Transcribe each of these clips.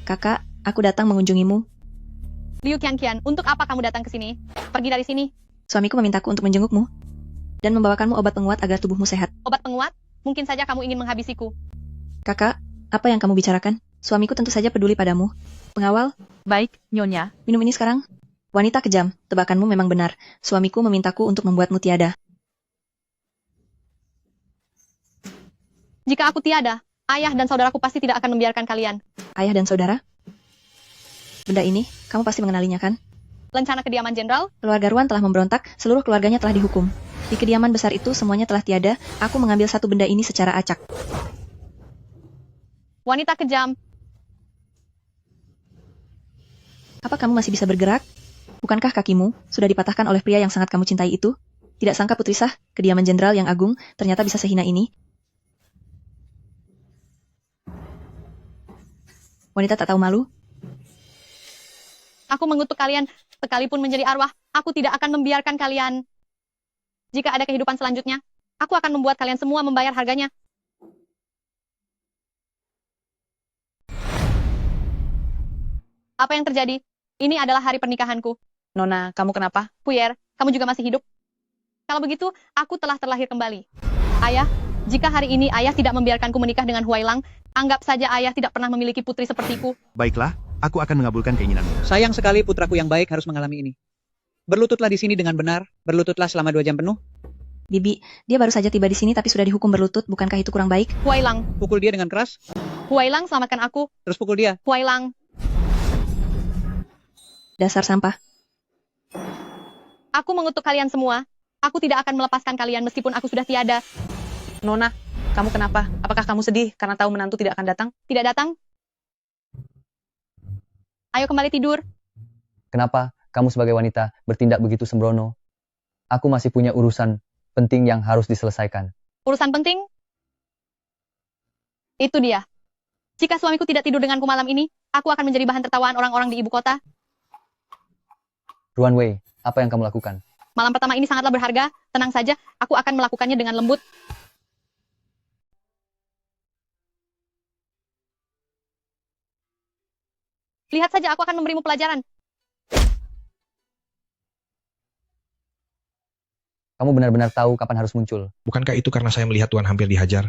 Kakak, aku datang mengunjungimu. Liu Qianqian, untuk apa kamu datang ke sini? Pergi dari sini. Suamiku memintaku untuk menjengukmu dan membawakanmu obat penguat agar tubuhmu sehat. Obat penguat? Mungkin saja kamu ingin menghabisiku. Kakak, apa yang kamu bicarakan? Suamiku tentu saja peduli padamu. Pengawal, Baik, Nyonya. minum ini sekarang. Wanita kejam, tebakanmu memang benar. Suamiku memintaku untuk membuatmu tiada. Jika aku tiada, ayah dan saudaraku pasti tidak akan membiarkan kalian. Ayah dan saudara? Benda ini, kamu pasti mengenalinya kan? Lencana kediaman jenderal? Keluarga Ruan telah memberontak, seluruh keluarganya telah dihukum. Di kediaman besar itu semuanya telah tiada, aku mengambil satu benda ini secara acak. Wanita kejam. Apa kamu masih bisa bergerak? Bukankah kakimu sudah dipatahkan oleh pria yang sangat kamu cintai itu? Tidak sangka putri sah, kediaman jenderal yang agung, ternyata bisa sehina ini. Wanita tak tahu malu? Aku mengutuk kalian, sekalipun menjadi arwah, aku tidak akan membiarkan kalian. Jika ada kehidupan selanjutnya, aku akan membuat kalian semua membayar harganya. Apa yang terjadi? Ini adalah hari pernikahanku. Nona, kamu kenapa? Puyer, kamu juga masih hidup? Kalau begitu, aku telah terlahir kembali. Ayah, jika hari ini ayah tidak membiarkanku menikah dengan Huailang, anggap saja ayah tidak pernah memiliki putri sepertiku. Baiklah, aku akan mengabulkan keinginanmu. Sayang sekali putraku yang baik harus mengalami ini. Berlututlah di sini dengan benar, berlututlah selama 2 jam penuh. Bibi, dia baru saja tiba di sini tapi sudah dihukum berlutut, bukankah itu kurang baik? Huailang, Pukul dia dengan keras, Huailang selamatkan aku. terus pukul dia. Huailang, Dasar sampah. aku mengutuk kalian semua. Aku tidak akan melepaskan kalian meskipun aku sudah tiada. Nona, kamu kenapa? Apakah kamu sedih karena tahu menantu tidak akan datang? Tidak datang? Ayo kembali tidur. Kenapa kamu sebagai wanita bertindak begitu sembrono? Aku masih punya urusan penting yang harus diselesaikan. Urusan penting? Itu dia. Jika suamiku tidak tidur denganku malam ini, aku akan menjadi bahan tertawaan orang-orang di ibu kota. Ruan Wei, apa yang kamu lakukan? Malam pertama ini sangatlah berharga. Tenang saja, aku akan melakukannya dengan lembut. Lihat saja, aku akan memberimu pelajaran. Kamu benar-benar tahu kapan harus muncul. Bukankah itu karena saya melihat Tuan hampir dihajar?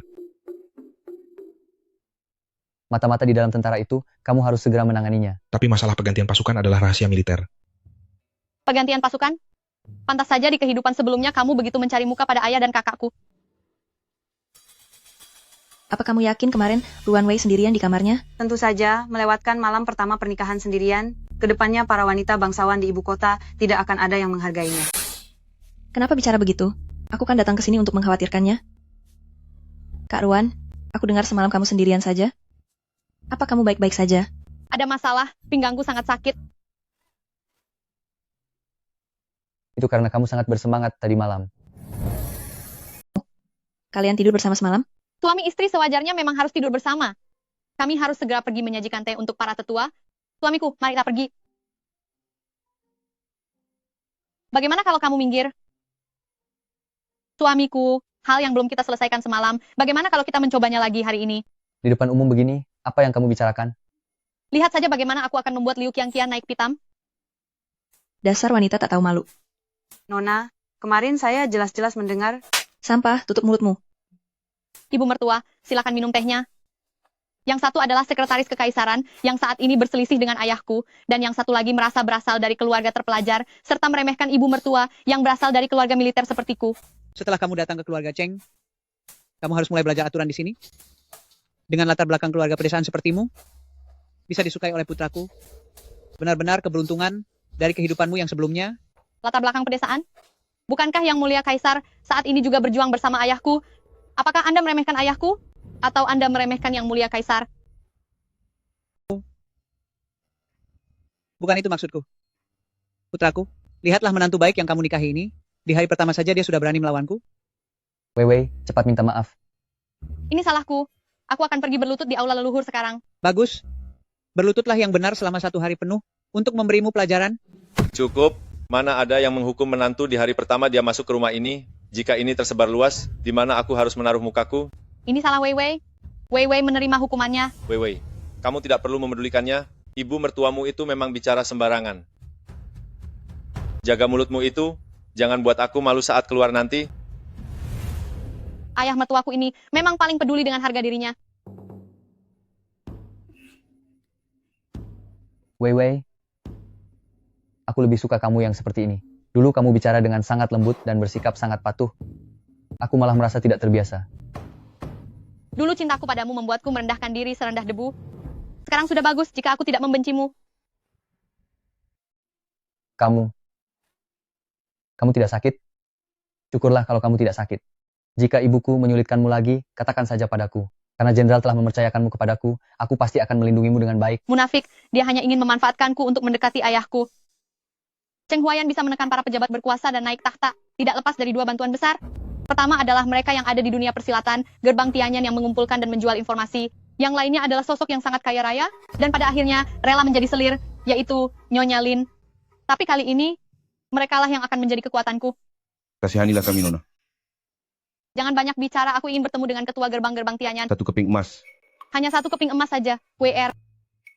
Mata-mata di dalam tentara itu, kamu harus segera menanganinya. Tapi masalah pergantian pasukan adalah rahasia militer. Pergantian pasukan? Pantas saja di kehidupan sebelumnya kamu begitu mencari muka pada ayah dan kakakku. Apa kamu yakin kemarin Ruan Wei sendirian di kamarnya? Tentu saja, melewatkan malam pertama pernikahan sendirian, kedepannya para wanita bangsawan di ibu kota tidak akan ada yang menghargainya. Kenapa bicara begitu? Aku kan datang ke sini untuk mengkhawatirkannya. Kak Ruan, aku dengar semalam kamu sendirian saja. Apa kamu baik-baik saja? Ada masalah, pinggangku sangat sakit. Itu karena kamu sangat bersemangat tadi malam. Kalian tidur bersama semalam? Suami istri sewajarnya memang harus tidur bersama. Kami harus segera pergi menyajikan teh untuk para tetua. Suamiku, mari kita pergi. Bagaimana kalau kamu minggir? Suamiku, hal yang belum kita selesaikan semalam, bagaimana kalau kita mencobanya lagi hari ini? Di depan umum begini, apa yang kamu bicarakan? Lihat saja bagaimana aku akan membuat Liu Qianqian naik pitam. Dasar wanita tak tahu malu. Nona, kemarin saya jelas-jelas mendengar. Sampah, tutup mulutmu. Ibu mertua, silakan minum tehnya. Yang satu adalah sekretaris kekaisaran, yang saat ini berselisih dengan ayahku, dan yang satu lagi merasa berasal dari keluarga terpelajar, serta meremehkan ibu mertua yang berasal dari keluarga militer sepertiku. Setelah kamu datang ke keluarga Cheng, kamu harus mulai belajar aturan di sini. Dengan latar belakang keluarga pedesaan sepertimu, bisa disukai oleh putraku. Benar-benar keberuntungan dari kehidupanmu yang sebelumnya. Latar belakang pedesaan? Bukankah yang mulia kaisar saat ini juga berjuang bersama ayahku? Apakah Anda meremehkan ayahku? Atau Anda meremehkan yang mulia kaisar? Bukan itu maksudku. Putraku, lihatlah menantu baik yang kamu nikahi ini. Di hari pertama saja dia sudah berani melawanku. Wei Wei, cepat minta maaf. Ini salahku. Aku akan pergi berlutut di aula leluhur sekarang. Bagus. Berlututlah yang benar selama 1 hari penuh untuk memberimu pelajaran. Cukup. Mana ada yang menghukum menantu di hari pertama dia masuk ke rumah ini? Jika ini tersebar luas, di mana aku harus menaruh mukaku? Ini salah Wei Wei. Wei Wei menerima hukumannya. Wei Wei, kamu tidak perlu memedulikannya. Ibu mertuamu itu memang bicara sembarangan. Jaga mulutmu itu, jangan buat aku malu saat keluar nanti. Ayah mertuaku ini memang paling peduli dengan harga dirinya. Wei Wei, aku lebih suka kamu yang seperti ini. Dulu kamu bicara dengan sangat lembut dan bersikap sangat patuh. Aku malah merasa tidak terbiasa. Dulu cintaku padamu membuatku merendahkan diri serendah debu. Sekarang sudah bagus jika aku tidak membencimu. Kamu tidak sakit? Syukurlah kalau kamu tidak sakit. Jika ibuku menyulitkanmu lagi, katakan saja padaku. Karena jenderal telah mempercayakanmu kepadaku, aku pasti akan melindungimu dengan baik. Munafik, dia hanya ingin memanfaatkanku untuk mendekati ayahku. Cheng Huaiyan bisa menekan para pejabat berkuasa dan naik tahta, tidak lepas dari dua bantuan besar. Pertama adalah mereka yang ada di dunia persilatan, gerbang Tianyan yang mengumpulkan dan menjual informasi. Yang lainnya adalah sosok yang sangat kaya raya, dan pada akhirnya rela menjadi selir, yaitu Nyonya Lin. Tapi kali ini, merekalah yang akan menjadi kekuatanku. Kasihanilah kami, Nona. Jangan banyak bicara, aku ingin bertemu dengan ketua gerbang-gerbang Tianyan. 1 keping emas. Hanya 1 keping emas saja, WR.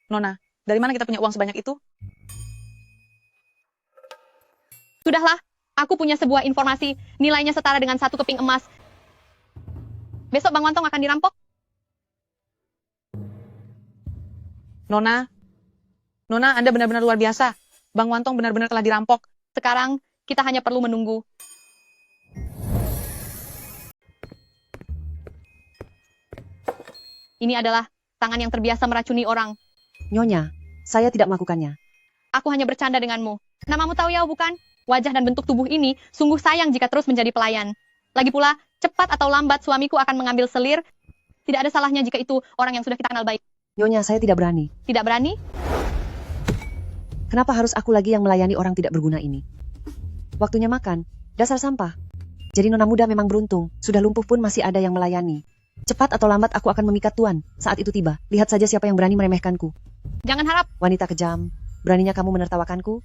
Nona, dari mana kita punya uang sebanyak itu? Sudahlah, aku punya sebuah informasi, nilainya setara dengan 1 keping emas. Besok Bang Wantong akan dirampok. Nona, Anda benar-benar luar biasa. Bang Wantong benar-benar telah dirampok. Sekarang, kita hanya perlu menunggu. Ini adalah tangan yang terbiasa meracuni orang. Nyonya, saya tidak melakukannya. Aku hanya bercanda denganmu. Namamu Tao Yao bukan? Wajah dan bentuk tubuh ini sungguh sayang jika terus menjadi pelayan. Lagi pula, cepat atau lambat suamiku akan mengambil selir. Tidak ada salahnya jika itu orang yang sudah kita kenal baik. Nyonya, saya tidak berani. Tidak berani? Kenapa harus aku lagi yang melayani orang tidak berguna ini? Waktunya makan, dasar sampah. Jadi nona muda memang beruntung, sudah lumpuh pun masih ada yang melayani. Cepat atau lambat aku akan memikat tuan, saat itu tiba. Lihat saja siapa yang berani meremehkanku. Jangan harap. Wanita kejam, beraninya kamu menertawakanku?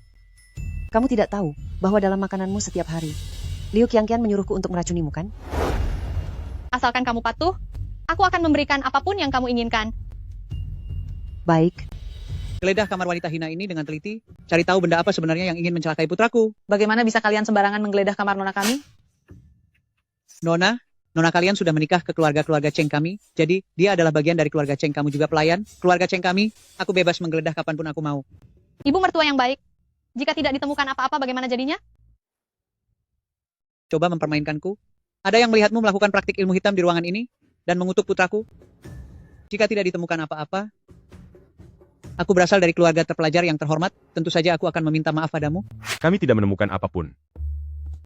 Kamu tidak tahu bahwa dalam makananmu setiap hari, Liu Qiangqian menyuruhku untuk meracunimu kan? Asalkan kamu patuh, aku akan memberikan apapun yang kamu inginkan. Baik. Geledah kamar wanita hina ini dengan teliti, cari tahu benda apa sebenarnya yang ingin mencelakai putraku. Bagaimana bisa kalian sembarangan menggeledah kamar nona kami? Nona kalian sudah menikah ke keluarga-keluarga Cheng kami, jadi dia adalah bagian dari keluarga Cheng, kamu juga pelayan. Keluarga Cheng kami, aku bebas menggeledah kapanpun aku mau. Ibu mertua yang baik. Jika tidak ditemukan apa-apa, bagaimana jadinya? Coba mempermainkanku. Ada yang melihatmu melakukan praktik ilmu hitam di ruangan ini, dan mengutuk putraku. Jika tidak ditemukan apa-apa, aku berasal dari keluarga terpelajar yang terhormat, tentu saja aku akan meminta maaf padamu. Kami tidak menemukan apapun.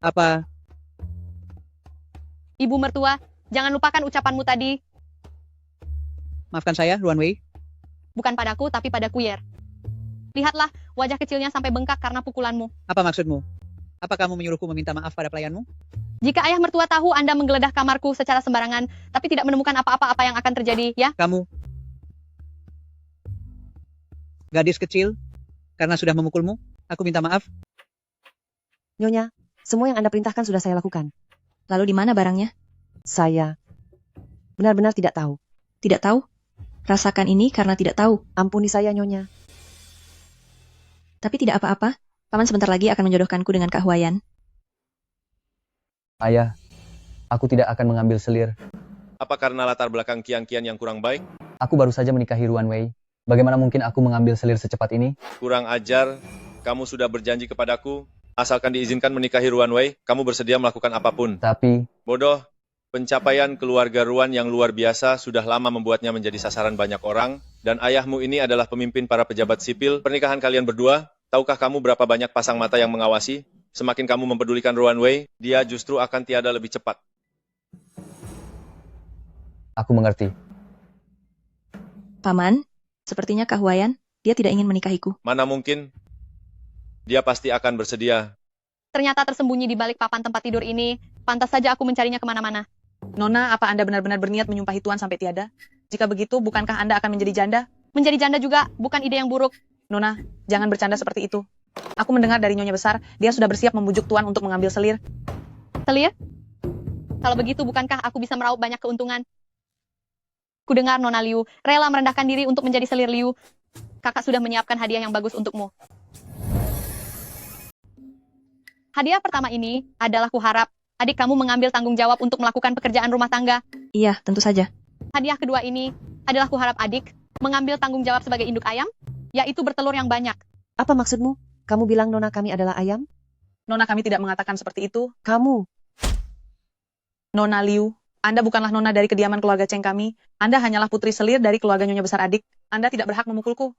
Apa? Ibu mertua, jangan lupakan ucapanmu tadi. Maafkan saya, Ruan Wei. Bukan padaku, tapi pada Kuyer. Lihatlah, wajah kecilnya sampai bengkak karena pukulanmu. Apa maksudmu? Apa kamu menyuruhku meminta maaf pada pelayanmu? Jika ayah mertua tahu Anda menggeledah kamarku secara sembarangan, tapi tidak menemukan apa-apa yang akan terjadi, ya? Kamu, gadis kecil, karena sudah memukulmu, aku minta maaf. Nyonya, semua yang Anda perintahkan sudah saya lakukan. Lalu di mana barangnya? Saya benar-benar tidak tahu. Tidak tahu? Rasakan ini karena tidak tahu. Ampuni saya, Nyonya. Tapi tidak apa-apa. Paman sebentar lagi akan menjodohkanku dengan Kak Huaiyan. Ayah, aku tidak akan mengambil selir. Apa karena latar belakang Qiangqian yang kurang baik? Aku baru saja menikahi Ruan Wei. Bagaimana mungkin aku mengambil selir secepat ini? Kurang ajar, kamu sudah berjanji kepadaku. Asalkan diizinkan menikahi Ruan Wei, kamu bersedia melakukan apapun. Tapi, Bodoh, pencapaian keluarga Ruan yang luar biasa sudah lama membuatnya menjadi sasaran banyak orang, dan ayahmu ini adalah pemimpin para pejabat sipil. Pernikahan kalian berdua, tahukah kamu berapa banyak pasang mata yang mengawasi? Semakin kamu mempedulikan Ruan Wei, dia justru akan tiada lebih cepat. aku mengerti. Paman, sepertinya Kak Huaiyan, dia tidak ingin menikahiku. Mana mungkin? Dia pasti akan bersedia. Ternyata tersembunyi di balik papan tempat tidur ini. Pantas saja aku mencarinya kemana-mana. Nona, apa Anda benar-benar berniat menyumpahi Tuan sampai tiada? Jika begitu, bukankah Anda akan menjadi janda? Menjadi janda juga bukan ide yang buruk. Nona, jangan bercanda seperti itu. Aku mendengar dari Nyonya Besar, dia sudah bersiap membujuk Tuan untuk mengambil selir. Selir? Kalau begitu, bukankah aku bisa meraup banyak keuntungan? Kudengar Nona Liu rela merendahkan diri untuk menjadi selir Liu. Kakak sudah menyiapkan hadiah yang bagus untukmu. Hadiah pertama ini adalah kuharap adik kamu mengambil tanggung jawab untuk melakukan pekerjaan rumah tangga. Iya, tentu saja. Hadiah kedua ini adalah kuharap adik mengambil tanggung jawab sebagai induk ayam, yaitu bertelur yang banyak. Apa maksudmu? Kamu bilang nona kami adalah ayam? Nona kami tidak mengatakan seperti itu. Kamu. Nona Liu, Anda bukanlah nona dari kediaman keluarga Cheng kami. Anda hanyalah putri selir dari keluarga Nyonya Besar Adik. Anda tidak berhak memukulku.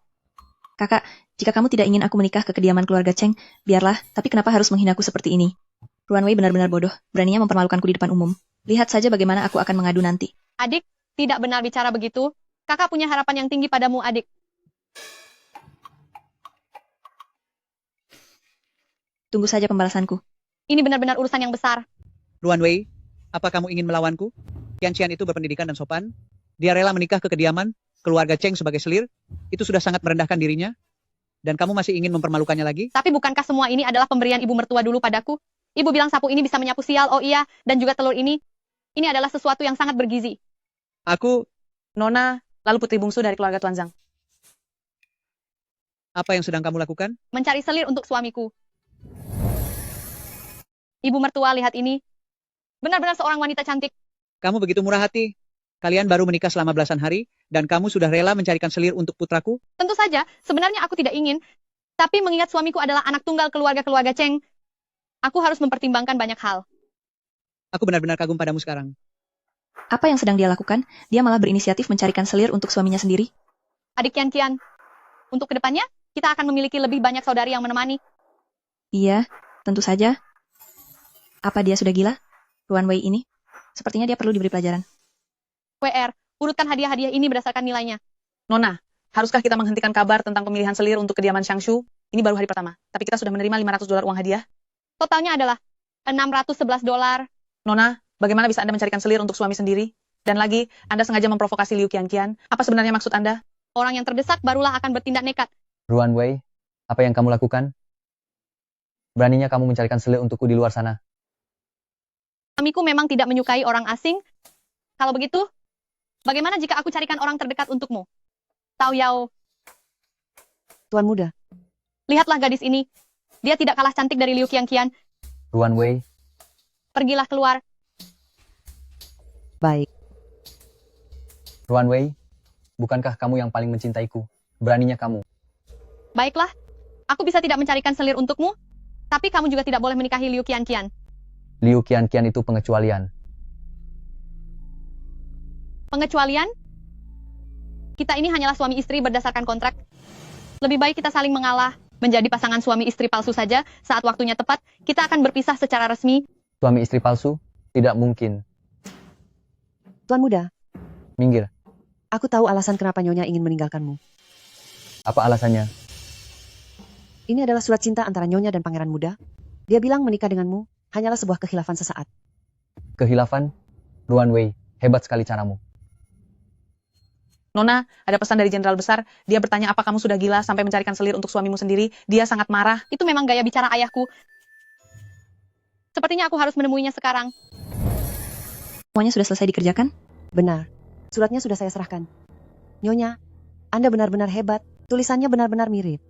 Kakak, jika kamu tidak ingin aku menikah ke kediaman keluarga Cheng, biarlah, tapi kenapa harus menghinaku seperti ini? Ruan Wei benar-benar bodoh, beraninya mempermalukanku di depan umum. Lihat saja bagaimana aku akan mengadu nanti. Adik, tidak benar bicara begitu. Kakak punya harapan yang tinggi padamu, adik. Tunggu saja pembalasanku. Ini benar-benar urusan yang besar. Ruan Wei, apa kamu ingin melawanku? Qian itu berpendidikan dan sopan. Dia rela menikah ke kediaman keluarga Cheng sebagai selir. Itu sudah sangat merendahkan dirinya. Dan kamu masih ingin mempermalukannya lagi? Tapi bukankah semua ini adalah pemberian ibu mertua dulu padaku? Ibu bilang sapu ini bisa menyapu sial, oh iya, dan juga telur ini. Ini adalah sesuatu yang sangat bergizi. Aku, Nona, lalu putri bungsu dari keluarga Tuan Zhang. Apa yang sedang kamu lakukan? Mencari selir untuk suamiku. Ibu mertua, lihat ini. Benar-benar seorang wanita cantik. Kamu begitu murah hati. Kalian baru menikah selama belasan hari, dan kamu sudah rela mencarikan selir untuk putraku? Tentu saja, sebenarnya aku tidak ingin. Tapi mengingat suamiku adalah anak tunggal keluarga-keluarga Cheng, aku harus mempertimbangkan banyak hal. Aku benar-benar kagum padamu sekarang. Apa yang sedang dia lakukan? Dia malah berinisiatif mencarikan selir untuk suaminya sendiri. Adik Kian, untuk kedepannya, kita akan memiliki lebih banyak saudari yang menemani. Iya, tentu saja. Apa dia sudah gila? Ruan Wei ini? Sepertinya dia perlu diberi pelajaran. WR, urutkan hadiah-hadiah ini berdasarkan nilainya. Nona, haruskah kita menghentikan kabar tentang pemilihan selir untuk kediaman Shangshu? Ini baru hari pertama, tapi kita sudah menerima $500 uang hadiah. Totalnya adalah $611. Nona, bagaimana bisa Anda mencarikan selir untuk suami sendiri? Dan lagi, Anda sengaja memprovokasi Liu Qian. Apa sebenarnya maksud Anda? Orang yang terdesak barulah akan bertindak nekat. Ruan Wei, apa yang kamu lakukan? Beraninya kamu mencarikan selir untukku di luar sana. Suamiku memang tidak menyukai orang asing. Kalau begitu, bagaimana jika aku carikan orang terdekat untukmu? Tao Yao, Tuan muda. lihatlah gadis ini. Dia tidak kalah cantik dari Liu Qian. Ruan Wei, Pergilah keluar. Baik. Ruan Wei, bukankah kamu yang paling mencintaiku? Beraninya kamu. Baiklah, aku bisa tidak mencarikan selir untukmu, tapi kamu juga tidak boleh menikahi Liu Qian. Liu Qian itu pengecualian. Pengecualian? Kita ini hanyalah suami istri berdasarkan kontrak. Lebih baik kita saling mengalah, menjadi pasangan suami istri palsu saja. Saat waktunya tepat, kita akan berpisah secara resmi. Suami istri palsu? Tidak mungkin. Tuan muda, Minggir. aku tahu alasan kenapa Nyonya ingin meninggalkanmu. Apa alasannya? Ini adalah surat cinta antara Nyonya dan Pangeran Muda. Dia bilang menikah denganmu hanyalah sebuah kekhilafan sesaat. Kehilafan? Ruan Wei, hebat sekali caramu. Nona, ada pesan dari Jenderal Besar. Dia bertanya apa kamu sudah gila sampai mencarikan selir untuk suamimu sendiri. Dia sangat marah. Itu memang gaya bicara ayahku. Sepertinya aku harus menemuinya sekarang. Semuanya sudah selesai dikerjakan? Benar. Suratnya sudah saya serahkan. Nyonya, Anda benar-benar hebat. Tulisannya benar-benar mirip.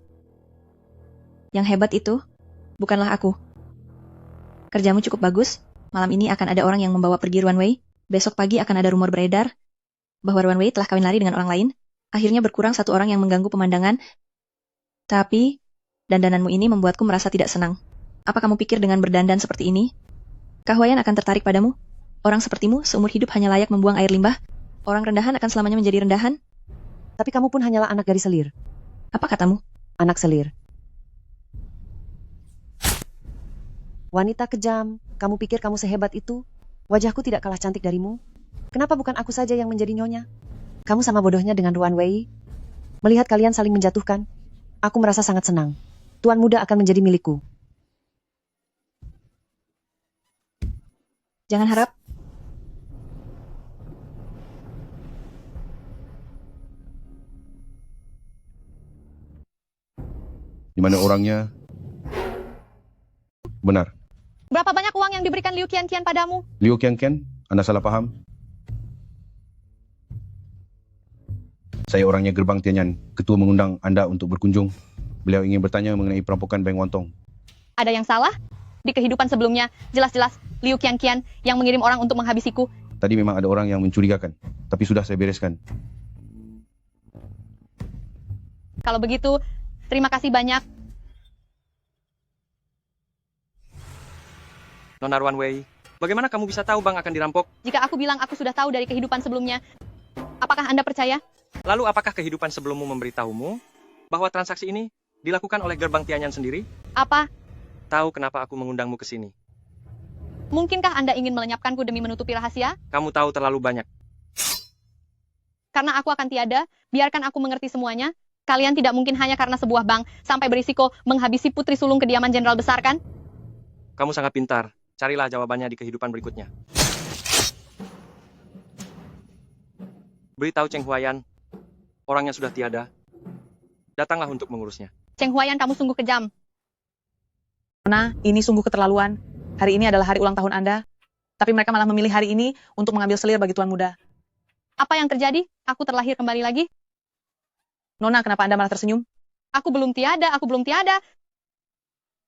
Yang hebat itu bukanlah aku. Kerjamu cukup bagus. Malam ini akan ada orang yang membawa pergi Ruan Wei. Besok pagi akan ada rumor beredar bahwa Ruan Wei telah kawin lari dengan orang lain. Akhirnya berkurang satu orang yang mengganggu pemandangan. Tapi, dandananmu ini membuatku merasa tidak senang. Apa kamu pikir dengan berdandan seperti ini? Kahwayan akan tertarik padamu? Orang sepertimu seumur hidup hanya layak membuang air limbah? Orang rendahan akan selamanya menjadi rendahan? Tapi kamu pun hanyalah anak dari selir. Apa katamu? Anak selir. Wanita kejam, kamu pikir kamu sehebat itu? Wajahku tidak kalah cantik darimu. Kenapa bukan aku saja yang menjadi nyonya? Kamu sama bodohnya dengan Ruan Wei. Melihat kalian saling menjatuhkan, aku merasa sangat senang. Tuan muda akan menjadi milikku. Jangan harap. Di mana orangnya? Benar. Berapa banyak uang yang diberikan Liu Qian padamu? Liu Qian, Anda salah paham. Saya orangnya Gerbang Tianyan. Ketua mengundang Anda untuk berkunjung. Beliau ingin bertanya mengenai perampokan Bank Wontong. Ada yang salah? Di kehidupan sebelumnya, jelas-jelas Liu Qianqian yang mengirim orang untuk menghabisiku. Tadi memang ada orang yang mencurigakan, tapi sudah saya bereskan. Kalau begitu, terima kasih banyak. Nona Ruan Wei, bagaimana kamu bisa tahu bank akan dirampok? Jika aku bilang aku sudah tahu dari kehidupan sebelumnya, apakah Anda percaya? Lalu apakah kehidupan sebelummu memberitahumu bahwa transaksi ini dilakukan oleh Gerbang Tianyan sendiri? Apa? Tahu kenapa aku mengundangmu ke sini? Mungkinkah Anda ingin melenyapkanku demi menutupi rahasia? Kamu tahu terlalu banyak. Karena aku akan tiada, biarkan aku mengerti semuanya. Kalian tidak mungkin hanya karena sebuah bank sampai berisiko menghabisi putri sulung kediaman jenderal besar, kan? Kamu sangat pintar. Carilah jawabannya di kehidupan berikutnya. Beritahu Cheng Huayan, orangnya sudah tiada. Datanglah untuk mengurusnya. Cheng Huayan, kamu sungguh kejam. Nona, ini sungguh keterlaluan. Hari ini adalah hari ulang tahun Anda, tapi mereka malah memilih hari ini untuk mengambil selir bagi Tuan Muda. Apa yang terjadi? Aku terlahir kembali lagi? Nona, kenapa Anda malah tersenyum? Aku belum tiada.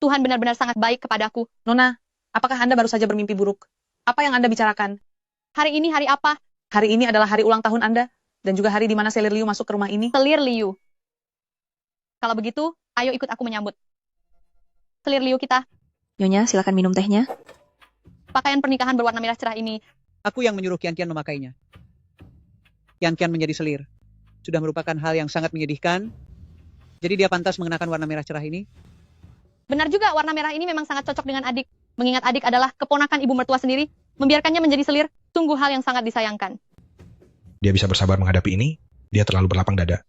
Tuhan benar-benar sangat baik kepadaku. Nona, apakah Anda baru saja bermimpi buruk? Apa yang Anda bicarakan? Hari ini hari apa? Hari ini adalah hari ulang tahun Anda, dan juga hari di mana Selir Liu masuk ke rumah ini. Selir Liu. Kalau begitu, ayo ikut aku menyambut. Selir Liu kita. Nyonya, silakan minum tehnya. Pakaian pernikahan berwarna merah cerah ini. Aku yang menyuruh Qianqian memakainya. Qianqian menjadi selir. Sudah merupakan hal yang sangat menyedihkan. Jadi dia pantas mengenakan warna merah cerah ini. Benar juga, warna merah ini memang sangat cocok dengan adik. Mengingat adik adalah keponakan ibu mertua sendiri, membiarkannya menjadi selir, sungguh hal yang sangat disayangkan. Dia bisa bersabar menghadapi ini, dia terlalu berlapang dada.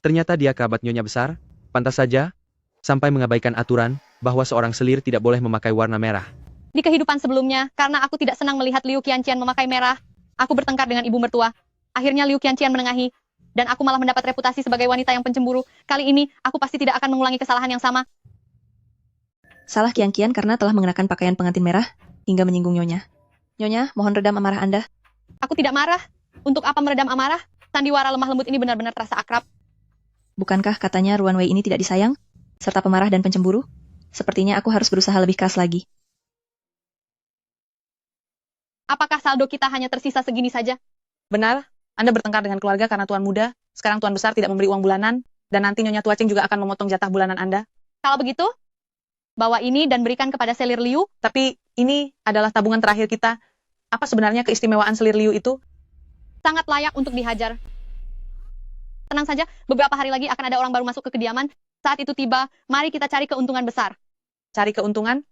Ternyata dia kerabat nyonya besar. Pantas saja, sampai mengabaikan aturan bahwa seorang selir tidak boleh memakai warna merah. Di kehidupan sebelumnya, karena aku tidak senang melihat Liu Qianqian memakai merah, aku bertengkar dengan ibu mertua. Akhirnya Liu Qianqian menengahi, dan aku malah mendapat reputasi sebagai wanita yang pencemburu. Kali ini, aku pasti tidak akan mengulangi kesalahan yang sama. Salah Qianqian karena telah mengenakan pakaian pengantin merah hingga menyinggung Nyonya. Nyonya, mohon redam amarah Anda. Aku tidak marah. Untuk apa meredam amarah? Sandiwara lemah lembut ini benar-benar terasa akrab. Bukankah katanya Ruan Wei ini tidak disayang, serta pemarah dan pencemburu? Sepertinya aku harus berusaha lebih keras lagi. Apakah saldo kita hanya tersisa segini saja? Benar, Anda bertengkar dengan keluarga karena Tuan Muda, sekarang Tuan Besar tidak memberi uang bulanan, dan nanti Nyonya Tua Cheng juga akan memotong jatah bulanan Anda. Kalau begitu, bawa ini dan berikan kepada Selir Liu. Tapi ini adalah tabungan terakhir kita. Apa sebenarnya keistimewaan Selir Liu itu? Sangat layak untuk dihajar. Tenang saja, beberapa hari lagi akan ada orang baru masuk ke kediaman. Saat itu tiba, mari kita cari keuntungan besar. Cari keuntungan?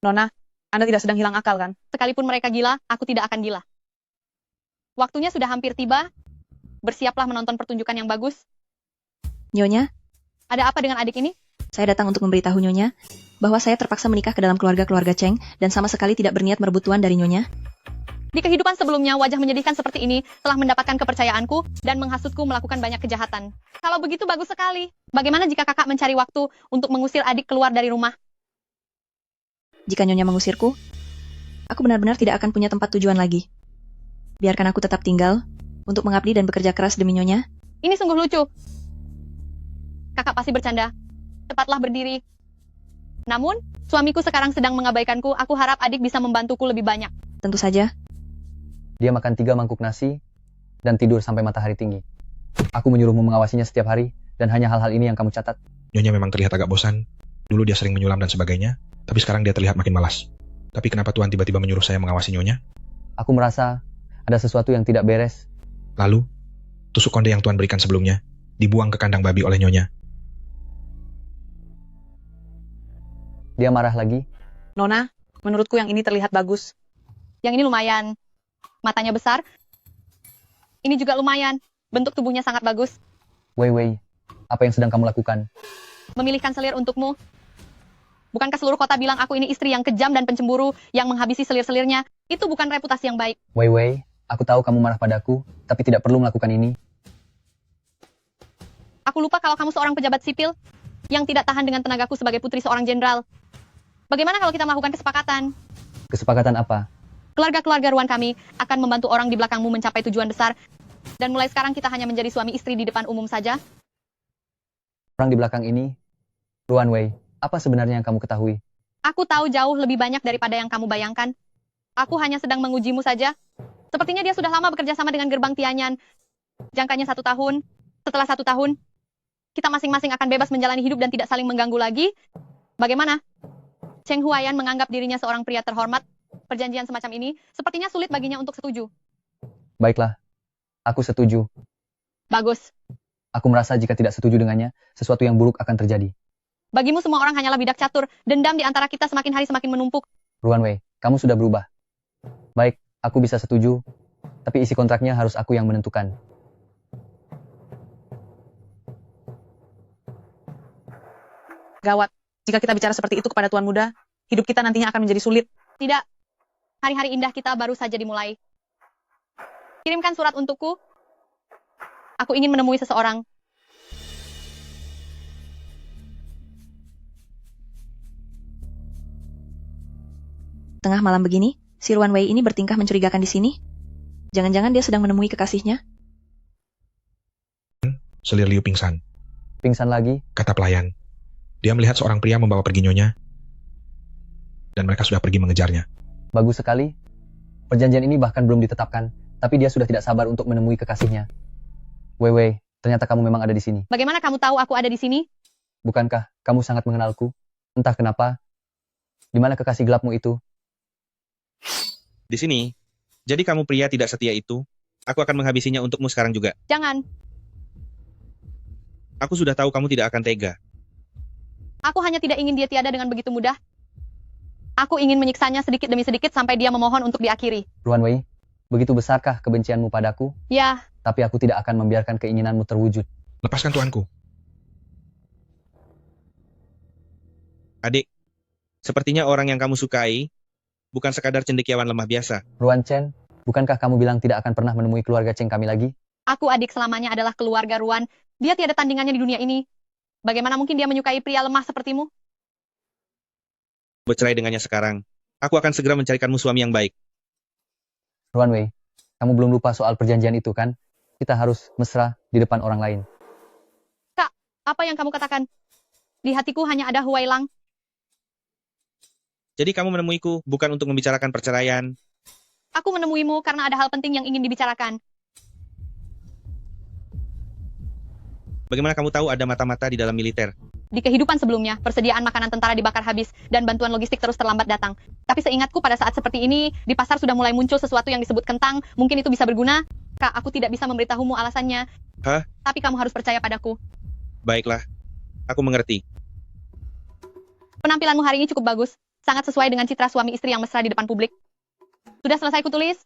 Nona, Anda tidak sedang hilang akal, kan? Sekalipun mereka gila, aku tidak akan gila. Waktunya sudah hampir tiba. Bersiaplah menonton pertunjukan yang bagus. Nyonya, Ada apa dengan adik ini? saya datang untuk memberitahu Nyonya bahwa saya terpaksa menikah ke dalam keluarga-keluarga Cheng dan sama sekali tidak berniat merebut tuan dari Nyonya. Di kehidupan sebelumnya, wajah menyedihkan seperti ini telah mendapatkan kepercayaanku dan menghasutku melakukan banyak kejahatan. Kalau begitu bagus sekali. Bagaimana jika kakak mencari waktu untuk mengusir adik keluar dari rumah? Jika Nyonya mengusirku, aku benar-benar tidak akan punya tempat tujuan lagi. Biarkan aku tetap tinggal untuk mengabdi dan bekerja keras demi Nyonya. Ini sungguh lucu. Kakak pasti bercanda. Cepatlah berdiri. Namun, suamiku sekarang sedang mengabaikanku. Aku harap adik bisa membantuku lebih banyak. Tentu saja. Dia makan 3 mangkuk nasi dan tidur sampai matahari tinggi. Aku menyuruhmu mengawasinya setiap hari, dan hanya hal-hal ini yang kamu catat. Nyonya memang terlihat agak bosan. Dulu dia sering menyulam dan sebagainya, tapi sekarang dia terlihat makin malas. Tapi kenapa Tuan tiba-tiba menyuruh saya mengawasi Nyonya? Aku merasa ada sesuatu yang tidak beres. Lalu, tusuk konde yang Tuan berikan sebelumnya dibuang ke kandang babi oleh Nyonya. Dia marah lagi. Nona, menurutku yang ini terlihat bagus. Yang ini lumayan. Matanya besar. Ini juga lumayan. Bentuk tubuhnya sangat bagus. Wei Wei, apa yang sedang kamu lakukan? Memilihkan selir untukmu. Bukankah seluruh kota bilang aku ini istri yang kejam dan pencemburu yang menghabisi selir-selirnya? Itu bukan reputasi yang baik. Wei Wei, aku tahu kamu marah padaku, tapi tidak perlu melakukan ini. Aku lupa kalau kamu seorang pejabat sipil yang tidak tahan dengan tenagaku sebagai putri seorang jenderal. Bagaimana kalau kita melakukan kesepakatan? Kesepakatan apa? Keluarga-keluarga Ruan kami akan membantu orang di belakangmu mencapai tujuan besar. Dan mulai sekarang kita hanya menjadi suami istri di depan umum saja. Orang di belakang ini, Ruan Wei, apa sebenarnya yang kamu ketahui? Aku tahu jauh lebih banyak daripada yang kamu bayangkan. Aku hanya sedang mengujimu saja. Sepertinya dia sudah lama bekerja sama dengan Gerbang Tianyan. Jangkanya 1 tahun. Setelah 1 tahun, kita masing-masing akan bebas menjalani hidup dan tidak saling mengganggu lagi. Bagaimana? Cheng Huaiyan menganggap dirinya seorang pria terhormat. Perjanjian semacam ini sepertinya sulit baginya untuk setuju. Baiklah, aku setuju. Bagus. Aku merasa jika tidak setuju dengannya, sesuatu yang buruk akan terjadi. Bagimu semua orang hanyalah bidak catur. Dendam di antara kita semakin hari semakin menumpuk. Ruan Wei, kamu sudah berubah. Baik, aku bisa setuju, tapi isi kontraknya harus aku yang menentukan. Gawat, jika kita bicara seperti itu kepada Tuan Muda, hidup kita nantinya akan menjadi sulit. Tidak. Hari-hari indah kita baru saja dimulai. Kirimkan surat untukku. Aku ingin menemui seseorang. Tengah malam begini, si Ruan Wei ini bertingkah mencurigakan di sini. Jangan-jangan dia sedang menemui kekasihnya. Selir Liu pingsan, Pingsan lagi? kata pelayan. Dia melihat seorang pria membawa pergi nyonya, dan mereka sudah pergi mengejarnya. Bagus sekali. Perjanjian ini bahkan belum ditetapkan, tapi dia sudah tidak sabar untuk menemui kekasihnya. Wei Wei, ternyata kamu memang ada di sini. Bagaimana kamu tahu aku ada di sini? Bukankah kamu sangat mengenalku? Entah kenapa. Di mana kekasih gelapmu itu? Di sini. Jadi kamu pria tidak setia itu, aku akan menghabisinya untukmu sekarang juga. Jangan. Aku sudah tahu kamu tidak akan tega. Aku hanya tidak ingin dia tiada dengan begitu mudah. Aku ingin menyiksanya sedikit demi sedikit sampai dia memohon untuk diakhiri. Ruan Wei, begitu besarkah kebencianmu padaku? Ya, Tapi aku tidak akan membiarkan keinginanmu terwujud. Lepaskan tuanku. Adik, sepertinya orang yang kamu sukai bukan sekadar cendekiawan lemah biasa. Ruan Chen, bukankah kamu bilang tidak akan pernah menemui keluarga Cheng kami lagi? aku adik selamanya adalah keluarga Ruan. Dia tiada tandingannya di dunia ini. Bagaimana mungkin dia menyukai pria lemah sepertimu? Bercerai dengannya sekarang. Aku akan segera mencarikanmu suami yang baik. Ruan Wei, kamu belum lupa soal perjanjian itu kan? Kita harus mesra di depan orang lain. Kak, apa yang kamu katakan? Di hatiku hanya ada Huailang. Jadi kamu menemuiku bukan untuk membicarakan perceraian. Aku menemuimu karena ada hal penting yang ingin dibicarakan. Bagaimana kamu tahu ada mata-mata di dalam militer? Di kehidupan sebelumnya, persediaan makanan tentara dibakar habis dan bantuan logistik terus terlambat datang. Tapi seingatku pada saat seperti ini, di pasar sudah mulai muncul sesuatu yang disebut kentang. Mungkin itu bisa berguna. Kak, aku tidak bisa memberitahumu alasannya. Hah? Tapi kamu harus percaya padaku. Baiklah, aku mengerti. Penampilanmu hari ini cukup bagus. Sangat sesuai dengan citra suami istri yang mesra di depan publik. Sudah selesai kutulis?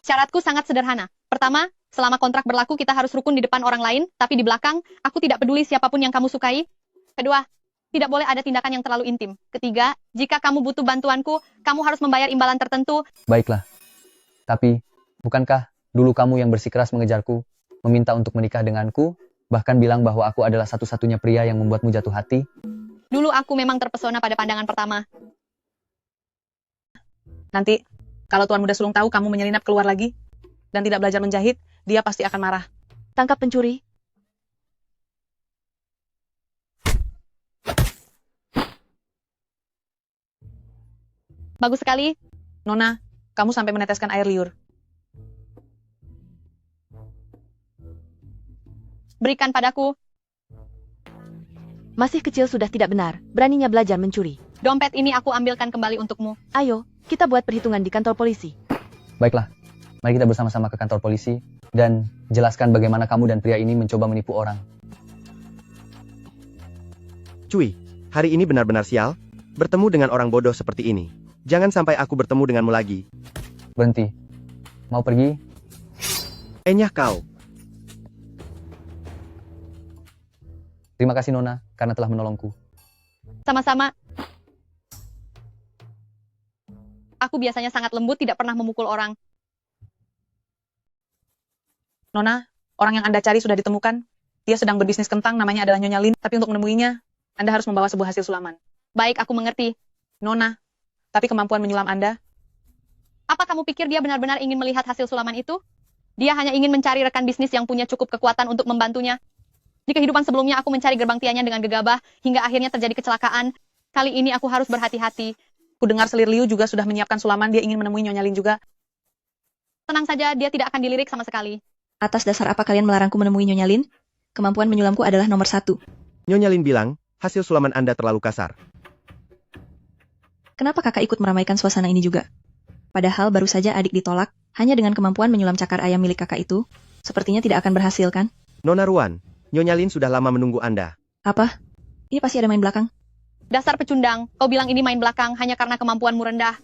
Syaratku sangat sederhana. Pertama, selama kontrak berlaku kita harus rukun di depan orang lain, tapi di belakang, aku tidak peduli siapapun yang kamu sukai. Kedua, tidak boleh ada tindakan yang terlalu intim. Ketiga, jika kamu butuh bantuanku, kamu harus membayar imbalan tertentu. Baiklah. Tapi, bukankah dulu kamu yang bersikeras mengejarku, meminta untuk menikah denganku, bahkan bilang bahwa aku adalah satu-satunya pria yang membuatmu jatuh hati? Dulu aku memang terpesona pada pandangan pertama. Nanti, kalau Tuan Muda Sulung tahu kamu menyelinap keluar lagi, dan tidak belajar menjahit, dia pasti akan marah. Tangkap pencuri. Bagus sekali. Nona, kamu sampai meneteskan air liur. Berikan padaku. Masih kecil sudah tidak benar, beraninya belajar mencuri. Dompet ini aku ambilkan kembali untukmu. Ayo, kita buat perhitungan di kantor polisi. Baiklah, mari kita bersama-sama ke kantor polisi, dan jelaskan bagaimana kamu dan pria ini mencoba menipu orang. Cui, hari ini benar-benar sial, bertemu dengan orang bodoh seperti ini. Jangan sampai aku bertemu denganmu lagi. Berhenti. Mau pergi? Enyah kau. Terima kasih Nona, karena telah menolongku. Sama-sama. Aku biasanya sangat lembut, tidak pernah memukul orang. Nona, orang yang Anda cari sudah ditemukan. Dia sedang berbisnis kentang, namanya adalah Nyonya Lin. Tapi untuk menemuinya, Anda harus membawa sebuah hasil sulaman. Baik, aku mengerti. Nona, tapi kemampuan menyulam Anda Apa kamu pikir dia benar-benar ingin melihat hasil sulaman itu? Dia hanya ingin mencari rekan bisnis yang punya cukup kekuatan untuk membantunya. Di kehidupan sebelumnya aku mencari gerbang tianya dengan gegabah, hingga akhirnya terjadi kecelakaan. Kali ini aku harus berhati-hati. Ku dengar selir Liu juga sudah menyiapkan sulaman, dia ingin menemui Nyonya Lin juga. Tenang saja, dia tidak akan dilirik sama sekali. Atas dasar apa kalian melarangku menemui Nyonya Lin? Kemampuan menyulamku adalah nomor 1. Nyonya Lin bilang, hasil sulaman Anda terlalu kasar. Kenapa kakak ikut meramaikan suasana ini juga? Padahal baru saja adik ditolak, hanya dengan kemampuan menyulam cakar ayam milik kakak itu, sepertinya tidak akan berhasil kan? Nona Ruan, Nyonya Lin sudah lama menunggu Anda. Apa? Ini pasti ada main belakang. Dasar pecundang, kau bilang ini main belakang hanya karena kemampuanmu rendah.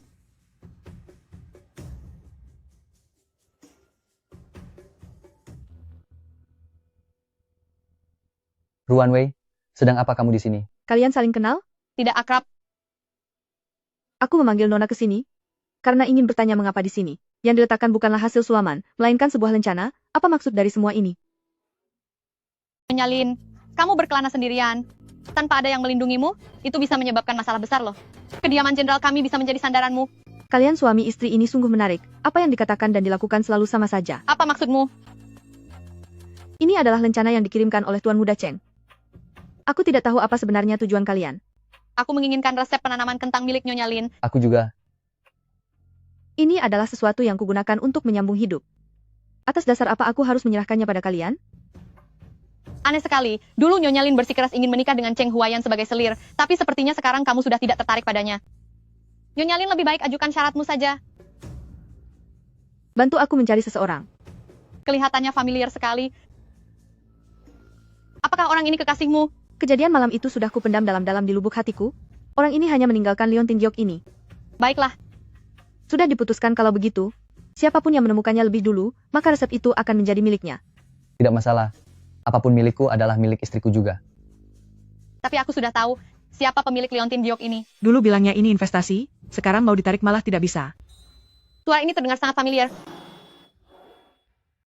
Ruan Wei, sedang apa kamu di sini? Kalian saling kenal? Tidak akrab. Aku memanggil Nona ke sini karena ingin bertanya mengapa di sini. Yang diletakkan bukanlah hasil sulaman, melainkan sebuah lencana. Apa maksud dari semua ini? Nyonya Lin, kamu berkelana sendirian. Tanpa ada yang melindungimu, itu bisa menyebabkan masalah besar loh. Kediaman jenderal kami bisa menjadi sandaranmu. Kalian suami istri ini sungguh menarik. Apa yang dikatakan dan dilakukan selalu sama saja. Apa maksudmu? Ini adalah lencana yang dikirimkan oleh Tuan Muda Cheng. Aku tidak tahu apa sebenarnya tujuan kalian. Aku menginginkan resep penanaman kentang milik Nyonya Lin. Aku juga. Ini adalah sesuatu yang kugunakan untuk menyambung hidup. Atas dasar apa aku harus menyerahkannya pada kalian? Aneh sekali, dulu Nyonya Lin bersikeras ingin menikah dengan Cheng Huayan sebagai selir, tapi sepertinya sekarang kamu sudah tidak tertarik padanya. Nyonya Lin lebih baik ajukan syaratmu saja. Bantu aku mencari seseorang. Kelihatannya familiar sekali. Apakah orang ini kekasihmu? Kejadian malam itu sudah kupendam dalam-dalam di lubuk hatiku. Orang ini hanya meninggalkan Leon Tingyok ini. Baiklah. Sudah diputuskan kalau begitu. Siapapun yang menemukannya lebih dulu, maka resep itu akan menjadi miliknya. Tidak masalah. Apapun milikku adalah milik istriku juga. Tapi aku sudah tahu siapa pemilik Leon Tingyok ini. Dulu bilangnya ini investasi, sekarang mau ditarik malah tidak bisa. Suara ini terdengar sangat familiar.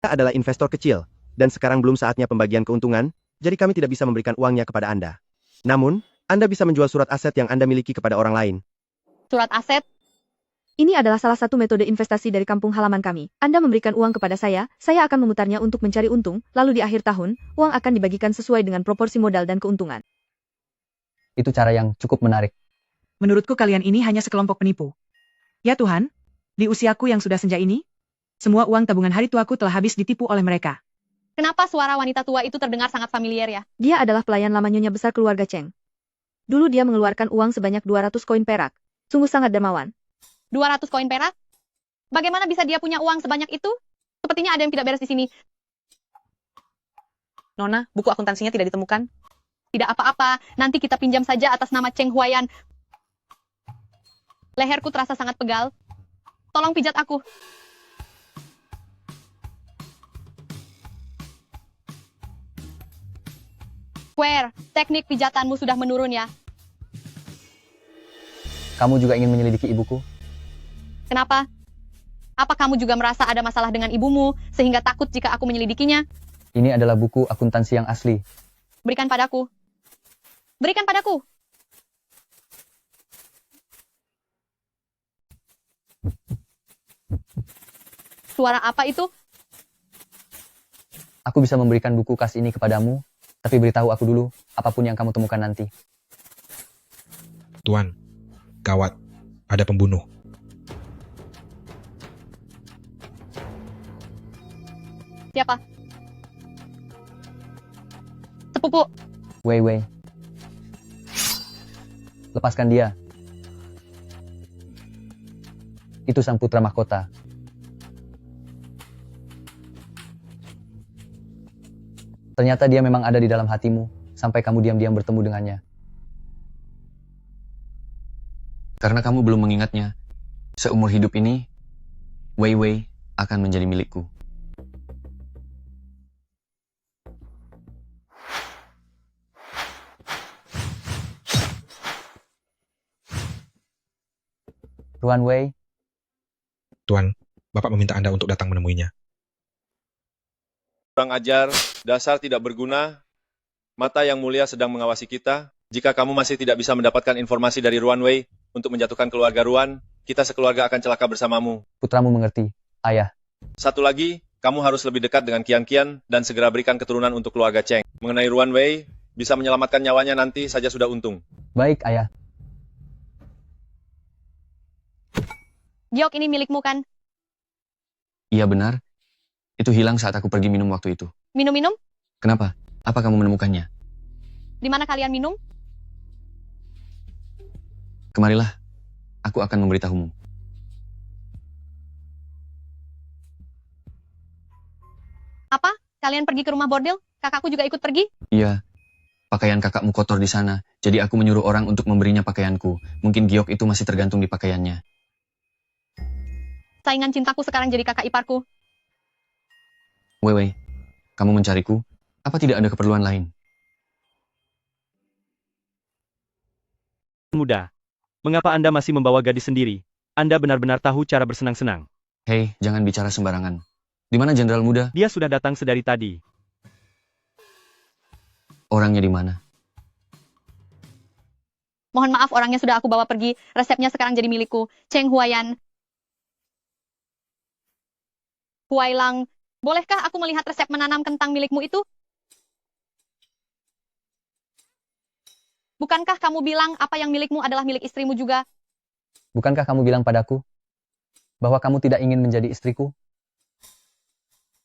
Kita adalah investor kecil, dan sekarang belum saatnya pembagian keuntungan, jadi kami tidak bisa memberikan uangnya kepada Anda. Namun, Anda bisa menjual surat aset yang Anda miliki kepada orang lain. Surat aset? Ini adalah salah satu metode investasi dari kampung halaman kami. Anda memberikan uang kepada saya akan memutarnya untuk mencari untung, lalu di akhir tahun, uang akan dibagikan sesuai dengan proporsi modal dan keuntungan. Itu cara yang cukup menarik. Menurutku kalian ini hanya sekelompok penipu. Ya Tuhan, di usiaku yang sudah senja ini, semua uang tabungan hari tuaku telah habis ditipu oleh mereka. Kenapa suara wanita tua itu terdengar sangat familiar ya? Dia adalah pelayan lama Nyonya besar keluarga Cheng. Dulu dia mengeluarkan uang sebanyak 200 koin perak. Sungguh sangat dermawan. 200 koin perak? Bagaimana bisa dia punya uang sebanyak itu? Sepertinya ada yang tidak beres di sini. Nona, buku akuntansinya tidak ditemukan. Tidak apa-apa, nanti kita pinjam saja atas nama Cheng Huayan. Leherku terasa sangat pegal. Tolong pijat aku. Square, teknik pijatanmu sudah menurun ya. Kamu juga ingin menyelidiki ibuku? Kenapa? Apa kamu juga merasa ada masalah dengan ibumu, sehingga takut jika aku menyelidikinya? Ini adalah buku akuntansi yang asli. Berikan padaku. Berikan padaku. Suara apa itu? Aku bisa memberikan buku kas ini kepadamu, tapi beritahu aku dulu, apapun yang kamu temukan nanti. Tuan, gawat, ada pembunuh. Siapa? Sepupu. Wei. Lepaskan dia. Itu sang putra mahkota. Ternyata dia memang ada di dalam hatimu, sampai kamu diam-diam bertemu dengannya. Karena kamu belum mengingatnya, seumur hidup ini, Wei akan menjadi milikku. Ruan Wei. Tuan, Bapak meminta Anda untuk datang menemuinya. Kurang ajar, dasar tidak berguna, mata yang mulia sedang mengawasi kita. Jika kamu masih tidak bisa mendapatkan informasi dari Ruan Wei untuk menjatuhkan keluarga Ruan, kita sekeluarga akan celaka bersamamu. Putramu mengerti, ayah. Satu lagi, kamu harus lebih dekat dengan Qian dan segera berikan keturunan untuk keluarga Cheng. Mengenai Ruan Wei, bisa menyelamatkan nyawanya nanti saja sudah untung. Baik, ayah. Giok ini milikmu kan? Iya benar. Itu hilang saat aku pergi minum waktu itu. Minum-minum? Kenapa? Apa kamu menemukannya? Di mana kalian minum? Kemarilah. Aku akan memberitahumu. Apa? Kalian pergi ke rumah bordil? Kakakku juga ikut pergi? Iya. Pakaian kakakmu kotor di sana, jadi aku menyuruh orang untuk memberinya pakaianku. Mungkin Giok itu masih tergantung di pakaiannya. Saingan cintaku sekarang jadi kakak iparku. Wei, kamu mencariku? Apa tidak ada keperluan lain? Muda. Mengapa Anda masih membawa gadis sendiri? Anda benar-benar tahu cara bersenang-senang. Hei, jangan bicara sembarangan. Di mana Jenderal Muda? Dia sudah datang sedari tadi. Orangnya di mana? Mohon maaf, orangnya sudah aku bawa pergi. Resepnya sekarang jadi milikku. Cheng Huayan. Huailang. Bolehkah aku melihat resep menanam kentang milikmu itu? Bukankah kamu bilang apa yang milikmu adalah milik istrimu juga? Bukankah kamu bilang padaku bahwa kamu tidak ingin menjadi istriku?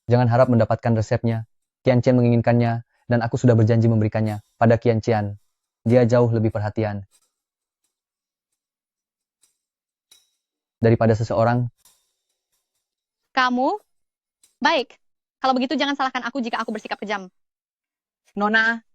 Jangan harap mendapatkan resepnya. Qian Qian menginginkannya, dan aku sudah berjanji memberikannya pada Qian Qian. Dia jauh lebih perhatian daripada seseorang. Kamu? Baik. Kalau begitu jangan salahkan aku jika aku bersikap kejam. Nona,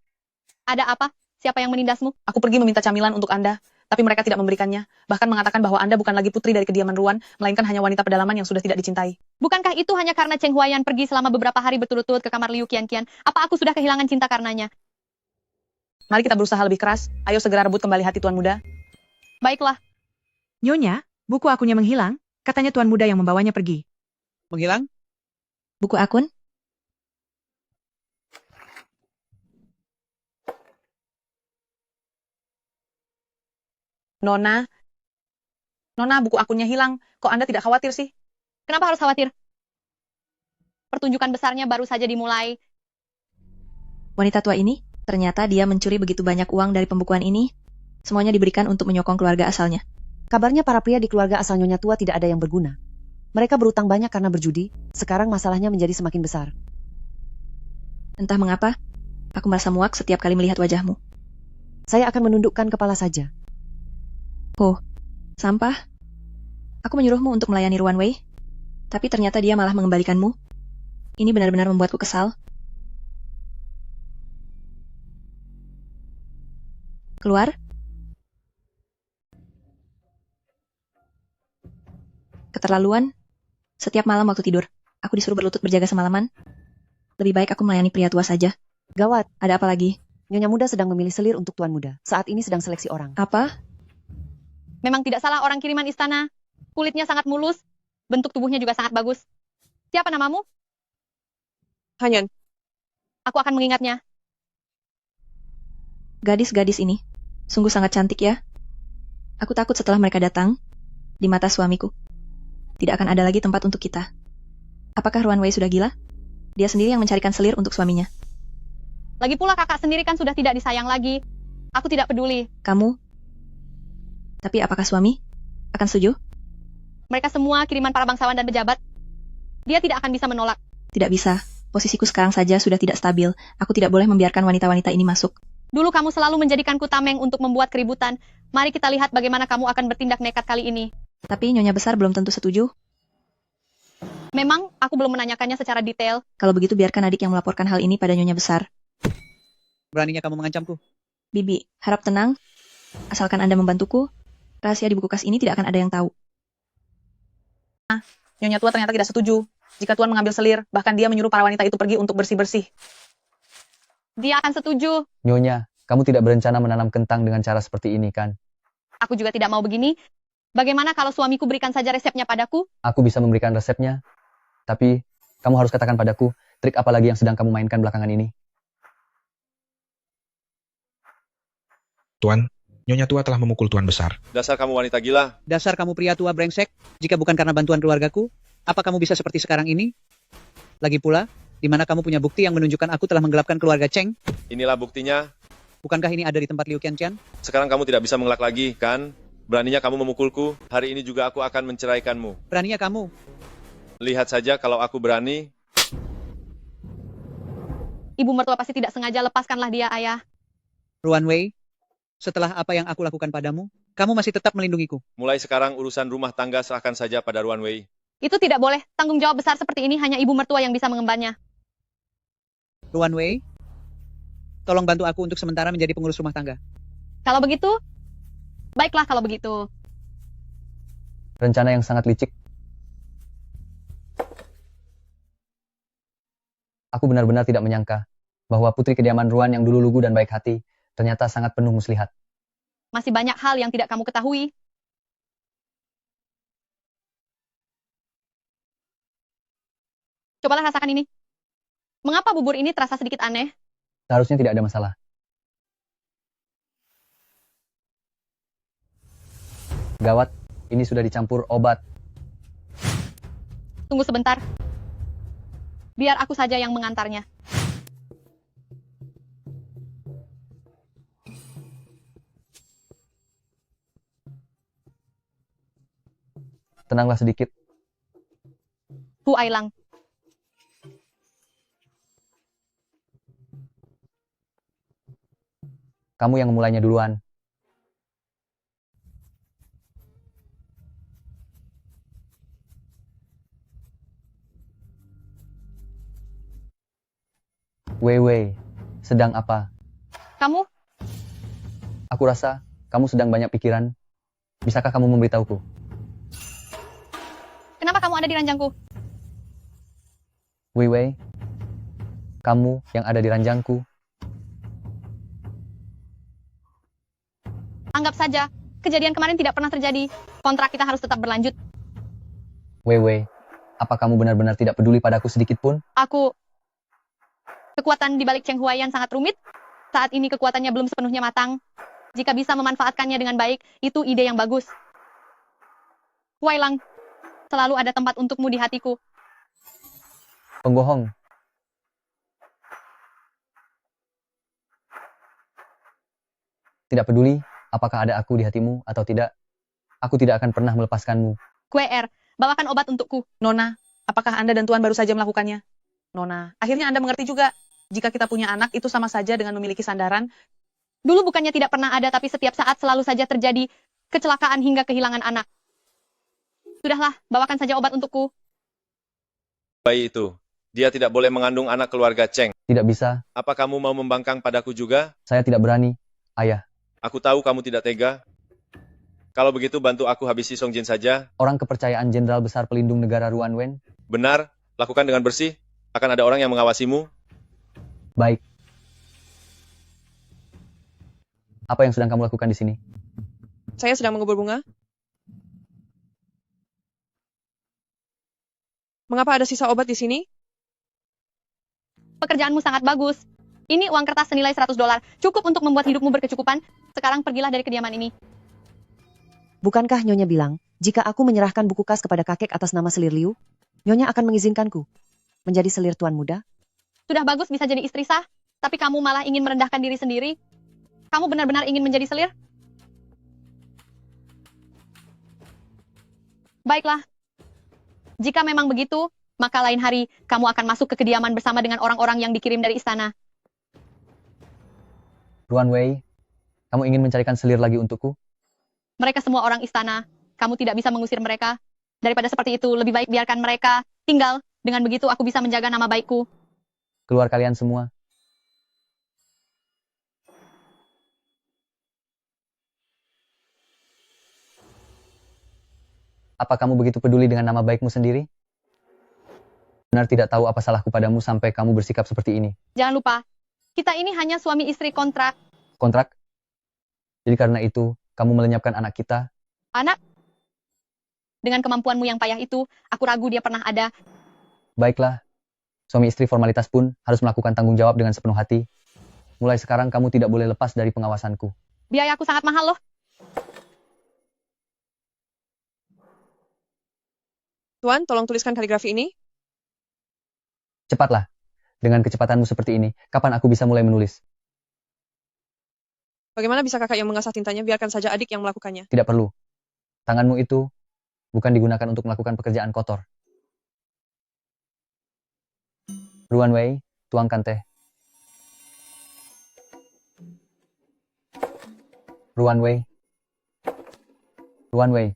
Ada apa? Siapa yang menindasmu? aku pergi meminta camilan untuk Anda, tapi mereka tidak memberikannya. Bahkan mengatakan bahwa Anda bukan lagi putri dari kediaman Ruan, melainkan hanya wanita pedalaman yang sudah tidak dicintai. Bukankah itu hanya karena Cheng Huayan pergi selama beberapa hari berturut-turut ke kamar Liu Qian? Apa aku sudah kehilangan cinta karenanya? Mari kita berusaha lebih keras. Ayo segera rebut kembali hati Tuan Muda. Baiklah. Nyonya, buku akunnya menghilang. Katanya Tuan Muda yang membawanya pergi. Menghilang? Buku akun? Nona, buku akunnya hilang. Kok Anda tidak khawatir sih? Kenapa harus khawatir? Pertunjukan besarnya baru saja dimulai. Wanita tua ini, ternyata dia mencuri begitu banyak uang dari pembukuan ini. Semuanya diberikan untuk menyokong keluarga asalnya. Kabarnya para pria di keluarga asal Nyonya Tua tidak ada yang berguna. Mereka berutang banyak karena berjudi, sekarang masalahnya menjadi semakin besar. Entah mengapa, aku merasa muak setiap kali melihat wajahmu. Saya akan menundukkan kepala saja. Oh, sampah. Aku menyuruhmu untuk melayani Ruan Wei, tapi ternyata dia malah mengembalikanmu. Ini benar-benar membuatku kesal. Keluar. Keterlaluan. Setiap malam waktu tidur, aku disuruh berlutut berjaga semalaman. Lebih baik aku melayani pria tua saja. Gawat. Ada apa lagi? Nyonya Muda sedang memilih selir untuk Tuan Muda. Saat ini sedang seleksi orang. Apa? Memang tidak salah orang kiriman istana. Kulitnya sangat mulus. Bentuk tubuhnya juga sangat bagus. Siapa namamu? Hanyan. Aku akan mengingatnya. Gadis-gadis ini, sungguh sangat cantik ya. Aku takut setelah mereka datang, di mata suamiku, tidak akan ada lagi tempat untuk kita. Apakah Ruan Wei sudah gila? Dia sendiri yang mencarikan selir untuk suaminya. Lagi pula kakak sendiri kan sudah tidak disayang lagi. Aku tidak peduli. Kamu? Tapi apakah suami akan setuju? Mereka semua kiriman para bangsawan dan pejabat. Dia tidak akan bisa menolak. Tidak bisa. Posisiku sekarang saja sudah tidak stabil. Aku tidak boleh membiarkan wanita-wanita ini masuk. Dulu kamu selalu menjadikanku tameng untuk membuat keributan. Mari kita lihat bagaimana kamu akan bertindak nekat kali ini. Tapi Nyonya Besar belum tentu setuju. Memang, aku belum menanyakannya secara detail. Kalau begitu biarkan adik yang melaporkan hal ini pada Nyonya Besar. Beraninya kamu mengancamku? Bibi, harap tenang. Asalkan Anda membantuku, rahasia di buku kas ini tidak akan ada yang tahu. Nyonya Tua ternyata tidak setuju. Jika Tuan mengambil selir, bahkan dia menyuruh para wanita itu pergi untuk bersih-bersih. Dia akan setuju. Nyonya, kamu tidak berencana menanam kentang dengan cara seperti ini, kan? Aku juga tidak mau begini. Bagaimana kalau suamiku berikan saja resepnya padaku? Aku bisa memberikan resepnya, tapi kamu harus katakan padaku, trik apa lagi yang sedang kamu mainkan belakangan ini? Tuan, Nyonya tua telah memukul Tuan Besar. Dasar kamu wanita gila. Dasar kamu pria tua brengsek, jika bukan karena bantuan keluargaku, apa kamu bisa seperti sekarang ini? Lagi pula, di mana kamu punya bukti yang menunjukkan aku telah menggelapkan keluarga Cheng? Inilah buktinya. Bukankah ini ada di tempat Liu Qianqian? Sekarang kamu tidak bisa mengelak lagi, kan? Beraninya kamu memukulku, hari ini juga aku akan menceraikanmu. Beraninya kamu? Lihat saja kalau aku berani. Ibu mertua pasti tidak sengaja, lepaskanlah dia, ayah. Ruan Wei, setelah apa yang aku lakukan padamu, kamu masih tetap melindungiku. Mulai sekarang urusan rumah tangga serahkan saja pada Ruan Wei. Itu tidak boleh, tanggung jawab besar seperti ini hanya ibu mertua yang bisa mengembannya. Ruan Wei, tolong bantu aku untuk sementara menjadi pengurus rumah tangga. Kalau begitu, baiklah kalau begitu. Rencana yang sangat licik. Aku benar-benar tidak menyangka bahwa putri kediaman Ruan yang dulu lugu dan baik hati ternyata sangat penuh muslihat. Masih banyak hal yang tidak kamu ketahui. Cobalah rasakan ini. Mengapa bubur ini terasa sedikit aneh? Seharusnya tidak ada masalah. Gawat, ini sudah dicampur obat. Tunggu sebentar. Biar aku saja yang mengantarnya. Tenanglah sedikit. Hu Ailang. Kamu yang memulainya duluan. Wei, sedang apa? Kamu? Aku rasa kamu sedang banyak pikiran. Bisakah kamu memberitahuku? Kenapa kamu ada di ranjangku? Wei, kamu yang ada di ranjangku. Anggap saja, kejadian kemarin tidak pernah terjadi. Kontrak kita harus tetap berlanjut. Wei, apa kamu benar-benar tidak peduli padaku sedikit pun? Kekuatan di balik Cheng Huaiyan sangat rumit. Saat ini kekuatannya belum sepenuhnya matang. Jika bisa memanfaatkannya dengan baik, itu ide yang bagus. Huailang, selalu ada tempat untukmu di hatiku. Pembohong. Tidak peduli apakah ada aku di hatimu atau tidak, aku tidak akan pernah melepaskanmu. QR, bawakan obat untukku. Nona, apakah Anda dan Tuan baru saja melakukannya? Nona, akhirnya Anda mengerti juga. Jika kita punya anak, itu sama saja dengan memiliki sandaran. Dulu bukannya tidak pernah ada, tapi setiap saat selalu saja terjadi kecelakaan hingga kehilangan anak. Sudahlah, bawakan saja obat untukku. Bayi itu, dia tidak boleh mengandung anak keluarga Cheng. Tidak bisa. Apa kamu mau membangkang padaku juga? Saya tidak berani, ayah. Aku tahu kamu tidak tega. Kalau begitu bantu aku habisi Song Jin saja. Orang kepercayaan Jenderal Besar Pelindung Negara Ruan Wen. Benar, lakukan dengan bersih. Akan ada orang yang mengawasimu. Baik. Apa yang sedang kamu lakukan di sini? Saya sedang mengubur bunga. Mengapa ada sisa obat di sini? Pekerjaanmu sangat bagus. Ini uang kertas senilai $100. Cukup untuk membuat hidupmu berkecukupan. Sekarang pergilah dari kediaman ini. Bukankah Nyonya bilang, jika aku menyerahkan buku kas kepada kakek atas nama selir Liu, Nyonya akan mengizinkanku menjadi selir tuan muda? Sudah bagus bisa jadi istri sah, tapi kamu malah ingin merendahkan diri sendiri. Kamu benar-benar ingin menjadi selir? Baiklah. Jika memang begitu, maka lain hari kamu akan masuk ke kediaman bersama dengan orang-orang yang dikirim dari istana. Ruan Wei, kamu ingin mencarikan selir lagi untukku? Mereka semua orang istana. Kamu tidak bisa mengusir mereka. Daripada seperti itu, lebih baik biarkan mereka tinggal. Dengan begitu aku bisa menjaga nama baikku. Keluar kalian semua. Apa kamu begitu peduli dengan nama baikmu sendiri? Benar tidak tahu apa salahku padamu sampai kamu bersikap seperti ini. Jangan lupa, kita ini hanya suami istri kontrak. Kontrak? Jadi karena itu, kamu melenyapkan anak kita? Anak? Dengan kemampuanmu yang payah itu, aku ragu dia pernah ada. Baiklah. Suami istri formalitas pun harus melakukan tanggung jawab dengan sepenuh hati. Mulai sekarang kamu tidak boleh lepas dari pengawasanku. Biayaku sangat mahal loh. Tuan, tolong tuliskan kaligrafi ini. Cepatlah. Dengan kecepatanmu seperti ini, kapan aku bisa mulai menulis? Bagaimana bisa kakak yang mengasah tintanya? Biarkan saja adik yang melakukannya. Tidak perlu. Tanganmu itu bukan digunakan untuk melakukan pekerjaan kotor. Ruan Wei, tuangkan teh. Ruan Wei. Ruan Wei.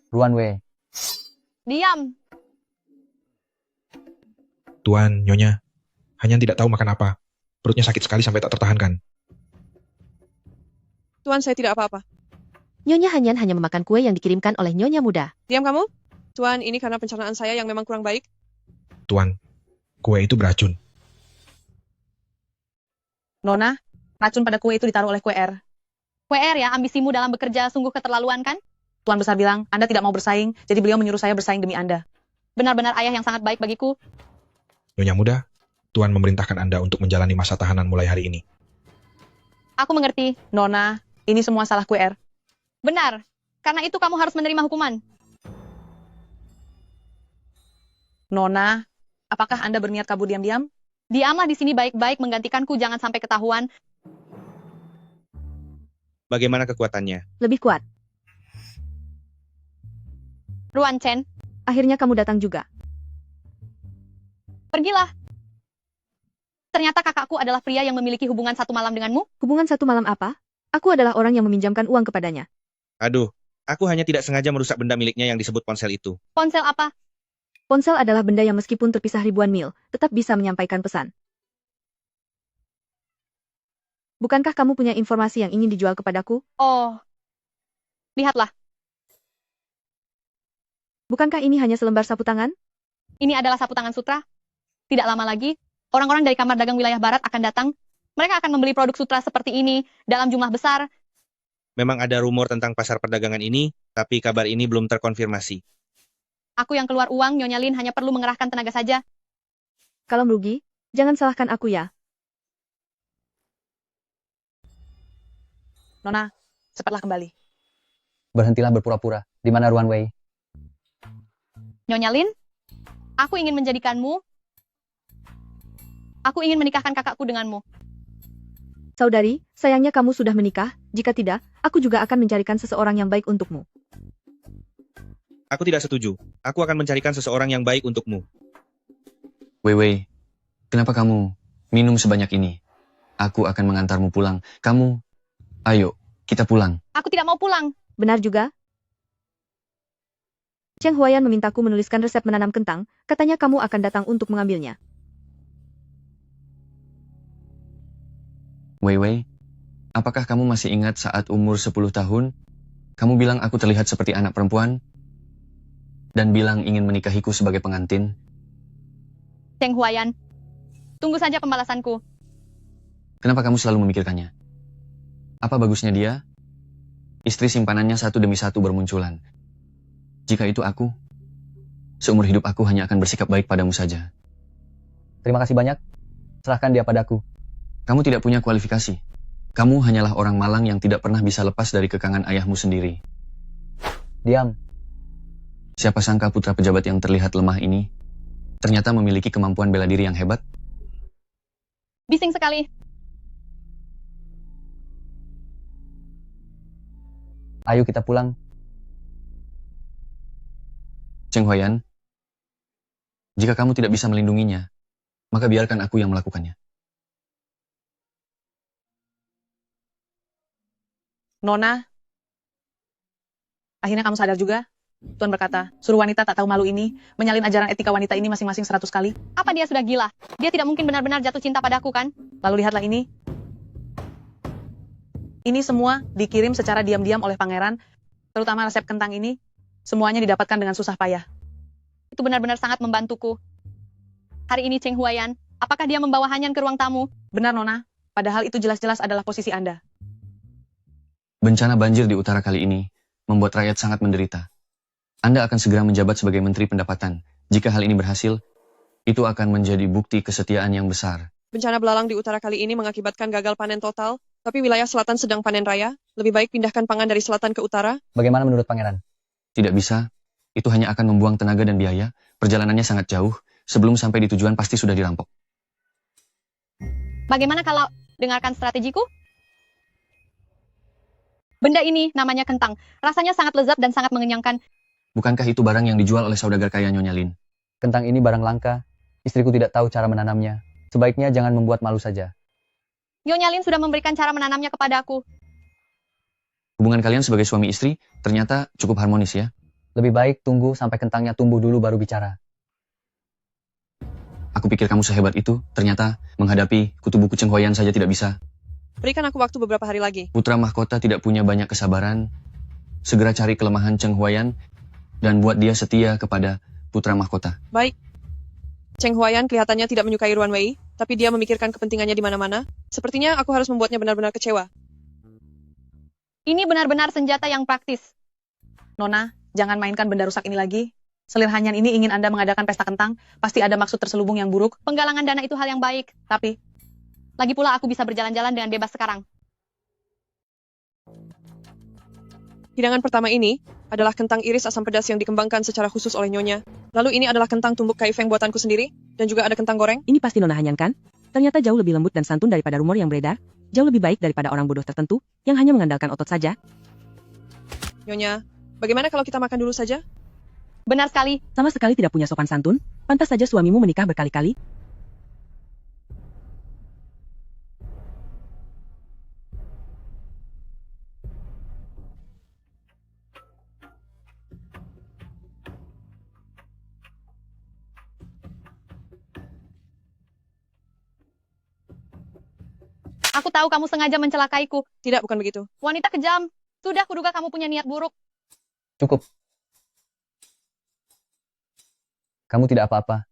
Ruan Wei. Diam. Tuan, Nyonya. Hanya tidak tahu makan apa. Perutnya sakit sekali sampai tak tertahankan. Tuan, saya tidak apa-apa. Nyonya Hanyan hanya memakan kue yang dikirimkan oleh Nyonya Muda. Diam kamu. Tuan, ini karena pencernaan saya yang memang kurang baik. Tuan, kue itu beracun. Nona, racun pada kue itu ditaruh oleh kue R. Kue R ya, ambisimu dalam bekerja sungguh keterlaluan kan? Tuan Besar bilang, Anda tidak mau bersaing, jadi beliau menyuruh saya bersaing demi Anda. Benar-benar ayah yang sangat baik bagiku. Nyonya Muda, Tuan memerintahkan Anda untuk menjalani masa tahanan mulai hari ini. Aku mengerti. Nona, ini semua salah kue R. Benar. Karena itu kamu harus menerima hukuman. Nona, apakah Anda berniat kabur diam-diam? Diamlah di sini baik-baik menggantikanku, jangan sampai ketahuan. Bagaimana kekuatannya? Lebih kuat. Ruan Chen, Akhirnya kamu datang juga. pergilah. Ternyata kakakku adalah pria yang memiliki hubungan satu malam denganmu. Hubungan satu malam apa? Aku adalah orang yang meminjamkan uang kepadanya. Aduh, aku hanya tidak sengaja merusak benda miliknya yang disebut ponsel itu. Ponsel apa? Ponsel adalah benda yang meskipun terpisah ribuan mil, tetap bisa menyampaikan pesan. Bukankah kamu punya informasi yang ingin dijual kepadaku? Oh, lihatlah. Bukankah ini hanya selembar sapu tangan? Ini adalah sapu tangan sutra. Tidak lama lagi, orang-orang dari Kamar Dagang Wilayah Barat akan datang. Mereka akan membeli produk sutra seperti ini dalam jumlah besar. Memang ada rumor tentang pasar perdagangan ini, tapi kabar ini belum terkonfirmasi. Aku yang keluar uang, Nyonya Lin hanya perlu mengerahkan tenaga saja. Kalau merugi, jangan salahkan aku ya. Nona, cepatlah kembali. Berhentilah berpura-pura. Di mana Ruan Wei? Nyonya Lin, aku ingin menjadikanmu. Aku ingin menikahkan kakakku denganmu. Saudari, sayangnya kamu sudah menikah. Jika tidak, aku juga akan mencarikan seseorang yang baik untukmu. Aku tidak setuju. Aku akan mencarikan seseorang yang baik untukmu. Wei, kenapa kamu minum sebanyak ini? Aku akan mengantarmu pulang. Kamu, ayo, kita pulang. Aku tidak mau pulang. Benar juga. Cheng Huayan memintaku menuliskan resep menanam kentang. Katanya kamu akan datang untuk mengambilnya. Wei, apakah kamu masih ingat saat umur 10 tahun? Kamu bilang aku terlihat seperti anak perempuan? Dan bilang ingin menikahiku sebagai pengantin? Cheng Huayan, tunggu saja pembalasanku. Kenapa kamu selalu memikirkannya? Apa bagusnya dia? Istri simpanannya satu demi satu bermunculan. Jika itu aku, seumur hidup aku hanya akan bersikap baik padamu saja. Terima kasih banyak. Serahkan dia padaku. Kamu tidak punya kualifikasi. Kamu hanyalah orang malang yang tidak pernah bisa lepas dari kekangan ayahmu sendiri. Diam. Siapa sangka putra pejabat yang terlihat lemah ini ternyata memiliki kemampuan bela diri yang hebat? Bising sekali. Ayo kita pulang. Cheng Huayan, jika kamu tidak bisa melindunginya, maka biarkan aku yang melakukannya. Nona, akhirnya kamu sadar juga? Tuan berkata, suruh wanita tak tahu malu ini menyalin ajaran etika wanita ini masing-masing 100 kali. Apa dia sudah gila? Dia tidak mungkin benar-benar jatuh cinta padaku, kan? Lalu lihatlah ini. Ini semua dikirim secara diam-diam oleh pangeran, terutama resep kentang ini. Semuanya didapatkan dengan susah payah. Itu benar-benar sangat membantuku. Hari ini Cheng Huayan, apakah dia membawa Hanyan ke ruang tamu? Benar, Nona. Padahal itu jelas-jelas adalah posisi Anda. Bencana banjir di utara kali ini membuat rakyat sangat menderita. Anda akan segera menjabat sebagai Menteri Pendapatan. Jika hal ini berhasil, itu akan menjadi bukti kesetiaan yang besar Bencana belalang di utara kali ini mengakibatkan gagal panen total, tapi wilayah selatan sedang panen raya. Lebih baik pindahkan pangan dari selatan ke utara. Bagaimana menurut pangeran? Tidak bisa. Itu hanya akan membuang tenaga dan biaya. Perjalanannya sangat jauh. Sebelum sampai di tujuan pasti sudah dirampok. Bagaimana kalau dengarkan strategiku? Benda ini namanya kentang. Rasanya sangat lezat dan sangat mengenyangkan. Bukankah itu barang yang dijual oleh saudagar kaya Nyonya Lin? Kentang ini barang langka. Istriku tidak tahu cara menanamnya. Sebaiknya jangan membuat malu saja. Nyonya Lin sudah memberikan cara menanamnya kepadaku. Hubungan kalian sebagai suami istri ternyata cukup harmonis ya. Lebih baik tunggu sampai kentangnya tumbuh dulu baru bicara. Aku pikir kamu sehebat itu, ternyata menghadapi kutu buku Cheng Huaiyan saja tidak bisa. Berikan aku waktu beberapa hari lagi. Putra mahkota tidak punya banyak kesabaran. Segera cari kelemahan Cheng Huaiyan dan buat dia setia kepada putra mahkota. Baik. Cheng Huaiyan kelihatannya tidak menyukai Ruan Wei, tapi dia memikirkan kepentingannya di mana-mana. Sepertinya aku harus membuatnya benar-benar kecewa. Ini benar-benar senjata yang praktis. Nona, jangan mainkan benda rusak ini lagi. Selir Hanyan ini ingin Anda mengadakan pesta kentang, pasti ada maksud terselubung yang buruk. Penggalangan dana itu hal yang baik. Tapi, lagi pula aku bisa berjalan-jalan dengan bebas sekarang. Hidangan pertama ini adalah kentang iris asam pedas yang dikembangkan secara khusus oleh Nyonya. Lalu ini adalah kentang tumbuk kaifeng buatanku sendiri, dan juga ada kentang goreng. Ini pasti Nona Hanyan kan? Ternyata jauh lebih lembut dan santun daripada rumor yang beredar. Jauh lebih baik daripada orang bodoh tertentu, yang hanya mengandalkan otot saja. Nyonya, bagaimana kalau kita makan dulu saja? Benar sekali. Sama sekali tidak punya sopan santun. Pantas saja suamimu menikah berkali-kali. Aku tahu kamu sengaja mencelakaiku. Tidak, bukan begitu. Wanita kejam. Sudah kuduga kamu punya niat buruk. Cukup. Kamu tidak apa-apa.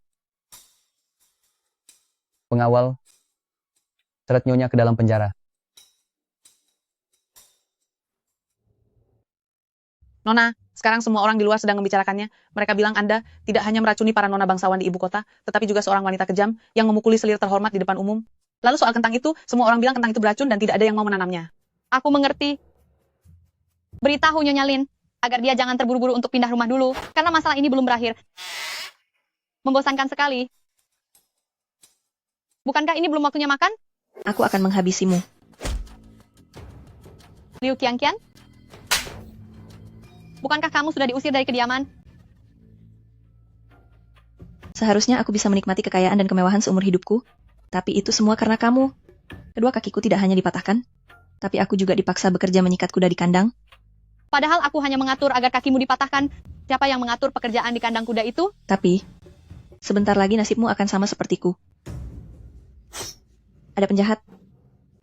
Pengawal, seret Nyonya ke dalam penjara. Nona, sekarang semua orang di luar sedang membicarakannya. Mereka bilang Anda tidak hanya meracuni para nona bangsawan di ibu kota, tetapi juga seorang wanita kejam yang memukuli selir terhormat di depan umum. Lalu soal kentang itu, semua orang bilang kentang itu beracun dan tidak ada yang mau menanamnya. Aku mengerti. Beritahu Nyonya Lin, agar dia jangan terburu-buru untuk pindah rumah dulu, karena masalah ini belum berakhir. Membosankan sekali. Bukankah ini belum waktunya makan? Aku akan menghabisimu. Liu Qiangqian? Bukankah kamu sudah diusir dari kediaman? Seharusnya aku bisa menikmati kekayaan dan kemewahan seumur hidupku. Tapi itu semua karena kamu. Kedua kakiku tidak hanya dipatahkan, tapi aku juga dipaksa bekerja menyikat kuda di kandang. Padahal aku hanya mengatur agar kakimu dipatahkan. Siapa yang mengatur pekerjaan di kandang kuda itu? Tapi, sebentar lagi nasibmu akan sama sepertiku. Ada penjahat.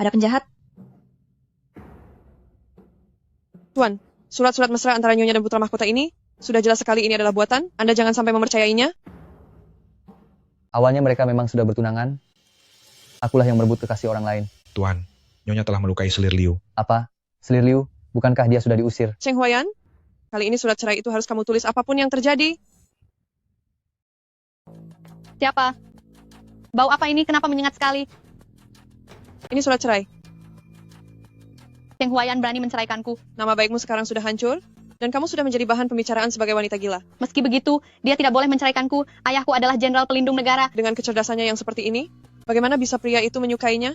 Ada penjahat. Tuan, surat-surat mesra antara Nyonya dan putra mahkota ini, sudah jelas sekali ini adalah buatan. Anda jangan sampai mempercayainya. Awalnya mereka memang sudah bertunangan. Akulah yang merebut kekasih orang lain. Tuan, Nyonya telah melukai selir Liu. Apa? Selir Liu? Bukankah dia sudah diusir? Cheng Huaiyan, kali ini surat cerai itu harus kamu tulis apapun yang terjadi. Siapa? Bau apa ini? Kenapa menyengat sekali? Ini surat cerai. Cheng Huaiyan berani menceraikanku. Nama baikmu sekarang sudah hancur, dan kamu sudah menjadi bahan pembicaraan sebagai wanita gila. Meski begitu, dia tidak boleh menceraikanku. Ayahku adalah jenderal pelindung negara. Dengan kecerdasannya yang seperti ini, bagaimana bisa pria itu menyukainya?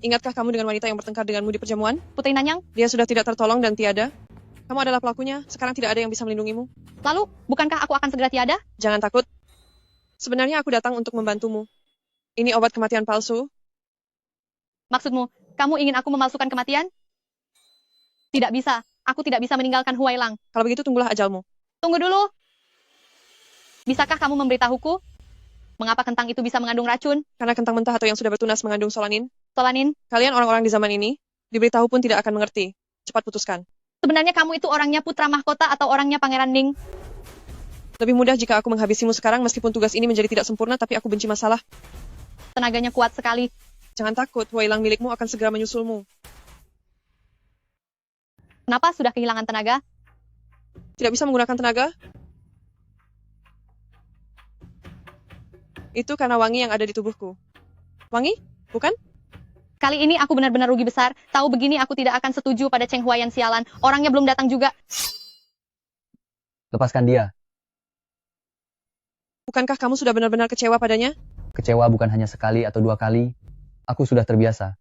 Ingatkah kamu dengan wanita yang bertengkar denganmu di perjamuan? Putri Nanyang? Dia sudah tidak tertolong dan tiada. Kamu adalah pelakunya, sekarang tidak ada yang bisa melindungimu. Lalu, bukankah aku akan segera tiada? Jangan takut. Sebenarnya aku datang untuk membantumu. Ini obat kematian palsu. Maksudmu, kamu ingin aku memalsukan kematian? Tidak bisa. Aku tidak bisa meninggalkan Huailang. Kalau begitu tunggulah ajalmu. Tunggu dulu. Bisakah kamu memberitahuku mengapa kentang itu bisa mengandung racun? Karena kentang mentah atau yang sudah bertunas mengandung solanin. Solanin? Kalian orang-orang di zaman ini, diberitahu pun tidak akan mengerti. Cepat putuskan. Sebenarnya kamu itu orangnya putra mahkota atau orangnya Pangeran Ning? Lebih mudah jika aku menghabisimu sekarang meskipun tugas ini menjadi tidak sempurna, tapi aku benci masalah. Tenaganya kuat sekali. Jangan takut, Huailang milikmu akan segera menyusulmu. Kenapa sudah kehilangan tenaga? Tidak bisa menggunakan tenaga? Itu karena wangi yang ada di tubuhku. Wangi? Bukan? Kali ini aku benar-benar rugi besar. Tahu begini aku tidak akan setuju pada Cheng Huayan sialan. Orangnya belum datang juga. Lepaskan dia. Bukankah kamu sudah benar-benar kecewa padanya? Kecewa bukan hanya sekali atau 2 kali. Aku sudah terbiasa.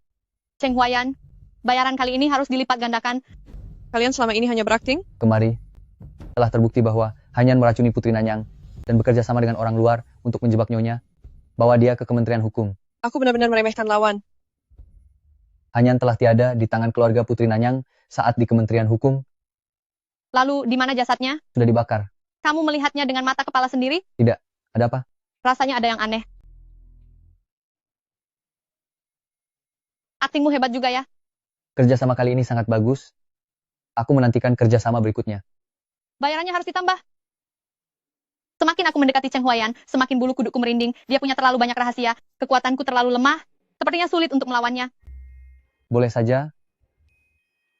Cheng Huayan, bayaran kali ini harus dilipat gandakan. Kalian selama ini hanya berakting? Kemari, telah terbukti bahwa Hanyan meracuni Putri Nanyang dan bekerja sama dengan orang luar untuk menjebak Nyonya. Bawa dia ke Kementerian Hukum. Aku benar-benar meremehkan lawan. Hanyan telah tiada di tangan keluarga Putri Nanyang saat di Kementerian Hukum. Lalu, di mana jasadnya? Sudah dibakar. Kamu melihatnya dengan mata kepala sendiri? Tidak. Ada apa? Rasanya ada yang aneh. Aktingmu hebat juga ya. Kerjasama kali ini sangat bagus. Aku menantikan kerjasama berikutnya. Bayarannya harus ditambah. Semakin aku mendekati Cheng Huayan, semakin bulu kudukku merinding. Dia punya terlalu banyak rahasia. Kekuatanku terlalu lemah. Sepertinya sulit untuk melawannya. Boleh saja.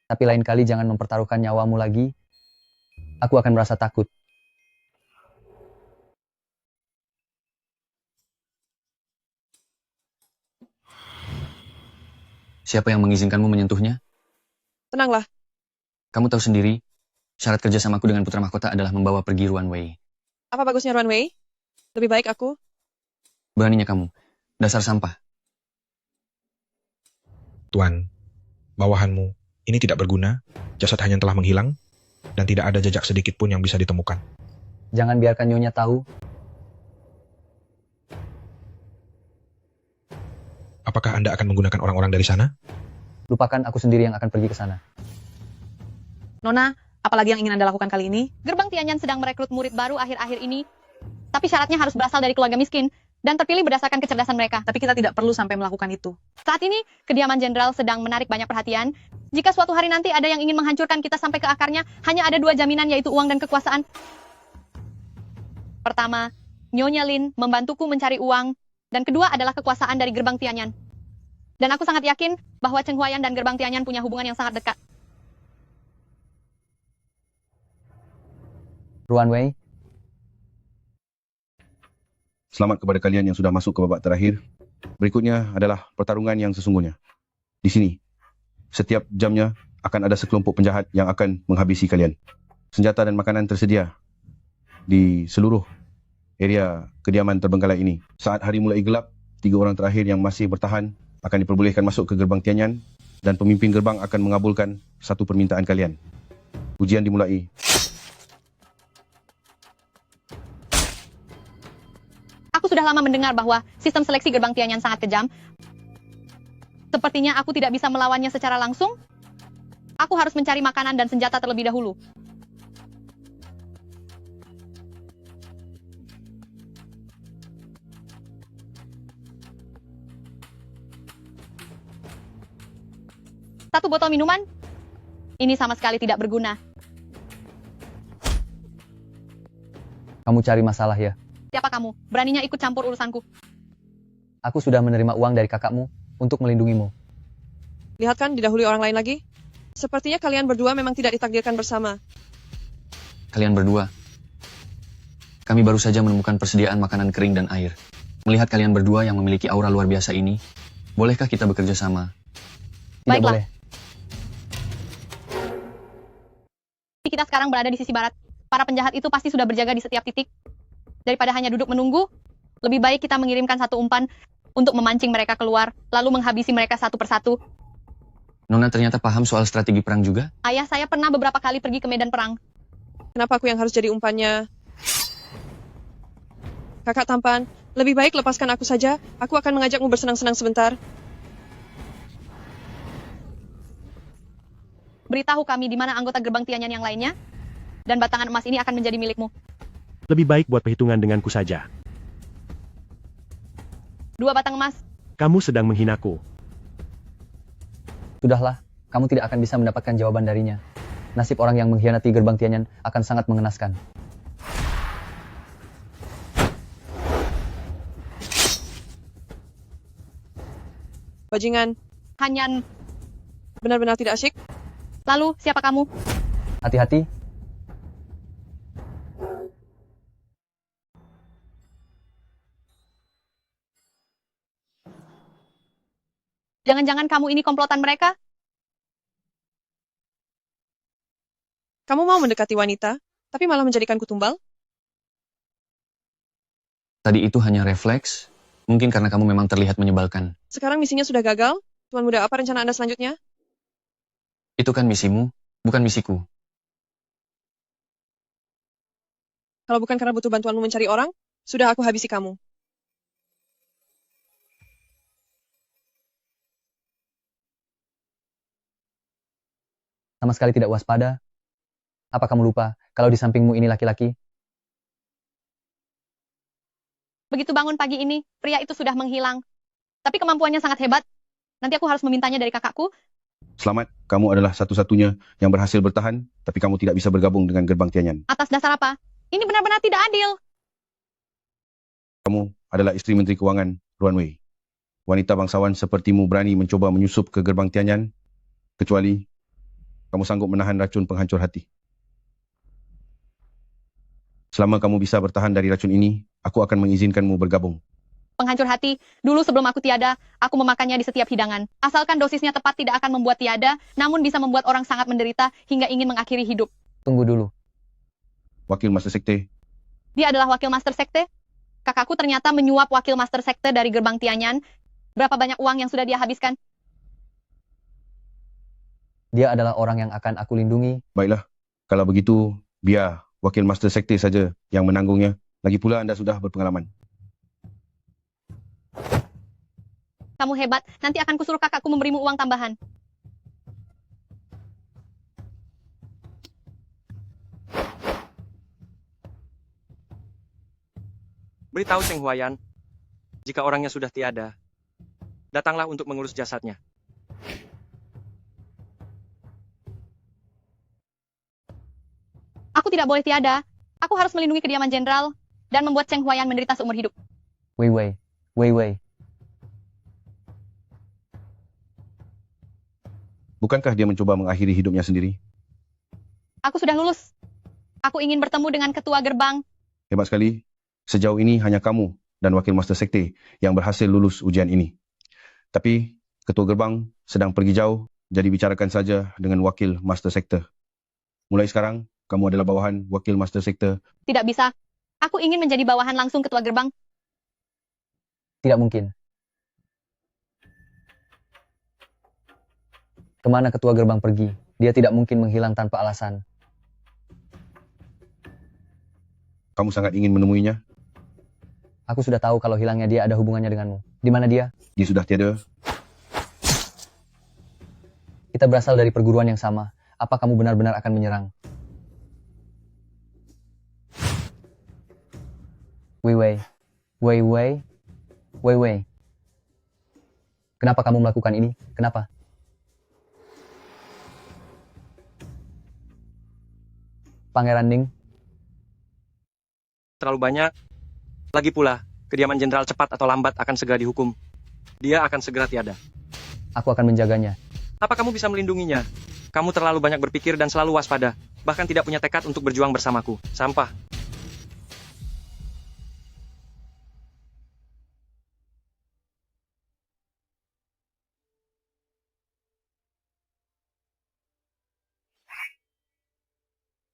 Tapi lain kali jangan mempertaruhkan nyawamu lagi. Aku akan merasa takut. Siapa yang mengizinkanmu menyentuhnya? Tenanglah. Kamu tahu sendiri, syarat kerjasamaku dengan Putra Mahkota adalah membawa pergi Ruan Wei. Apa bagusnya Runway? Lebih baik aku. Beraninya kamu, dasar sampah. Tuan, bawahanmu ini tidak berguna, jasad Hanyan telah menghilang, dan tidak ada jejak sedikit pun yang bisa ditemukan. Jangan biarkan Nyonya tahu. Apakah Anda akan menggunakan orang-orang dari sana? Lupakan, aku sendiri yang akan pergi ke sana. Nona, apalagi yang ingin Anda lakukan kali ini? Gerbang Tianyan sedang merekrut murid baru akhir-akhir ini. Tapi syaratnya harus berasal dari keluarga miskin dan terpilih berdasarkan kecerdasan mereka. Tapi kita tidak perlu sampai melakukan itu. Saat ini, kediaman jenderal sedang menarik banyak perhatian. Jika suatu hari nanti ada yang ingin menghancurkan kita sampai ke akarnya, hanya ada 2 jaminan, yaitu uang dan kekuasaan. Pertama, Nyonya Lin membantuku mencari uang, dan kedua adalah kekuasaan dari Gerbang Tianyan. Dan aku sangat yakin bahwa Cheng Huayan dan Gerbang Tianyan punya hubungan yang sangat dekat. Ruan Wei, Selamat kepada kalian yang sudah masuk ke babak terakhir. Berikutnya adalah pertarungan yang sesungguhnya. Di sini, setiap jamnya akan ada sekelompok penjahat yang akan menghabisi kalian. Senjata dan makanan tersedia di seluruh area kediaman terbengkalai ini. Saat hari mulai gelap, 3 orang terakhir yang masih bertahan akan diperbolehkan masuk ke gerbang Tianyan dan pemimpin gerbang akan mengabulkan satu permintaan kalian. Ujian dimulai. Aku sudah lama mendengar bahwa sistem seleksi Gerbang Tianyan sangat kejam. Sepertinya aku tidak bisa melawannya secara langsung. Aku harus mencari makanan dan senjata terlebih dahulu. Satu botol minuman? Ini sama sekali tidak berguna. kamu cari masalah ya? Siapa kamu? Beraninya ikut campur urusanku. Aku sudah menerima uang dari kakakmu untuk melindungimu. Lihat kan, didahului orang lain lagi. Sepertinya kalian berdua memang tidak ditakdirkan bersama. Kalian berdua. Kami baru saja menemukan persediaan makanan kering dan air. Melihat kalian berdua yang memiliki aura luar biasa ini, bolehkah kita bekerja sama? Tidak Baiklah. boleh. Kita sekarang berada di sisi barat. Para penjahat itu pasti sudah berjaga di setiap titik. Daripada hanya duduk menunggu, lebih baik kita mengirimkan satu umpan untuk memancing mereka keluar, lalu menghabisi mereka satu persatu. Nona ternyata paham soal strategi perang juga? Ayah saya pernah beberapa kali pergi ke medan perang. Kenapa aku yang harus jadi umpannya? Kakak tampan, lebih baik lepaskan aku saja. Aku akan mengajakmu bersenang-senang sebentar. Beritahu kami di mana anggota gerbang Tianyan yang lainnya, dan batangan emas ini akan menjadi milikmu. Lebih baik buat perhitungan denganku saja. 2 batang emas. Kamu sedang menghinaku. Sudahlah, kamu tidak akan bisa mendapatkan jawaban darinya. Nasib orang yang mengkhianati gerbang Tianyan akan sangat mengenaskan. Bajingan, Hanyan, benar-benar tidak asyik. lalu siapa kamu? Hati-hati. Jangan-jangan kamu ini komplotan mereka? Kamu mau mendekati wanita, tapi malah menjadikanku tumbal? Tadi itu hanya refleks, mungkin karena kamu memang terlihat menyebalkan. Sekarang misinya sudah gagal. Tuan Muda, apa rencana Anda selanjutnya? Itu kan misimu, bukan misiku. Kalau bukan karena butuh bantuanmu mencari orang, sudah aku habisi kamu. Sama sekali tidak waspada. Apa kamu lupa kalau di sampingmu ini laki-laki? Begitu bangun pagi ini, pria itu sudah menghilang. Tapi kemampuannya sangat hebat. Nanti aku harus memintanya dari kakakku. Selamat, kamu adalah satu-satunya yang berhasil bertahan, tapi kamu tidak bisa bergabung dengan gerbang Tianyan. Atas dasar apa? Ini benar-benar tidak adil. Kamu adalah istri Menteri Keuangan, Ruan Wei. Wanita bangsawan sepertimu berani mencoba menyusup ke gerbang Tianyan, kecuali kamu sanggup menahan racun penghancur hati. Selama kamu bisa bertahan dari racun ini, aku akan mengizinkanmu bergabung. Penghancur hati, dulu sebelum aku tiada, aku memakannya di setiap hidangan. Asalkan dosisnya tepat tidak akan membuat tiada, namun bisa membuat orang sangat menderita hingga ingin mengakhiri hidup. Tunggu dulu. Wakil Master Sekte, Dia adalah wakil master sekte. Kakakku ternyata menyuap wakil master sekte dari gerbang Tianyan. Berapa banyak uang yang sudah dia habiskan? Dia adalah orang yang akan aku lindungi. baiklah. Kalau begitu, biar Wakil Master Sekte saja yang menanggungnya. Lagi pula Anda sudah berpengalaman. Kamu hebat, nanti akan kusuruh kakakku memberimu uang tambahan. Beritahu Cheng Huayan, jika orangnya sudah tiada, datanglah untuk mengurus jasadnya. Aku tidak boleh tiada. Aku harus melindungi kediaman jenderal dan membuat Cheng Huayan menderita seumur hidup. Wei Wei, Wei Wei. Bukankah dia mencoba mengakhiri hidupnya sendiri? Aku sudah lulus. Aku ingin bertemu dengan ketua gerbang. Hebat sekali. Sejauh ini hanya kamu dan Wakil Master Sekte yang berhasil lulus ujian ini. Tapi ketua gerbang sedang pergi jauh, jadi bicarakan saja dengan Wakil Master Sekte. Mulai sekarang, kamu adalah bawahan Wakil Master Sekte. Tidak bisa. Aku ingin menjadi bawahan langsung ketua gerbang. Tidak mungkin. Kemana ketua gerbang pergi? Dia tidak mungkin menghilang tanpa alasan. Kamu sangat ingin menemuinya? Aku sudah tahu kalau hilangnya dia ada hubungannya denganmu. Di mana dia? Dia sudah tiada. Kita berasal dari perguruan yang sama. Apa kamu benar-benar akan menyerang? Wei Wei. Wei Wei. Wei Wei. Kenapa kamu melakukan ini? Kenapa? Pangeran Ning. Terlalu banyak. Lagi pula, kediaman jenderal cepat atau lambat akan segera dihukum. Dia akan segera tiada. Aku akan menjaganya. Apa kamu bisa melindunginya? Kamu terlalu banyak berpikir dan selalu waspada. Bahkan tidak punya tekad untuk berjuang bersamaku. Sampah.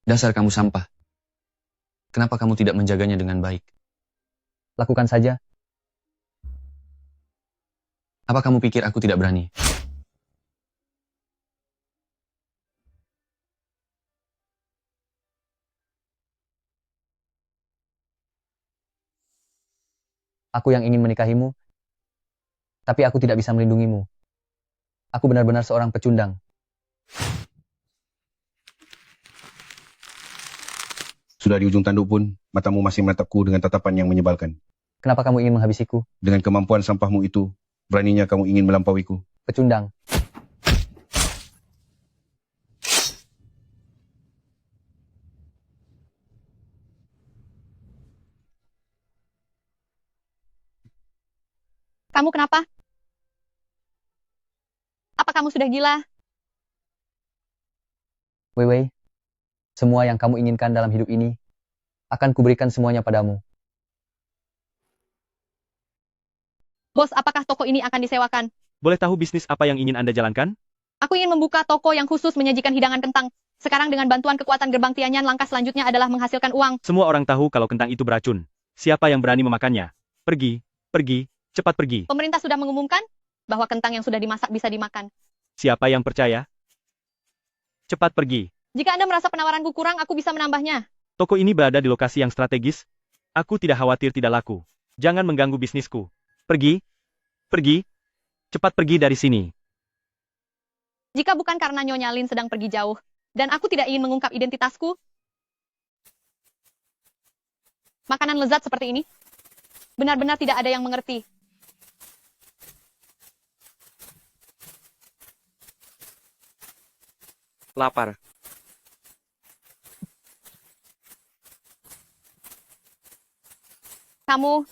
Dasar kamu sampah. Kenapa kamu tidak menjaganya dengan baik? Lakukan saja. Apa kamu pikir aku tidak berani? Aku yang ingin menikahimu, tapi aku tidak bisa melindungimu. Aku benar-benar seorang pecundang. Sudah di ujung tanduk pun, matamu masih menatapku dengan tatapan yang menyebalkan. Kenapa kamu ingin menghabisiku? Dengan kemampuan sampahmu itu, beraninya kamu ingin melampauiku. Pecundang. Kamu kenapa? Apa kamu sudah gila? Wei Wei, semua yang kamu inginkan dalam hidup ini, akan kuberikan semuanya padamu. Bos, apakah toko ini akan disewakan? Boleh tahu bisnis apa yang ingin Anda jalankan? Aku ingin membuka toko yang khusus menyajikan hidangan kentang. Sekarang dengan bantuan kekuatan gerbang Tianyan, langkah selanjutnya adalah menghasilkan uang. Semua orang tahu kalau kentang itu beracun. Siapa yang berani memakannya? Pergi, pergi, cepat pergi. Pemerintah sudah mengumumkan bahwa kentang yang sudah dimasak bisa dimakan. Siapa yang percaya? Cepat pergi. Jika Anda merasa penawaranku kurang, aku bisa menambahnya. Toko ini berada di lokasi yang strategis. Aku tidak khawatir tidak laku. Jangan mengganggu bisnisku. Pergi, pergi, cepat pergi dari sini. Jika bukan karena Nyonya Lin sedang pergi jauh, dan aku tidak ingin mengungkap identitasku, makanan lezat seperti ini benar-benar tidak ada yang mengerti. Lapar. Kamu,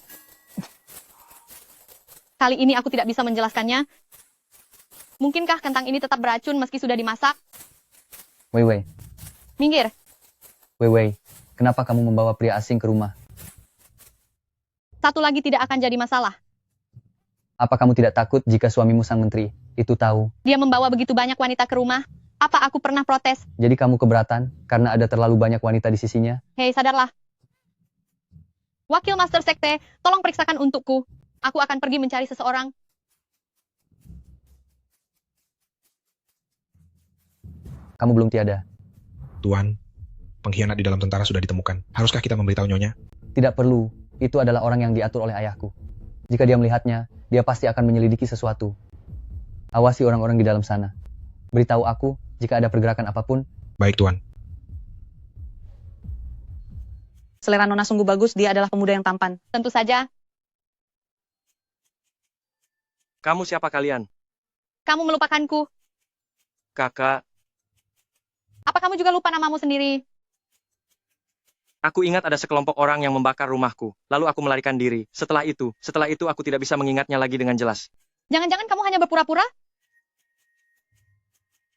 kali ini aku tidak bisa menjelaskannya. Mungkinkah kentang ini tetap beracun meski sudah dimasak? Wei Wei, Minggir. Wei Wei, kenapa kamu membawa pria asing ke rumah? Satu lagi tidak akan jadi masalah. Apa kamu tidak takut jika suamimu sang menteri itu tahu? Dia membawa begitu banyak wanita ke rumah. Apa aku pernah protes? Jadi kamu keberatan karena ada terlalu banyak wanita di sisinya? Hei, sadarlah. Wakil Master Sekte, tolong periksakan untukku. Aku akan pergi mencari seseorang. Kamu belum tiada. Tuan, pengkhianat di dalam tentara sudah ditemukan. Haruskah kita memberitahu Nyonya? Tidak perlu. Itu adalah orang yang diatur oleh ayahku. Jika dia melihatnya, dia pasti akan menyelidiki sesuatu. Awasi orang-orang di dalam sana. Beritahu aku jika ada pergerakan apapun. Baik, Tuan. Selera Nona sungguh bagus, dia adalah pemuda yang tampan. Tentu saja. Kamu siapa kalian? Kamu melupakanku. Kakak, Apa kamu juga lupa namamu sendiri? aku ingat ada sekelompok orang yang membakar rumahku. Lalu aku melarikan diri. Setelah itu aku tidak bisa mengingatnya lagi dengan jelas. Jangan-jangan kamu hanya berpura-pura?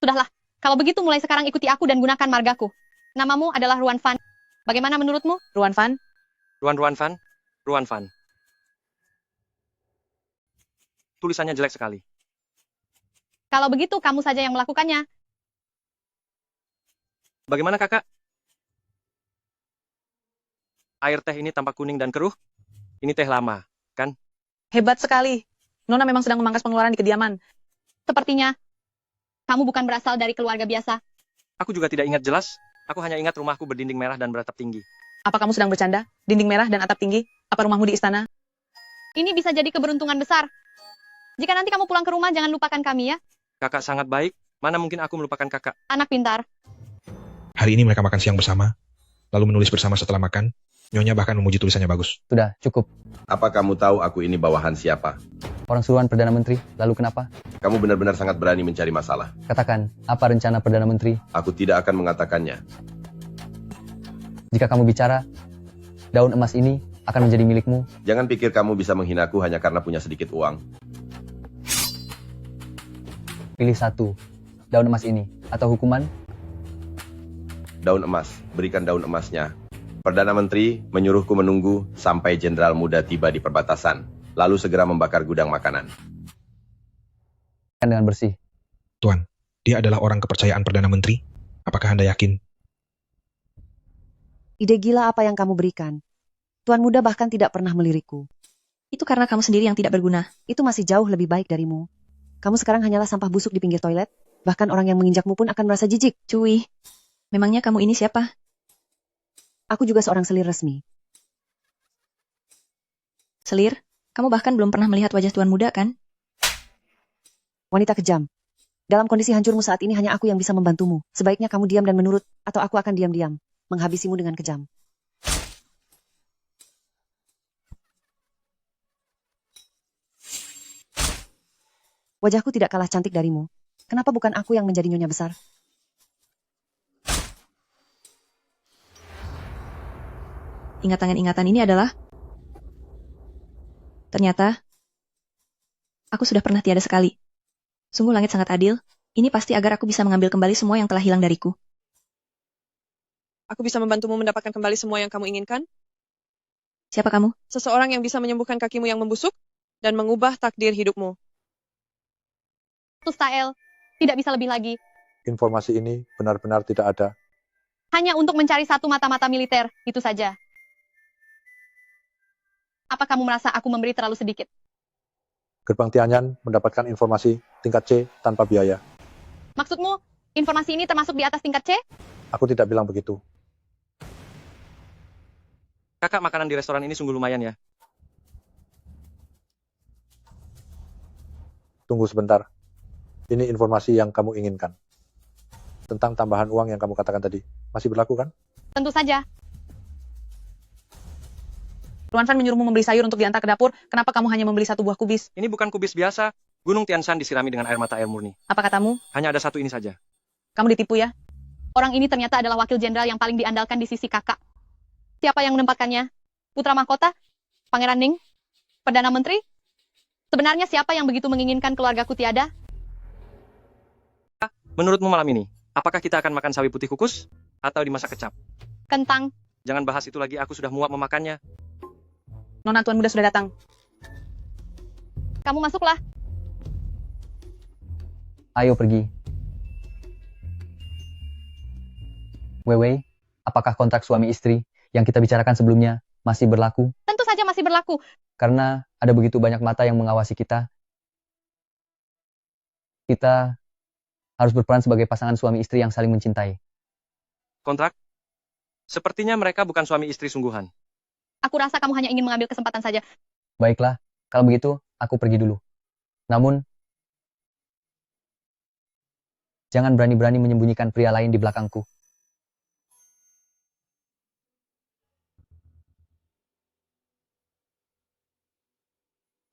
Sudahlah, kalau begitu mulai sekarang ikuti aku dan gunakan margaku. Namamu adalah Ruan Fan. Bagaimana menurutmu? Ruan Fan? Ruan Fan? Ruan Fan. Tulisannya jelek sekali. Kalau begitu, kamu saja yang melakukannya. Bagaimana kakak? Air teh ini tampak kuning dan keruh. Ini teh lama, kan? Hebat sekali. Nona memang sedang memangkas pengeluaran di kediaman. Sepertinya, kamu bukan berasal dari keluarga biasa. Aku juga tidak ingat jelas. Aku hanya ingat rumahku berdinding merah dan beratap tinggi. Apa kamu sedang bercanda? Dinding merah dan atap tinggi? Apa rumahmu di istana? Ini bisa jadi keberuntungan besar. Jika nanti kamu pulang ke rumah, jangan lupakan kami ya. Kakak sangat baik. Mana mungkin aku melupakan kakak? Anak pintar. Hari ini mereka makan siang bersama, lalu menulis bersama setelah makan. Nyonya bahkan memuji tulisannya bagus. Sudah, cukup. Apa kamu tahu aku ini bawahan siapa? Orang suruhan Perdana Menteri, lalu kenapa? Kamu benar-benar sangat berani mencari masalah. Katakan, apa rencana Perdana Menteri? Aku tidak akan mengatakannya. Jika kamu bicara, daun emas ini akan menjadi milikmu. Jangan pikir kamu bisa menghinaku hanya karena punya sedikit uang. Pilih satu, daun emas ini, atau hukuman? Daun emas, berikan daun emasnya. Perdana Menteri menyuruhku menunggu sampai jenderal muda tiba di perbatasan, lalu segera membakar gudang makanan. Dengan bersih. Tuan, dia adalah orang kepercayaan Perdana Menteri. Apakah Anda yakin? Ide gila apa yang kamu berikan. Tuan muda bahkan tidak pernah melirikku. Itu karena kamu sendiri yang tidak berguna. Itu masih jauh lebih baik darimu. Kamu sekarang hanyalah sampah busuk di pinggir toilet. Bahkan orang yang menginjakmu pun akan merasa jijik. Cui, memangnya kamu ini siapa? Aku juga seorang selir resmi. Selir? Kamu bahkan belum pernah melihat wajah tuan muda, kan? Wanita kejam. Dalam kondisi hancurmu saat ini hanya aku yang bisa membantumu. Sebaiknya kamu diam dan menurut, atau aku akan diam-diam menghabisimu dengan kejam. Wajahku tidak kalah cantik darimu. Kenapa bukan aku yang menjadi nyonya besar? Ingatan-ingatan ini adalah... Ternyata, aku sudah pernah tiada sekali. Sungguh langit sangat adil. Ini pasti agar aku bisa mengambil kembali semua yang telah hilang dariku. Aku bisa membantumu mendapatkan kembali semua yang kamu inginkan? Siapa kamu? Seseorang yang bisa menyembuhkan kakimu yang membusuk dan mengubah takdir hidupmu. mustahil. Tidak bisa lebih lagi. Informasi ini benar-benar tidak ada. Hanya untuk mencari satu mata-mata militer, itu saja. Apa kamu merasa aku memberi terlalu sedikit? Gerbang Tianyan mendapatkan informasi tingkat C tanpa biaya. Maksudmu, informasi ini termasuk di atas tingkat C? Aku tidak bilang begitu. Kakak, makanan di restoran ini sungguh lumayan ya. Tunggu sebentar. Ini informasi yang kamu inginkan. Tentang tambahan uang yang kamu katakan tadi. Masih berlaku kan? Tentu saja. Tuan Fan menyuruhmu membeli sayur untuk diantar ke dapur. Kenapa kamu hanya membeli satu buah kubis? Ini bukan kubis biasa. Gunung Tianshan disirami dengan air mata air murni. Apa katamu? Hanya ada satu ini saja. Kamu ditipu ya? Orang ini ternyata adalah wakil jenderal yang paling diandalkan di sisi kakak. Siapa yang menempatkannya? Putra mahkota? Pangeran Ning? Perdana Menteri? Sebenarnya siapa yang begitu menginginkan keluargaku tiada? Menurutmu malam ini, apakah kita akan makan sawi putih kukus? Atau dimasak kecap? Kentang. Jangan bahas itu lagi, aku sudah muak memakannya. Nona Tuan Muda sudah datang. Kamu masuklah. Ayo pergi. Weiwei, apakah kontrak suami istri yang kita bicarakan sebelumnya masih berlaku? Tentu saja masih berlaku. Karena ada begitu banyak mata yang mengawasi kita. Kita harus berperan sebagai pasangan suami istri yang saling mencintai. Kontrak? Sepertinya mereka bukan suami istri sungguhan. Aku rasa kamu hanya ingin mengambil kesempatan saja. Baiklah, kalau begitu, aku pergi dulu. Namun, jangan berani-berani menyembunyikan pria lain di belakangku.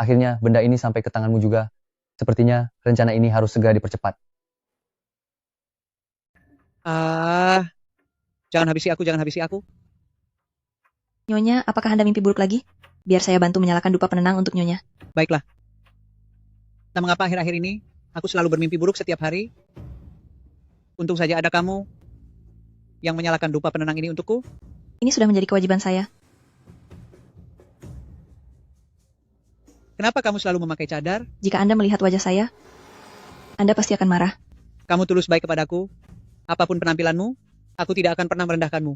Akhirnya, benda ini sampai ke tanganmu juga. Sepertinya, rencana ini harus segera dipercepat. Jangan habisi aku, jangan habisi aku. Nyonya, apakah Anda mimpi buruk lagi? Biar saya bantu menyalakan dupa penenang untuk Nyonya. Baiklah. Nah, mengapa akhir-akhir ini aku selalu bermimpi buruk setiap hari? Untung saja ada kamu yang menyalakan dupa penenang ini untukku. Ini sudah menjadi kewajiban saya. Kenapa kamu selalu memakai cadar? Jika Anda melihat wajah saya, Anda pasti akan marah. Kamu tulus baik kepadaku. Apapun penampilanmu, aku tidak akan pernah merendahkanmu.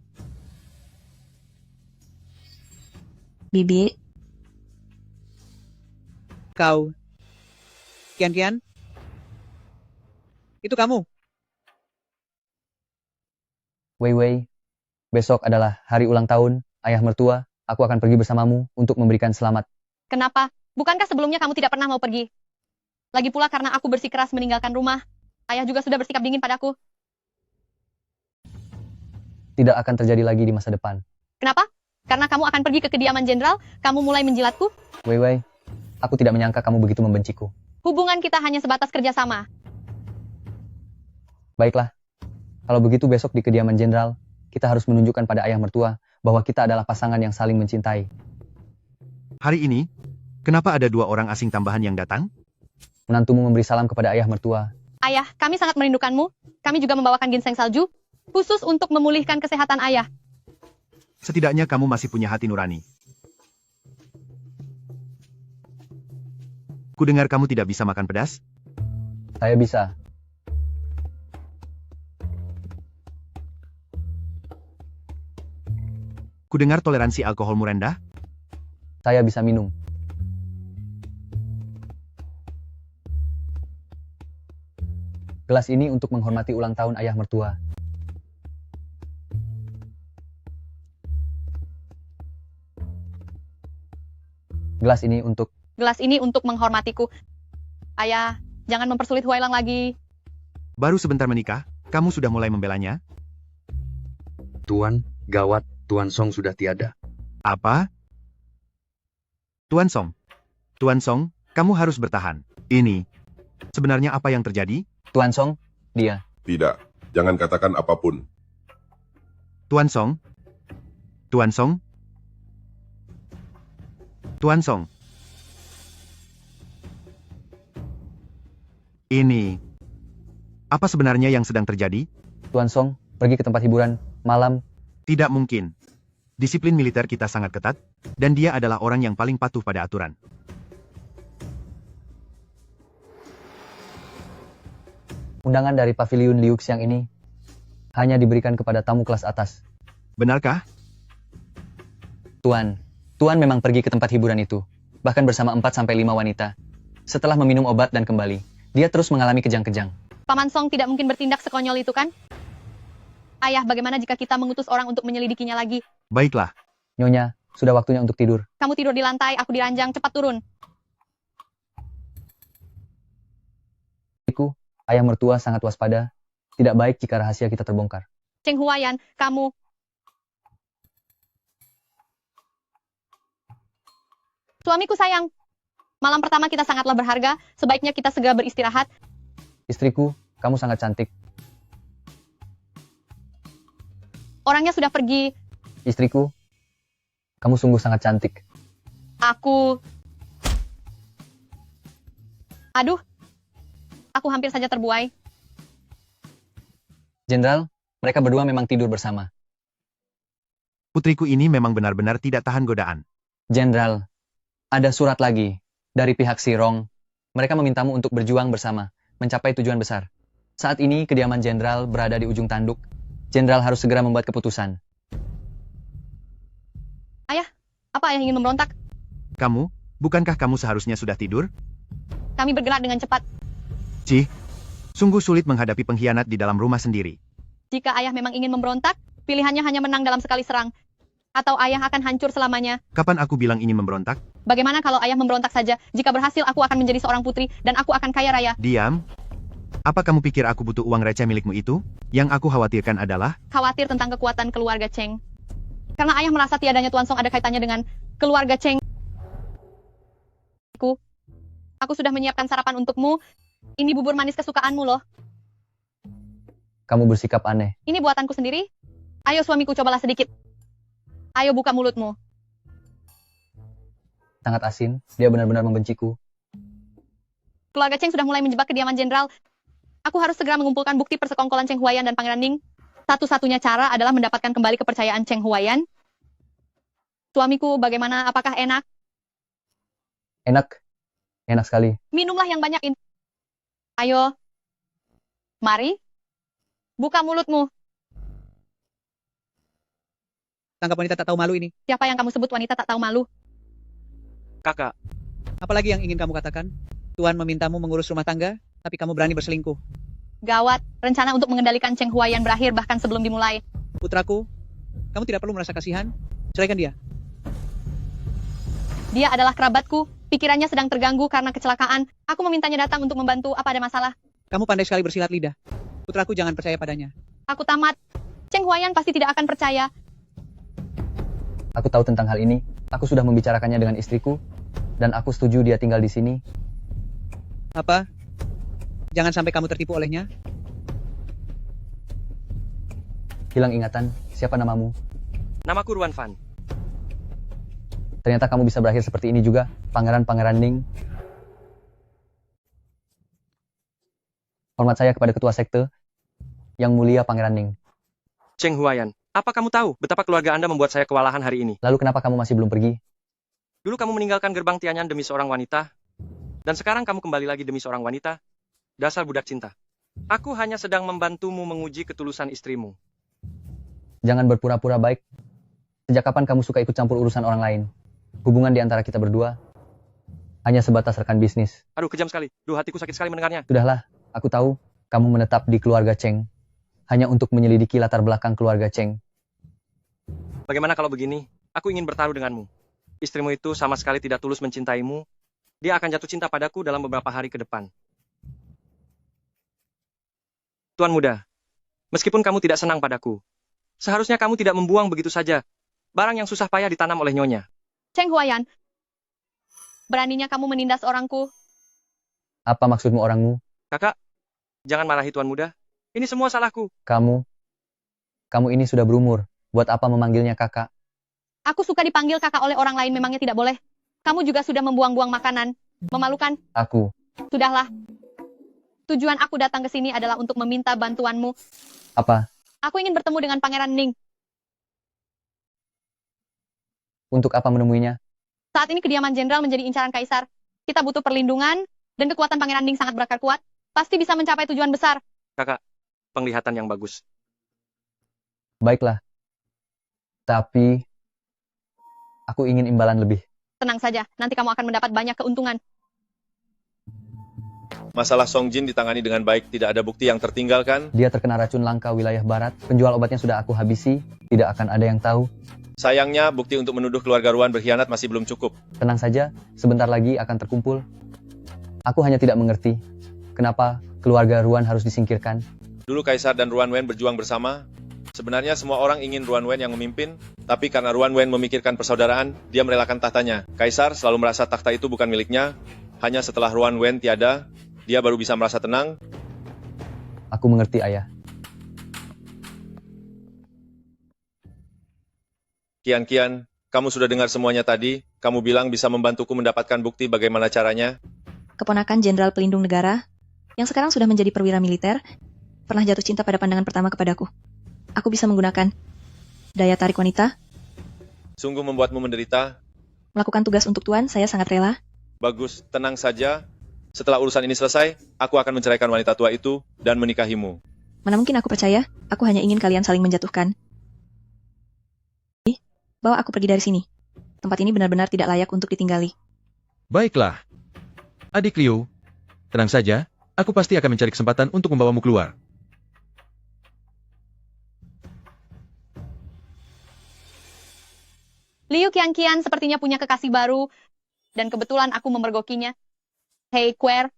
Bibi. Kau. Kian-Kian? Itu kamu? Weiwei, besok adalah hari ulang tahun ayah mertua. Aku akan pergi bersamamu untuk memberikan selamat. Kenapa? Bukankah sebelumnya kamu tidak pernah mau pergi? Lagi pula karena aku bersikeras meninggalkan rumah. Ayah juga sudah bersikap dingin padaku. Tidak akan terjadi lagi di masa depan. Kenapa? Karena kamu akan pergi ke kediaman jenderal, kamu mulai menjilatku? Weiwei, aku tidak menyangka kamu begitu membenciku. Hubungan kita hanya sebatas kerjasama. Baiklah, kalau begitu besok di kediaman jenderal, kita harus menunjukkan pada ayah mertua bahwa kita adalah pasangan yang saling mencintai. Hari ini, kenapa ada 2 orang asing tambahan yang datang? Menantumu memberi salam kepada ayah mertua. Ayah, kami sangat merindukanmu. Kami juga membawakan ginseng salju, khusus untuk memulihkan kesehatan ayah. Setidaknya kamu masih punya hati nurani. Kudengar kamu tidak bisa makan pedas? Saya bisa. Kudengar toleransi alkoholmu rendah? Saya bisa minum. Gelas ini untuk menghormati ulang tahun ayah mertua. Gelas ini untuk menghormatiku. Ayah, jangan mempersulit Huailang lagi. Baru sebentar menikah, kamu sudah mulai membelanya? Tuan, gawat, Tuan Song sudah tiada. Apa? Tuan Song, kamu harus bertahan. Ini, sebenarnya apa yang terjadi? Tuan Song, dia. Tidak, jangan katakan apapun. Tuan Song. Ini, apa sebenarnya yang sedang terjadi? Tuan Song, pergi ke tempat hiburan malam. Tidak mungkin. Disiplin militer kita sangat ketat, dan dia adalah orang yang paling patuh pada aturan. Undangan dari Pavilion Liux siang ini hanya diberikan kepada tamu kelas atas. Benarkah? Tuan, Tuan memang pergi ke tempat hiburan itu, bahkan bersama 4-5 wanita. Setelah meminum obat dan kembali, dia terus mengalami kejang-kejang. Paman Song tidak mungkin bertindak sekonyol itu kan? Ayah, bagaimana jika kita mengutus orang untuk menyelidikinya lagi? Baiklah. Nyonya, sudah waktunya untuk tidur. Kamu tidur di lantai, aku di ranjang, cepat turun. Ayah mertua sangat waspada. Tidak baik jika rahasia kita terbongkar. Cheng Huayan, kamu. Suamiku sayang, malam pertama kita sangatlah berharga, sebaiknya kita segera beristirahat. Istriku, kamu sangat cantik. Orangnya sudah pergi. Istriku, kamu sungguh sangat cantik. Aduh, aku hampir saja terbuai. Jenderal, mereka berdua memang tidur bersama. Putriku ini memang benar-benar tidak tahan godaan. Jenderal, ada surat lagi dari pihak Sirong. Mereka memintamu untuk berjuang bersama, mencapai tujuan besar. Saat ini kediaman Jenderal berada di ujung tanduk. Jenderal harus segera membuat keputusan. Ayah, apa ayah ingin memberontak? Kamu, bukankah kamu seharusnya sudah tidur? Kami bergerak dengan cepat. Cih, sungguh sulit menghadapi pengkhianat di dalam rumah sendiri. Jika ayah memang ingin memberontak, pilihannya hanya menang dalam sekali serang. Atau ayah akan hancur selamanya. Kapan aku bilang ingin memberontak? Bagaimana kalau ayah memberontak saja? Jika berhasil, aku akan menjadi seorang putri, dan aku akan kaya raya. Diam. Apa kamu pikir aku butuh uang receh milikmu itu? Yang aku khawatirkan adalah... Khawatir tentang kekuatan keluarga Cheng. Karena ayah merasa tiadanya Tuan Song ada kaitannya dengan keluarga Cheng. Aku sudah menyiapkan sarapan untukmu. Ini bubur manis kesukaanmu loh. Kamu bersikap aneh. Ini buatanku sendiri. Ayo suamiku, cobalah sedikit. Ayo buka mulutmu. Sangat asin, dia benar-benar membenciku. Keluarga Cheng sudah mulai menjebak kediaman Jenderal. Aku harus segera mengumpulkan bukti persekongkolan Cheng Huayan dan Pangeran Ning. Satu-satunya cara adalah mendapatkan kembali kepercayaan Cheng Huayan. Suamiku, bagaimana? Apakah enak? Enak. Enak sekali. Minumlah yang banyak ini. Ayo. Mari. Buka mulutmu. Tangkap wanita tak tahu malu ini. Siapa yang kamu sebut wanita tak tahu malu? Kakak. Apalagi yang ingin kamu katakan? Tuan memintamu mengurus rumah tangga, tapi kamu berani berselingkuh. Gawat, rencana untuk mengendalikan Cheng Huayan berakhir bahkan sebelum dimulai. Putraku, kamu tidak perlu merasa kasihan. Ceraikan dia. Dia adalah kerabatku. Pikirannya sedang terganggu karena kecelakaan. Aku memintanya datang untuk membantu. Apa ada masalah? Kamu pandai sekali bersilat lidah. Putraku, jangan percaya padanya. Aku tamat. Cheng Huayan pasti tidak akan percaya. Aku tahu tentang hal ini. Aku sudah membicarakannya dengan istriku, dan aku setuju dia tinggal di sini. Apa? Jangan sampai kamu tertipu olehnya. Hilang ingatan, siapa namamu? Namaku Ruan Fan. Ternyata kamu bisa berakhir seperti ini juga, Pangeran Ning. Hormat saya kepada ketua sekte, Yang Mulia Pangeran Ning. Cheng Huayan, apa kamu tahu betapa keluarga Anda membuat saya kewalahan hari ini? Lalu kenapa kamu masih belum pergi? Dulu kamu meninggalkan gerbang Tianyan demi seorang wanita, dan sekarang kamu kembali lagi demi seorang wanita. Dasar budak cinta. Aku hanya sedang membantumu menguji ketulusan istrimu. Jangan berpura-pura baik. Sejak kapan kamu suka ikut campur urusan orang lain? Hubungan di antara kita berdua hanya sebatas rekan bisnis. Aduh, kejam sekali. Duh, hatiku sakit sekali mendengarnya. Sudahlah, aku tahu kamu menetap di keluarga Cheng hanya untuk menyelidiki latar belakang keluarga Cheng. Bagaimana kalau begini? Aku ingin bertaruh denganmu. Istrimu itu sama sekali tidak tulus mencintaimu. Dia akan jatuh cinta padaku dalam beberapa hari ke depan. Tuan muda, meskipun kamu tidak senang padaku, seharusnya kamu tidak membuang begitu saja barang yang susah payah ditanam oleh nyonya. Cheng Huayan, beraninya kamu menindas orangku. Apa maksudmu orangmu? Kakak, jangan marahi tuan muda. Ini semua salahku. Kamu ini sudah berumur. Buat apa memanggilnya kakak? Aku suka dipanggil kakak oleh orang lain, memangnya tidak boleh? Kamu juga sudah membuang-buang makanan. Memalukan. Aku. Sudahlah. Tujuan aku datang ke sini adalah untuk meminta bantuanmu. Apa? Aku ingin bertemu dengan Pangeran Ning. Untuk apa menemuinya? Saat ini kediaman jenderal menjadi incaran kaisar. Kita butuh perlindungan, dan kekuatan Pangeran Ning sangat berakar kuat. pasti bisa mencapai tujuan besar. Kakak, penglihatan yang bagus. Baiklah. Tapi, aku ingin imbalan lebih. Tenang saja, nanti kamu akan mendapat banyak keuntungan. Masalah Song Jin ditangani dengan baik, tidak ada bukti yang tertinggalkan. Dia terkena racun langka wilayah barat, penjual obatnya sudah aku habisi, tidak akan ada yang tahu. Sayangnya, bukti untuk menuduh keluarga Ruan berkhianat masih belum cukup. Tenang saja, sebentar lagi akan terkumpul. Aku hanya tidak mengerti, kenapa keluarga Ruan harus disingkirkan. Dulu Kaisar dan Ruan Wen berjuang bersama. Sebenarnya semua orang ingin Ruan Wen yang memimpin, tapi karena Ruan Wen memikirkan persaudaraan, dia merelakan tahtanya. Kaisar selalu merasa takhta itu bukan miliknya, hanya setelah Ruan Wen tiada, dia baru bisa merasa tenang. Aku mengerti, Ayah. Kian, kamu sudah dengar semuanya tadi. Kamu bilang bisa membantuku mendapatkan bukti bagaimana caranya. Keponakan Jenderal Pelindung Negara, yang sekarang sudah menjadi perwira militer, pernah jatuh cinta pada pandangan pertama kepadaku. Aku bisa menggunakan daya tarik wanita. Sungguh membuatmu menderita. Melakukan tugas untuk Tuan, saya sangat rela. Bagus, tenang saja. Setelah urusan ini selesai, aku akan menceraikan wanita tua itu dan menikahimu. Mana mungkin aku percaya, aku hanya ingin kalian saling menjatuhkan. Bawa aku pergi dari sini. Tempat ini benar-benar tidak layak untuk ditinggali. Baiklah. Adik Liu, tenang saja, aku pasti akan mencari kesempatan untuk membawamu keluar. Liu Qianqian sepertinya punya kekasih baru, dan kebetulan aku memergokinya. Hei, Quer,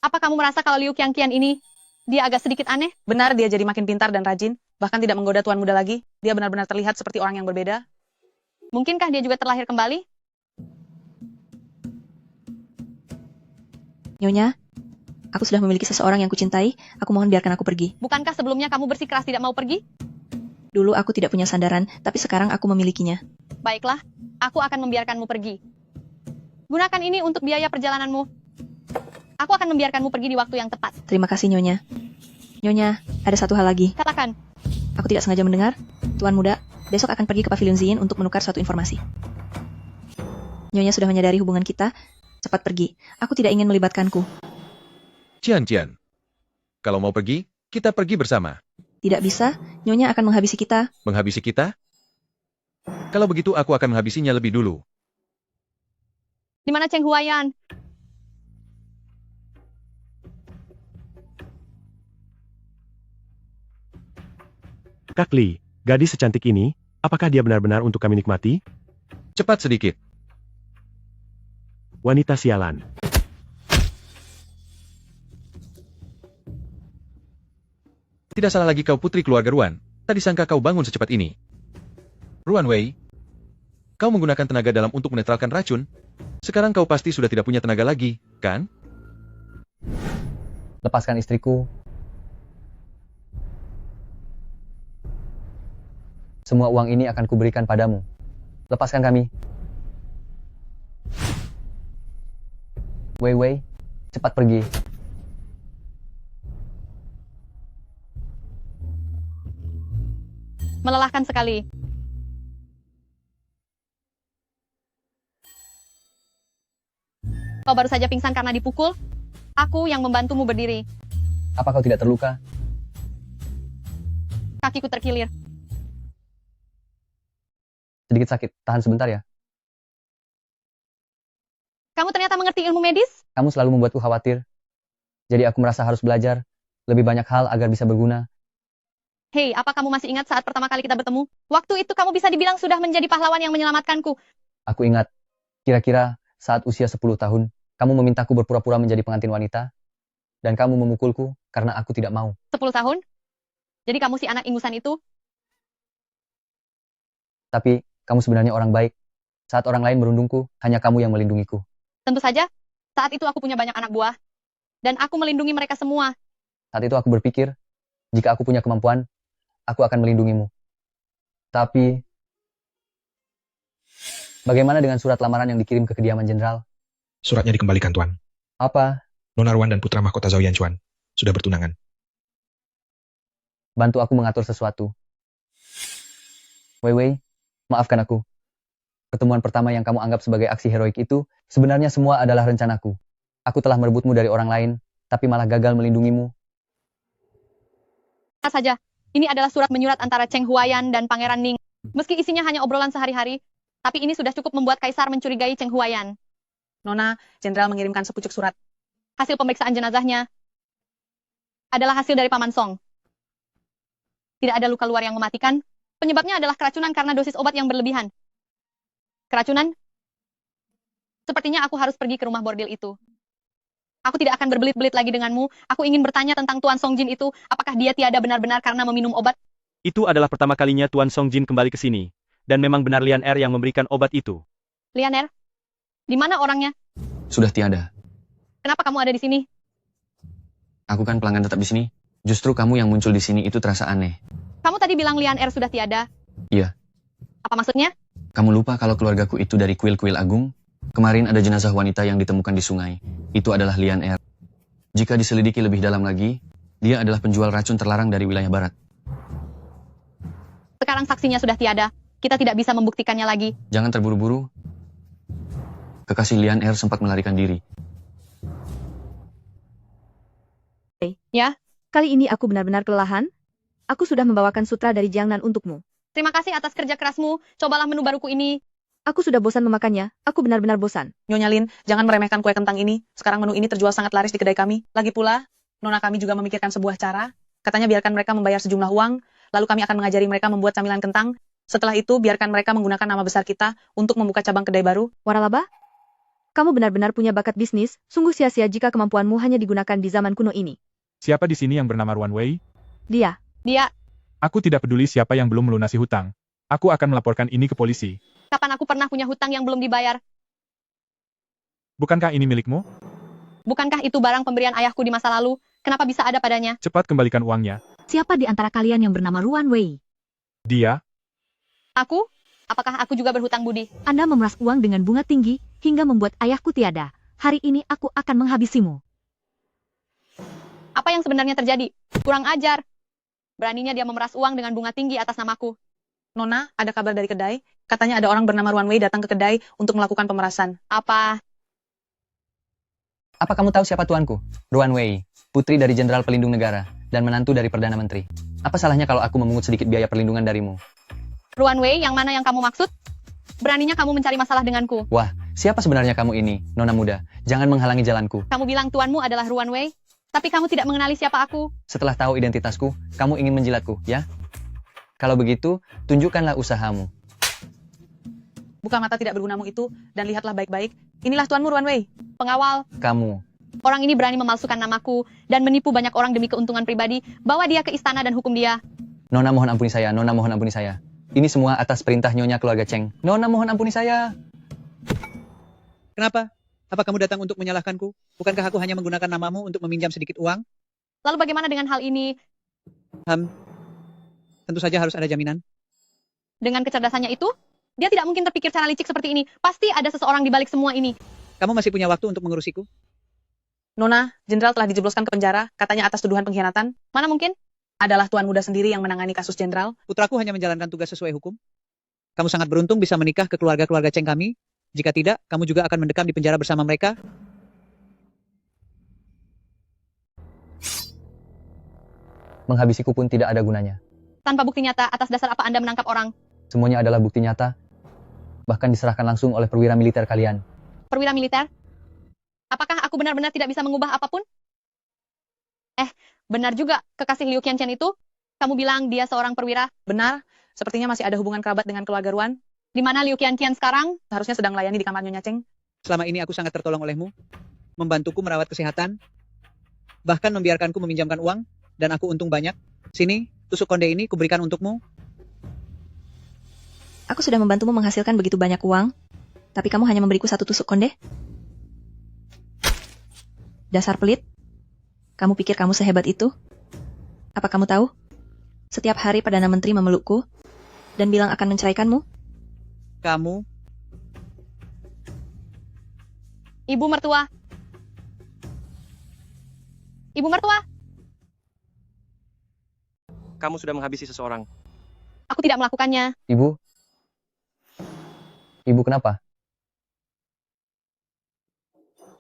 apa kamu merasa kalau Liu Qianqian ini, dia agak sedikit aneh? Benar, dia jadi makin pintar dan rajin, bahkan tidak menggoda tuan muda lagi. Dia benar-benar terlihat seperti orang yang berbeda. Mungkinkah dia juga terlahir kembali? Nyonya, aku sudah memiliki seseorang yang kucintai, aku mohon biarkan aku pergi. Bukankah sebelumnya kamu bersikeras tidak mau pergi? Dulu aku tidak punya sandaran, tapi sekarang aku memilikinya. Baiklah, aku akan membiarkanmu pergi. Gunakan ini untuk biaya perjalananmu. Aku akan membiarkanmu pergi di waktu yang tepat. Terima kasih, Nyonya. Nyonya, ada satu hal lagi. Katakan. Aku tidak sengaja mendengar, Tuan Muda, besok akan pergi ke Pavilion Zien untuk menukar suatu informasi. Nyonya sudah menyadari hubungan kita, cepat pergi. Aku tidak ingin melibatkanku. Cian, kalau mau pergi, kita pergi bersama. Tidak bisa, Nyonya akan menghabisi kita. Menghabisi kita? Kalau begitu aku akan menghabisinya lebih dulu. Di mana Cheng Huayan? Kak Li, gadis secantik ini, apakah dia benar-benar untuk kami nikmati? Cepat sedikit. Wanita sialan. Tidak salah lagi kau putri keluarga Ruan. Tadi sangka kau bangun secepat ini. Ruan Wei, kau menggunakan tenaga dalam untuk menetralkan racun. Sekarang kau pasti sudah tidak punya tenaga lagi, kan? Lepaskan istriku. Semua uang ini akan kuberikan padamu. Lepaskan kami. Wei, cepat pergi. Melelahkan sekali. Kau baru saja pingsan karena dipukul. Aku yang membantumu berdiri. Apa kau tidak terluka? Kakiku terkilir. Sedikit sakit, tahan sebentar ya. Kamu ternyata mengerti ilmu medis? Kamu selalu membuatku khawatir. Jadi aku merasa harus belajar lebih banyak hal agar bisa berguna. Hei, apa kamu masih ingat saat pertama kali kita bertemu? Waktu itu kamu bisa dibilang sudah menjadi pahlawan yang menyelamatkanku. Aku ingat, kira-kira saat usia 10 tahun, kamu memintaku berpura-pura menjadi pengantin wanita, dan kamu memukulku karena aku tidak mau. 10 tahun? Jadi kamu si anak ingusan itu? Tapi, kamu sebenarnya orang baik. Saat orang lain merundungku, hanya kamu yang melindungiku. Tentu saja, saat itu aku punya banyak anak buah, dan aku melindungi mereka semua. Saat itu aku berpikir, jika aku punya kemampuan, aku akan melindungimu. Tapi, bagaimana dengan surat lamaran yang dikirim ke kediaman jenderal? Suratnya dikembalikan, Tuan. Apa? Nona Ruan dan putra mahkota Zhao Yanchuan sudah bertunangan. Bantu aku mengatur sesuatu. Wei, maafkan aku. Pertemuan pertama yang kamu anggap sebagai aksi heroik itu, sebenarnya semua adalah rencanaku. Aku telah merebutmu dari orang lain, tapi malah gagal melindungimu. Lihat saja, ini adalah surat menyurat antara Cheng Huaiyan dan Pangeran Ning. Meski isinya hanya obrolan sehari-hari, tapi ini sudah cukup membuat Kaisar mencurigai Cheng Huaiyan. Nona, Jenderal mengirimkan sepucuk surat. Hasil pemeriksaan jenazahnya adalah hasil dari Paman Song. Tidak ada luka luar yang mematikan. Penyebabnya adalah keracunan karena dosis obat yang berlebihan. Keracunan? Sepertinya aku harus pergi ke rumah bordil itu. Aku tidak akan berbelit-belit lagi denganmu. Aku ingin bertanya tentang Tuan Song Jin itu. Apakah dia tiada benar-benar karena meminum obat? Itu adalah pertama kalinya Tuan Song Jin kembali ke sini. Dan memang benar Lian Er yang memberikan obat itu. Lian Er? Di mana orangnya? Sudah tiada. Kenapa kamu ada di sini? Aku kan pelanggan tetap di sini. Justru kamu yang muncul di sini itu terasa aneh. Kamu tadi bilang Lian Er sudah tiada. Iya. Apa maksudnya? Kamu lupa kalau keluargaku itu dari kuil-kuil agung? Kemarin ada jenazah wanita yang ditemukan di sungai. Itu adalah Lian Er. Jika diselidiki lebih dalam lagi, dia adalah penjual racun terlarang dari wilayah barat. Sekarang saksinya sudah tiada. Kita tidak bisa membuktikannya lagi. Jangan terburu-buru. Kekasih Lian Er sempat melarikan diri. Ya? Kali ini aku benar-benar kelelahan. Aku sudah membawakan sutra dari Jiangnan untukmu. Terima kasih atas kerja kerasmu. Cobalah menu baruku ini. Aku sudah bosan memakannya. Aku benar-benar bosan. Nyonya Lin, jangan meremehkan kue kentang ini. Sekarang menu ini terjual sangat laris di kedai kami. Lagi pula, Nona kami juga memikirkan sebuah cara. Katanya biarkan mereka membayar sejumlah uang, lalu kami akan mengajari mereka membuat camilan kentang. Setelah itu, biarkan mereka menggunakan nama besar kita untuk membuka cabang kedai baru. Waralaba? Kamu benar-benar punya bakat bisnis. Sungguh sia-sia jika kemampuanmu hanya digunakan di zaman kuno ini. Siapa di sini yang bernama Ruan Wei? Dia. Aku tidak peduli siapa yang belum melunasi hutang. Aku akan melaporkan ini ke polisi. Kapan aku pernah punya hutang yang belum dibayar? Bukankah ini milikmu? Bukankah itu barang pemberian ayahku di masa lalu? Kenapa bisa ada padanya? Cepat kembalikan uangnya. Siapa di antara kalian yang bernama Ruan Wei? Dia? Aku? Apakah aku juga berhutang budi? Anda memeras uang dengan bunga tinggi, hingga membuat ayahku tiada. Hari ini aku akan menghabisimu. Apa yang sebenarnya terjadi? Kurang ajar. Beraninya dia memeras uang dengan bunga tinggi atas namaku. Nona, ada kabar dari kedai. Katanya ada orang bernama Ruan Wei datang ke kedai untuk melakukan pemerasan. Apa kamu tahu siapa tuanku? Ruan Wei, putri dari Jenderal Pelindung Negara, dan menantu dari Perdana Menteri. Apa salahnya kalau aku memungut sedikit biaya perlindungan darimu? Ruan Wei yang mana yang kamu maksud? Beraninya kamu mencari masalah denganku. Wah, siapa sebenarnya kamu ini, nona muda? Jangan menghalangi jalanku. Kamu bilang tuanmu adalah Ruan Wei, tapi kamu tidak mengenali siapa aku. Setelah tahu identitasku, kamu ingin menjilatku, ya? Kalau begitu, tunjukkanlah usahamu. Buka mata tidak bergunamu itu, dan lihatlah baik-baik. Inilah tuanmu Ruan Wei. Pengawal. Kamu. Orang ini berani memalsukan namaku, dan menipu banyak orang demi keuntungan pribadi. Bawa dia ke istana dan hukum dia. Nona mohon ampuni saya, nona mohon ampuni saya. Ini semua atas perintah Nyonya keluarga Cheng. Nona mohon ampuni saya. Kenapa? Apa kamu datang untuk menyalahkanku? Bukankah aku hanya menggunakan namamu untuk meminjam sedikit uang? Lalu bagaimana dengan hal ini? Tentu saja harus ada jaminan. Dengan kecerdasannya itu, dia tidak mungkin terpikir cara licik seperti ini. Pasti ada seseorang di balik semua ini. Kamu masih punya waktu untuk mengurusiku? Nona, Jenderal telah dijebloskan ke penjara, katanya atas tuduhan pengkhianatan. Mana mungkin? Adalah tuan muda sendiri yang menangani kasus Jenderal. Putraku hanya menjalankan tugas sesuai hukum. Kamu sangat beruntung bisa menikah ke keluarga-keluarga Cheng kami. Jika tidak, kamu juga akan mendekam di penjara bersama mereka. Menghabisiku pun tidak ada gunanya. Tanpa bukti nyata, atas dasar apa Anda menangkap orang? Semuanya adalah bukti nyata. Bahkan diserahkan langsung oleh perwira militer kalian. Perwira militer? Apakah aku benar-benar tidak bisa mengubah apapun? Benar juga, kekasih Liu Qianqian itu. Kamu bilang dia seorang perwira? Benar, sepertinya masih ada hubungan kerabat dengan keluarga Ruan. Di mana Liu Qianqian sekarang? Seharusnya sedang melayani di kamar Nyonya Cheng. Selama ini aku sangat tertolong olehmu. Membantuku merawat kesehatan. Bahkan membiarkanku meminjamkan uang. Dan aku untung banyak. Sini, tusuk konde ini kuberikan untukmu. Aku sudah membantumu menghasilkan begitu banyak uang. Tapi kamu hanya memberiku satu tusuk konde? Dasar pelit. Kamu pikir kamu sehebat itu? Apa kamu tahu? Setiap hari Perdana Menteri memelukku dan bilang akan menceraikanmu. Kamu? Ibu mertua. Ibu mertua. Kamu sudah menghabisi seseorang. Aku tidak melakukannya. Ibu? Ibu kenapa?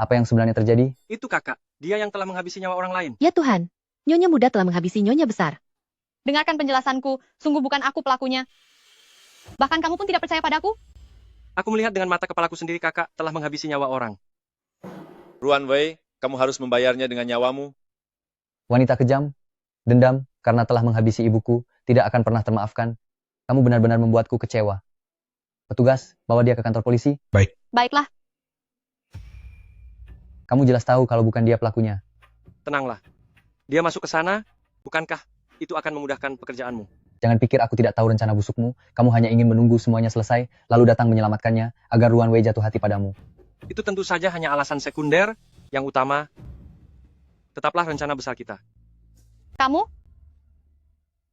Apa yang sebenarnya terjadi? Itu kakak. Dia yang telah menghabisi nyawa orang lain. Ya Tuhan, Nyonya muda telah menghabisi Nyonya besar. Dengarkan penjelasanku, sungguh bukan aku pelakunya. Bahkan kamu pun tidak percaya padaku? Aku melihat dengan mata kepalaku sendiri kakak telah menghabisi nyawa orang. Ruan Wei, kamu harus membayarnya dengan nyawamu. Wanita kejam, dendam, karena telah menghabisi ibuku, tidak akan pernah termaafkan. Kamu benar-benar membuatku kecewa. Petugas, bawa dia ke kantor polisi. Baik. Baiklah. Kamu jelas tahu kalau bukan dia pelakunya. Tenanglah. Dia masuk ke sana, bukankah itu akan memudahkan pekerjaanmu? Jangan pikir aku tidak tahu rencana busukmu. Kamu hanya ingin menunggu semuanya selesai, lalu datang menyelamatkannya, agar Ruan Wei jatuh hati padamu. Itu tentu saja hanya alasan sekunder, yang utama, tetaplah rencana besar kita. Kamu?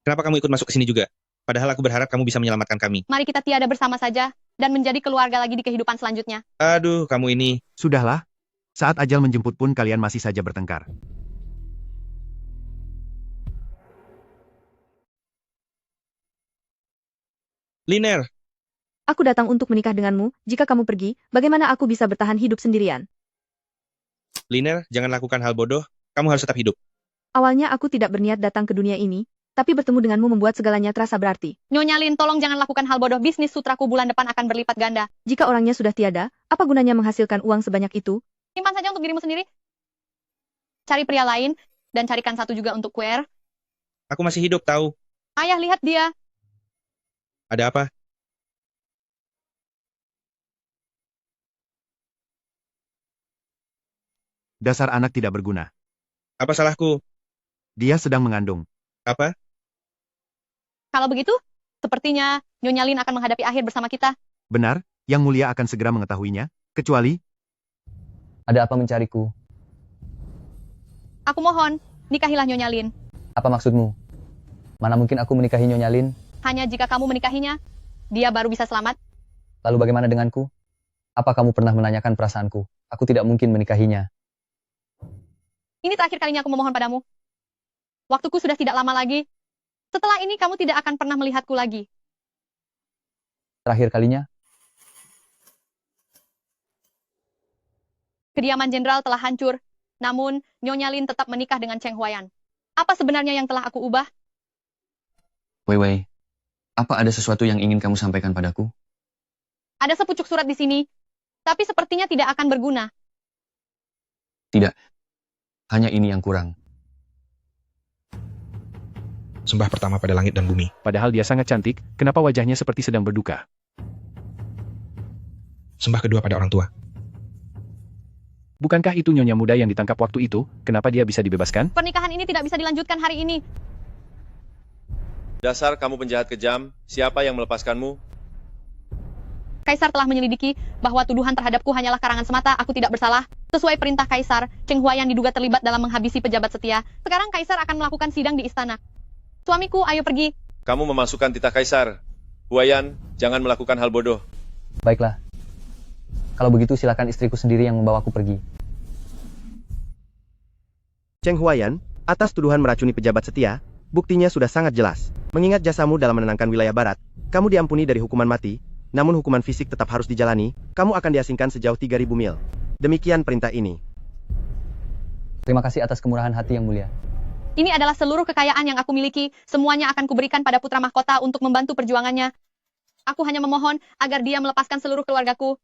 Kenapa kamu ikut masuk ke sini juga? Padahal aku berharap kamu bisa menyelamatkan kami. Mari kita tiada bersama saja, dan menjadi keluarga lagi di kehidupan selanjutnya. Aduh, kamu ini. Sudahlah. Saat ajal menjemput pun kalian masih saja bertengkar. Liner, Aku datang untuk menikah denganmu. Jika kamu pergi, bagaimana aku bisa bertahan hidup sendirian? Liner, jangan lakukan hal bodoh. Kamu harus tetap hidup. Awalnya aku tidak berniat datang ke dunia ini, tapi bertemu denganmu membuat segalanya terasa berarti. Nyonya Lin, tolong jangan lakukan hal bodoh. Bisnis sutraku bulan depan akan berlipat ganda. Jika orangnya sudah tiada, apa gunanya menghasilkan uang sebanyak itu? Simpan saja untuk dirimu sendiri. Cari pria lain, dan carikan satu juga untuk Queer. Aku masih hidup, tahu. Ayah, lihat dia. Ada apa? Dasar anak tidak berguna. Apa salahku? Dia sedang mengandung. Apa? Kalau begitu, sepertinya Nyonya Lin akan menghadapi akhir bersama kita. Benar, Yang Mulia akan segera mengetahuinya, kecuali... Ada apa mencariku? Aku mohon, nikahilah Nyonya Lin. Apa maksudmu? Mana mungkin aku menikahi Nyonya Lin? Hanya jika kamu menikahinya, dia baru bisa selamat. Lalu bagaimana denganku? Apa kamu pernah menanyakan perasaanku? Aku tidak mungkin menikahinya. Ini terakhir kalinya aku memohon padamu. Waktuku sudah tidak lama lagi. Setelah ini kamu tidak akan pernah melihatku lagi. Terakhir kalinya? Kediaman jenderal telah hancur, namun Nyonya Lin tetap menikah dengan Cheng Huayan. Apa sebenarnya yang telah aku ubah? Wei Wei, apa ada sesuatu yang ingin kamu sampaikan padaku? Ada sepucuk surat di sini, tapi sepertinya tidak akan berguna. Tidak, hanya ini yang kurang. Sembah pertama pada langit dan bumi. Padahal dia sangat cantik, kenapa wajahnya seperti sedang berduka? Sembah kedua pada orang tua. Bukankah itu Nyonya muda yang ditangkap waktu itu? Kenapa dia bisa dibebaskan? Pernikahan ini tidak bisa dilanjutkan hari ini. Dasar kamu penjahat kejam, siapa yang melepaskanmu? Kaisar telah menyelidiki bahwa tuduhan terhadapku hanyalah karangan semata, aku tidak bersalah. Sesuai perintah Kaisar, Cheng Huayan diduga terlibat dalam menghabisi pejabat setia. Sekarang Kaisar akan melakukan sidang di istana. Suamiku, ayo pergi. Kamu memasukkan titah Kaisar. Huayan, jangan melakukan hal bodoh. Baiklah. Kalau begitu silakan istriku sendiri yang membawaku pergi. Cheng Huayan, atas tuduhan meracuni pejabat setia, buktinya sudah sangat jelas. Mengingat jasamu dalam menenangkan wilayah barat, kamu diampuni dari hukuman mati, namun hukuman fisik tetap harus dijalani, kamu akan diasingkan sejauh 3.000 mil. Demikian perintah ini. Terima kasih atas kemurahan hati yang mulia. Ini adalah seluruh kekayaan yang aku miliki, semuanya akan kuberikan pada putra mahkota untuk membantu perjuangannya. Aku hanya memohon agar dia melepaskan seluruh keluargaku.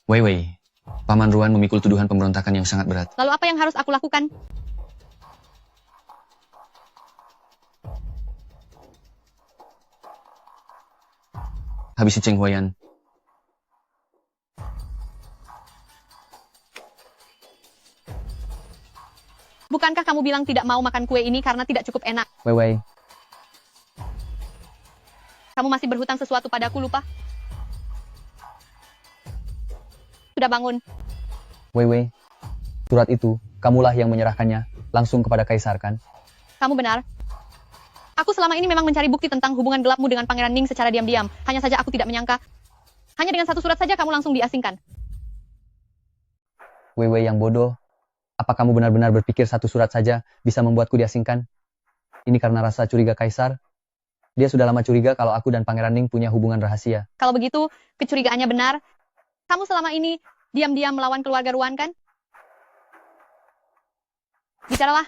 Wei Wei, Paman Ruan memikul tuduhan pemberontakan yang sangat berat. Lalu apa yang harus aku lakukan? Habisi Cheng Huayan. Bukankah kamu bilang tidak mau makan kue ini karena tidak cukup enak? Wei Wei, Kamu masih berhutang sesuatu padaku, lupa? Sudah bangun. Wei Wei. Surat itu, kamulah yang menyerahkannya langsung kepada Kaisar, kan? Kamu benar. Aku selama ini memang mencari bukti tentang hubungan gelapmu dengan Pangeran Ning secara diam-diam. Hanya saja aku tidak menyangka. Hanya dengan satu surat saja kamu langsung diasingkan. Wei Wei yang bodoh. Apa kamu benar-benar berpikir satu surat saja bisa membuatku diasingkan? Ini karena rasa curiga Kaisar. Dia sudah lama curiga kalau aku dan Pangeran Ning punya hubungan rahasia. Kalau begitu, kecurigaannya benar. Kamu selama ini diam-diam melawan keluarga Ruan, kan? Bicaralah.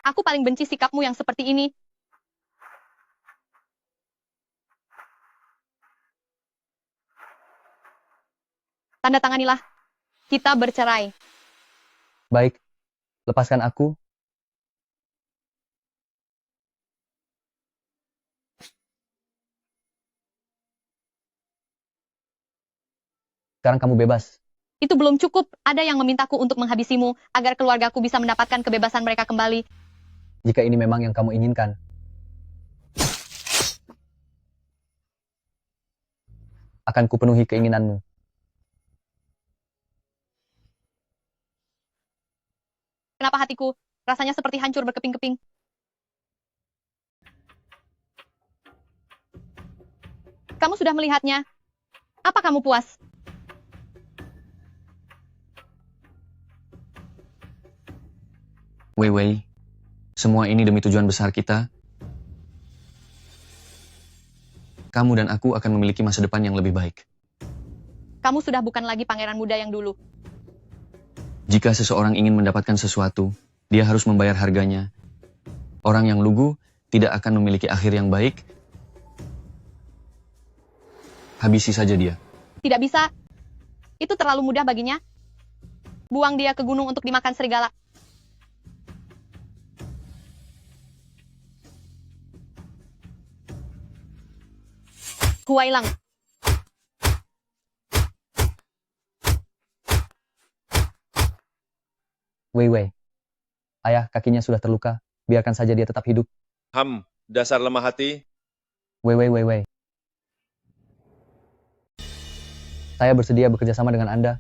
Aku paling benci sikapmu yang seperti ini. Tanda tanganilah. Kita bercerai. Baik, lepaskan aku. Sekarang kamu bebas. Itu belum cukup. Ada yang memintaku untuk menghabisimu agar keluargaku bisa mendapatkan kebebasan mereka kembali. Jika ini memang yang kamu inginkan. Akan kupenuhi keinginanmu. Kenapa hatiku rasanya seperti hancur berkeping-keping? Kamu sudah melihatnya. Apa kamu puas? Wei Wei, semua ini demi tujuan besar kita. Kamu dan aku akan memiliki masa depan yang lebih baik. Kamu sudah bukan lagi pangeran muda yang dulu. Jika seseorang ingin mendapatkan sesuatu, dia harus membayar harganya. Orang yang lugu tidak akan memiliki akhir yang baik. Habisi saja dia. Tidak bisa. Itu terlalu mudah baginya. Buang dia ke gunung untuk dimakan serigala. Huailang. Wei Wei. Ayah kakinya sudah terluka. Biarkan saja dia tetap hidup. Dasar lemah hati. Wei Wei Wei Wei. Saya bersedia bekerja sama dengan Anda.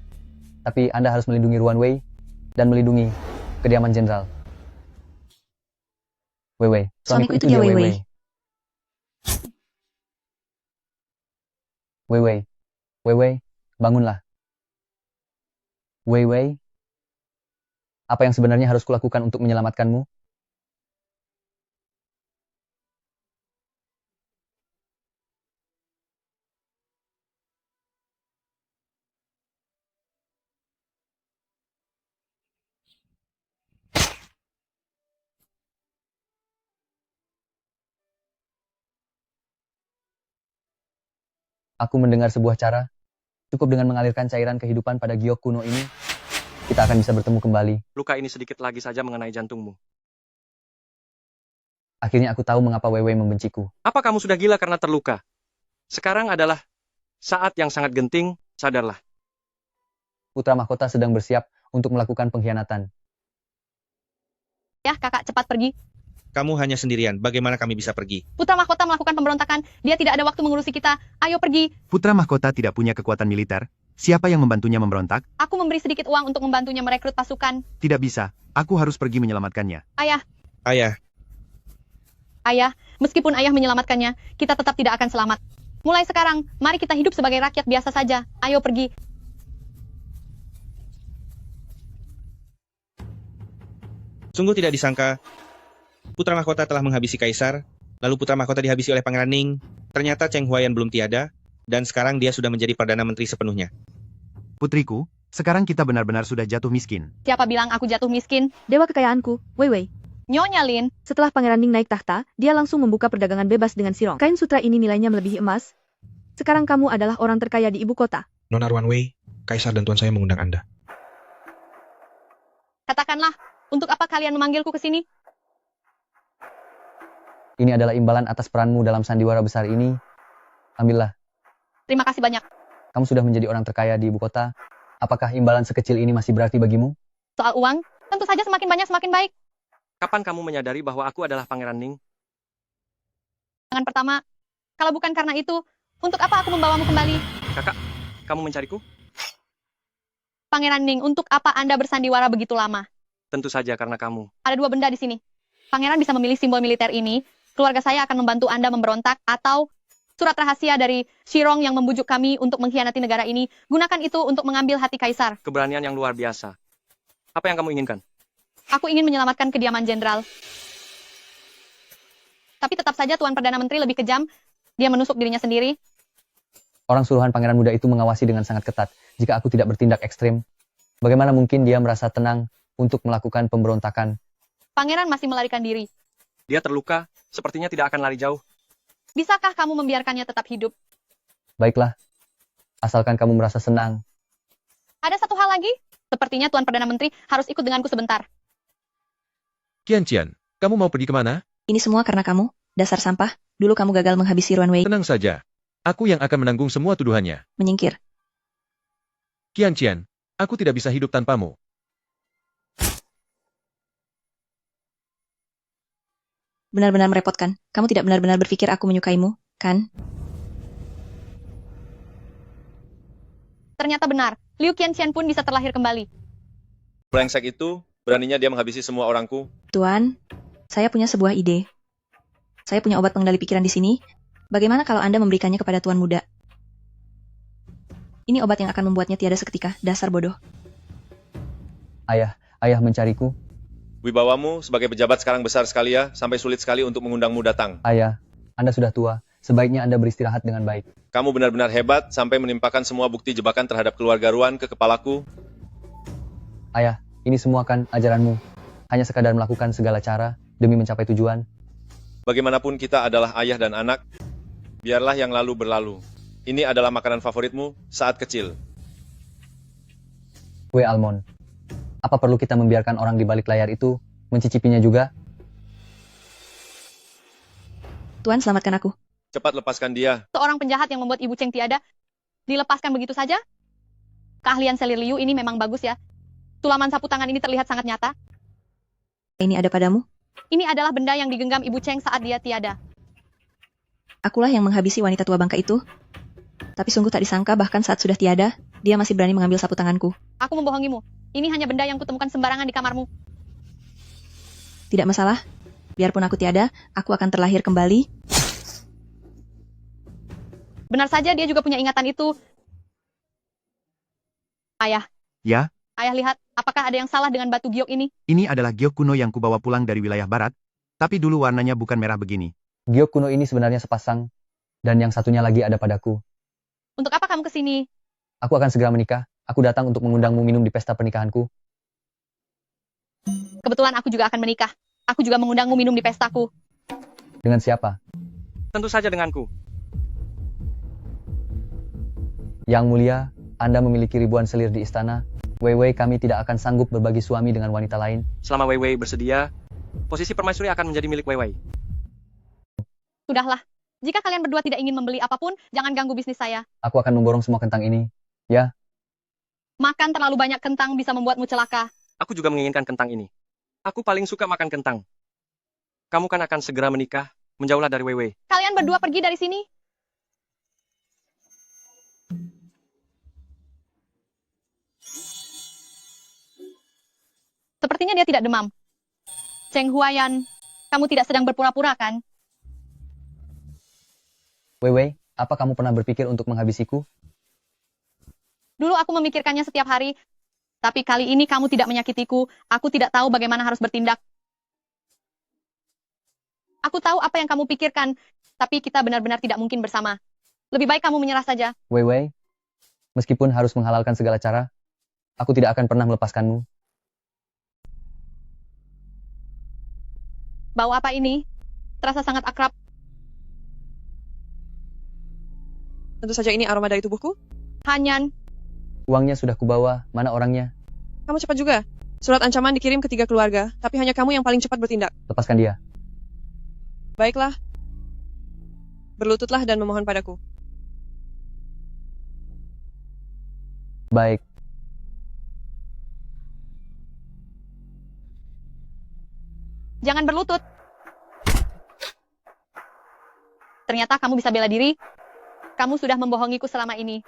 Tapi Anda harus melindungi Ruan Wei dan melindungi kediaman jenderal. Wei Wei. Suamiku itu dia Wei Wei. Wei Wei. Wei Wei, bangunlah. Wei Wei. Apa yang sebenarnya harus kulakukan untuk menyelamatkanmu? Aku mendengar sebuah cara. Cukup dengan mengalirkan cairan kehidupan pada giok kuno ini, kita akan bisa bertemu kembali. Luka ini sedikit lagi saja mengenai jantungmu. Akhirnya aku tahu mengapa Wei Wei membenciku. Apa kamu sudah gila karena terluka? Sekarang adalah saat yang sangat genting, sadarlah. Putra mahkota sedang bersiap untuk melakukan pengkhianatan. Ya, kakak, cepat pergi. Kamu hanya sendirian, bagaimana kami bisa pergi? Putra mahkota melakukan pemberontakan. Dia tidak ada waktu mengurusi kita. Ayo pergi. Putra mahkota tidak punya kekuatan militer. Siapa yang membantunya memberontak? Aku memberi sedikit uang untuk membantunya merekrut pasukan. Tidak bisa. Aku harus pergi menyelamatkannya. Ayah. Ayah. Ayah, meskipun ayah menyelamatkannya, kita tetap tidak akan selamat. Mulai sekarang, mari kita hidup sebagai rakyat biasa saja. Ayo pergi. Sungguh tidak disangka, Putra Mahkota telah menghabisi Kaisar, lalu Putra Mahkota dihabisi oleh Pangeran Ning. Ternyata Cheng Huaiyan belum tiada, dan sekarang dia sudah menjadi Perdana Menteri sepenuhnya. Putriku, sekarang kita benar-benar sudah jatuh miskin. Siapa bilang aku jatuh miskin? Dewa kekayaanku, Wei Wei. Nyonya Lin. Setelah Pangeran Ning naik tahta, dia langsung membuka perdagangan bebas dengan Sirong. Kain sutra ini nilainya melebihi emas. Sekarang kamu adalah orang terkaya di ibu kota. Nona Ruan Wei, Kaisar dan Tuan saya mengundang Anda. Katakanlah, untuk apa kalian memanggilku ke sini? Ini adalah imbalan atas peranmu dalam sandiwara besar ini. Ambillah. Terima kasih banyak. Kamu sudah menjadi orang terkaya di ibu kota. Apakah imbalan sekecil ini masih berarti bagimu? Soal uang, tentu saja semakin banyak semakin baik. Kapan kamu menyadari bahwa aku adalah Pangeran Ning? Yang pertama, kalau bukan karena itu, untuk apa aku membawamu kembali? Kakak, kamu mencariku? Pangeran Ning, untuk apa Anda bersandiwara begitu lama? Tentu saja karena kamu. Ada dua benda di sini. Pangeran bisa memilih simbol militer ini. Keluarga saya akan membantu Anda memberontak, atau surat rahasia dari Shirong yang membujuk kami untuk mengkhianati negara ini. Gunakan itu untuk mengambil hati Kaisar. Keberanian yang luar biasa. Apa yang kamu inginkan? Aku ingin menyelamatkan kediaman jenderal. Tapi tetap saja Tuan Perdana Menteri lebih kejam. Dia menusuk dirinya sendiri. Orang suruhan pangeran muda itu mengawasi dengan sangat ketat. Jika aku tidak bertindak ekstrim, bagaimana mungkin dia merasa tenang untuk melakukan pemberontakan? Pangeran masih melarikan diri. Dia terluka, sepertinya tidak akan lari jauh. Bisakah kamu membiarkannya tetap hidup? Baiklah, asalkan kamu merasa senang. Ada satu hal lagi. Sepertinya Tuan Perdana Menteri harus ikut denganku sebentar. Qianqian, kamu mau pergi kemana? Ini semua karena kamu, dasar sampah. Dulu kamu gagal menghabisi Ruan Wei. Tenang saja. Aku yang akan menanggung semua tuduhannya. Menyingkir. Qianqian, aku tidak bisa hidup tanpamu. Benar-benar merepotkan. Kamu tidak benar-benar berpikir aku menyukaimu, kan? Ternyata benar. Liu Qianqian pun bisa terlahir kembali. Brengsek itu, beraninya dia menghabisi semua orangku. Tuan, saya punya sebuah ide. Saya punya obat pengendali pikiran di sini. Bagaimana kalau Anda memberikannya kepada Tuan Muda? Ini obat yang akan membuatnya tiada seketika, dasar bodoh. Ayah mencariku. Wibawamu sebagai pejabat sekarang besar sekali ya, sampai sulit sekali untuk mengundangmu datang. Ayah, Anda sudah tua. Sebaiknya Anda beristirahat dengan baik. Kamu benar-benar hebat sampai menimpakan semua bukti jebakan terhadap keluarga Ruan ke kepalaku. Ayah, ini semua kan ajaranmu. Hanya sekadar melakukan segala cara demi mencapai tujuan. Bagaimanapun kita adalah ayah dan anak, biarlah yang lalu berlalu. Ini adalah makanan favoritmu saat kecil. Kue almond. Apa perlu kita membiarkan orang di balik layar itu mencicipinya juga? Tuan, selamatkan aku. Cepat lepaskan dia. Seorang penjahat yang membuat Ibu Cheng tiada, dilepaskan begitu saja? Keahlian selir Liu ini memang bagus ya. Sulaman sapu tangan ini terlihat sangat nyata. Ini ada padamu. Ini adalah benda yang digenggam Ibu Cheng saat dia tiada. Akulah yang menghabisi wanita tua bangka itu. Tapi sungguh tak disangka bahkan saat sudah tiada, dia masih berani mengambil sapu tanganku. Aku membohongimu. Ini hanya benda yang kutemukan sembarangan di kamarmu. Tidak masalah. Biarpun aku tiada, aku akan terlahir kembali. Benar saja dia juga punya ingatan itu. Ayah. Ya, Ayah lihat, apakah ada yang salah dengan batu giok ini? ini adalah giok kuno yang kubawa pulang dari wilayah barat, tapi dulu warnanya bukan merah begini. Giok kuno ini sebenarnya sepasang, dan yang satunya lagi ada padaku. Untuk apa kamu kesini? Aku akan segera menikah. Aku datang untuk mengundangmu minum di pesta pernikahanku. Kebetulan aku juga akan menikah. Aku juga mengundangmu minum di pestaku. Dengan siapa? Tentu saja denganku. Yang mulia, Anda memiliki ribuan selir di istana. Wei, kami tidak akan sanggup berbagi suami dengan wanita lain. Selama Wei bersedia, posisi permaisuri akan menjadi milik Wei. Sudahlah. Jika kalian berdua tidak ingin membeli apapun, jangan ganggu bisnis saya. Aku akan memborong semua kentang ini. Ya, Makan terlalu banyak kentang bisa membuatmu celaka. Aku juga menginginkan kentang ini. Aku paling suka makan kentang. Kamu kan akan segera menikah, menjauhlah dari Wei. Kalian berdua pergi dari sini. Sepertinya dia tidak demam. Cheng Huayan, kamu tidak sedang berpura-pura kan? Wei, apa kamu pernah berpikir untuk menghabisiku? Dulu aku memikirkannya setiap hari, tapi kali ini kamu tidak menyakitiku. Aku tidak tahu bagaimana harus bertindak. Aku tahu apa yang kamu pikirkan, tapi kita benar-benar tidak mungkin bersama. Lebih baik kamu menyerah saja. Wei, meskipun harus menghalalkan segala cara, aku tidak akan pernah melepaskanmu. Bau apa ini? Terasa sangat akrab. Tentu saja ini aroma dari tubuhku. Hanyan, Uangnya sudah kubawa, mana orangnya? Kamu cepat juga. Surat ancaman dikirim ke 3 keluarga, tapi hanya kamu yang paling cepat bertindak. Lepaskan dia. Baiklah. Berlututlah dan memohon padaku. Baik. jangan berlutut. Ternyata kamu bisa bela diri. Kamu sudah membohongiku selama ini.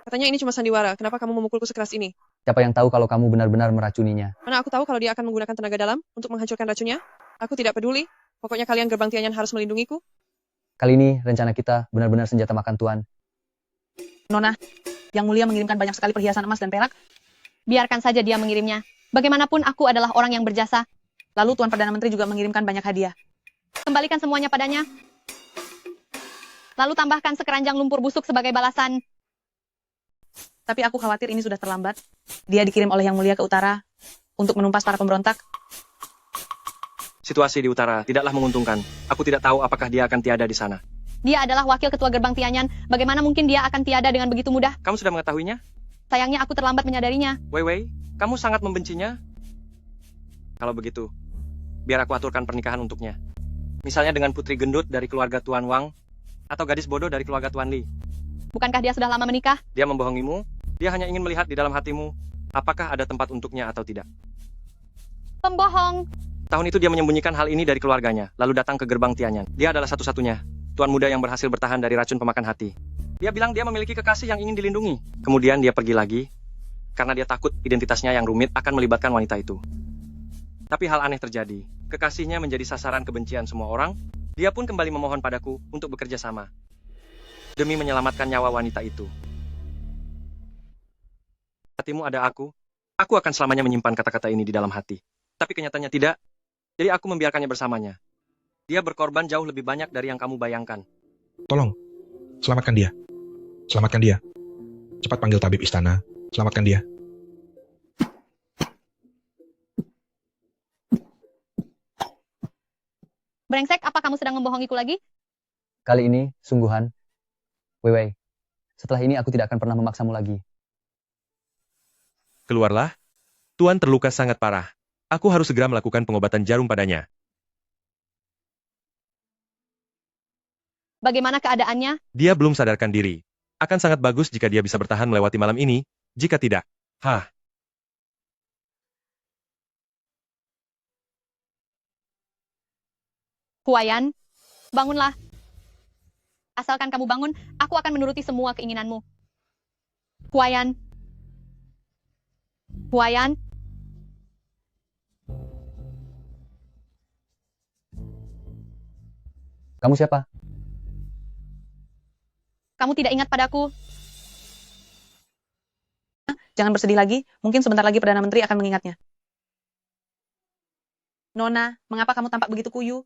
Katanya ini cuma sandiwara, kenapa kamu memukulku sekeras ini? Siapa yang tahu kalau kamu benar-benar meracuninya? Mana aku tahu kalau dia akan menggunakan tenaga dalam untuk menghancurkan racunnya? Aku tidak peduli. Pokoknya kalian gerbang Tianyan harus melindungiku. Kali ini rencana kita benar-benar senjata makan tuan. Nona, Yang Mulia mengirimkan banyak sekali perhiasan emas dan perak. Biarkan saja dia mengirimnya. Bagaimanapun aku adalah orang yang berjasa. Lalu Tuan Perdana Menteri juga mengirimkan banyak hadiah. Kembalikan semuanya padanya. lalu tambahkan sekeranjang lumpur busuk sebagai balasan. Tapi aku khawatir ini sudah terlambat. Dia dikirim oleh Yang Mulia ke utara untuk menumpas para pemberontak. Situasi di utara tidaklah menguntungkan. Aku tidak tahu apakah dia akan tiada di sana. Dia adalah wakil ketua gerbang Tianyan. Bagaimana mungkin dia akan tiada dengan begitu mudah? Kamu sudah mengetahuinya? Sayangnya aku terlambat menyadarinya. Wei Wei, kamu sangat membencinya? Kalau begitu, biar aku aturkan pernikahan untuknya. Misalnya dengan putri gendut dari keluarga Tuan Wang, atau gadis bodoh dari keluarga Tuan Li. Bukankah dia sudah lama menikah? Dia membohongimu, dia hanya ingin melihat di dalam hatimu, apakah ada tempat untuknya atau tidak. Pembohong. Tahun itu dia menyembunyikan hal ini dari keluarganya, lalu datang ke gerbang Tianyan. Dia adalah satu-satunya tuan muda yang berhasil bertahan dari racun pemakan hati. Dia bilang dia memiliki kekasih yang ingin dilindungi. Kemudian dia pergi lagi, karena dia takut identitasnya yang rumit akan melibatkan wanita itu. Tapi hal aneh terjadi. Kekasihnya menjadi sasaran kebencian semua orang. Dia pun kembali memohon padaku untuk bekerja sama. Demi menyelamatkan nyawa wanita itu. Hatimu ada aku akan selamanya menyimpan kata-kata ini di dalam hati. Tapi kenyataannya tidak. Jadi aku membiarkannya bersamanya. Dia berkorban jauh lebih banyak dari yang kamu bayangkan. Tolong, selamatkan dia. Selamatkan dia. Cepat panggil tabib istana. Selamatkan dia. Brengsek, apa kamu sedang membohongiku lagi? Kali ini, sungguhan. Wei Wei, setelah ini aku tidak akan pernah memaksamu lagi. Keluarlah. Tuan terluka sangat parah. Aku harus segera melakukan pengobatan jarum padanya. Bagaimana keadaannya? Dia belum sadarkan diri. Akan sangat bagus jika dia bisa bertahan melewati malam ini. Jika tidak, Huayan, bangunlah. Asalkan kamu bangun, aku akan menuruti semua keinginanmu. Huayan. Huayan. Kamu siapa? Kamu tidak ingat padaku? Jangan bersedih lagi, mungkin sebentar lagi Perdana Menteri akan mengingatnya. Nona, mengapa kamu tampak begitu kuyu?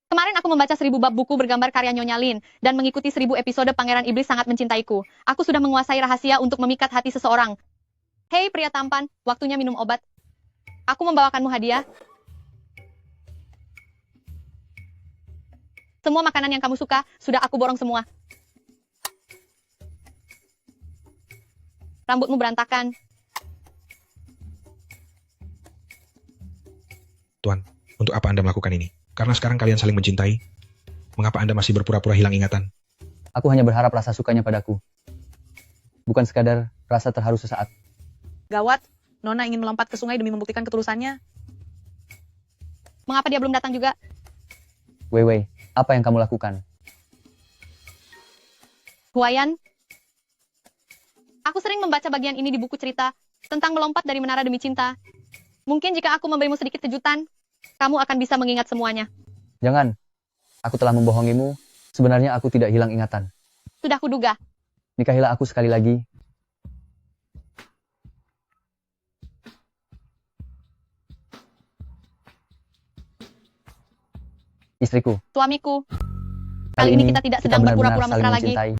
Kemarin aku membaca 1000 bab buku bergambar karya Nyonya Lin, dan mengikuti 1000 episode Pangeran Iblis Sangat Mencintaiku. Aku sudah menguasai rahasia untuk memikat hati seseorang. Hei pria tampan, waktunya minum obat. Aku membawakanmu hadiah. Semua makanan yang kamu suka, sudah aku borong semua. Rambutmu berantakan. Tuan, untuk apa Anda melakukan ini? Karena sekarang kalian saling mencintai. Mengapa Anda masih berpura-pura hilang ingatan? Aku hanya berharap rasa sukanya padaku. Bukan sekadar rasa terharu sesaat. Gawat, Nona ingin melompat ke sungai demi membuktikan ketulusannya. Mengapa dia belum datang juga? Wei Wei, apa yang kamu lakukan? Huayan, aku sering membaca bagian ini di buku cerita tentang melompat dari menara demi cinta. Mungkin jika aku memberimu sedikit kejutan, kamu akan bisa mengingat semuanya. Jangan. Aku telah membohongimu. Sebenarnya aku tidak hilang ingatan. Sudah kuduga. Nikahilah aku sekali lagi. Istriku. Suamiku. Kali ini kita tidak sedang berpura-pura mesra lagi. Mencintai.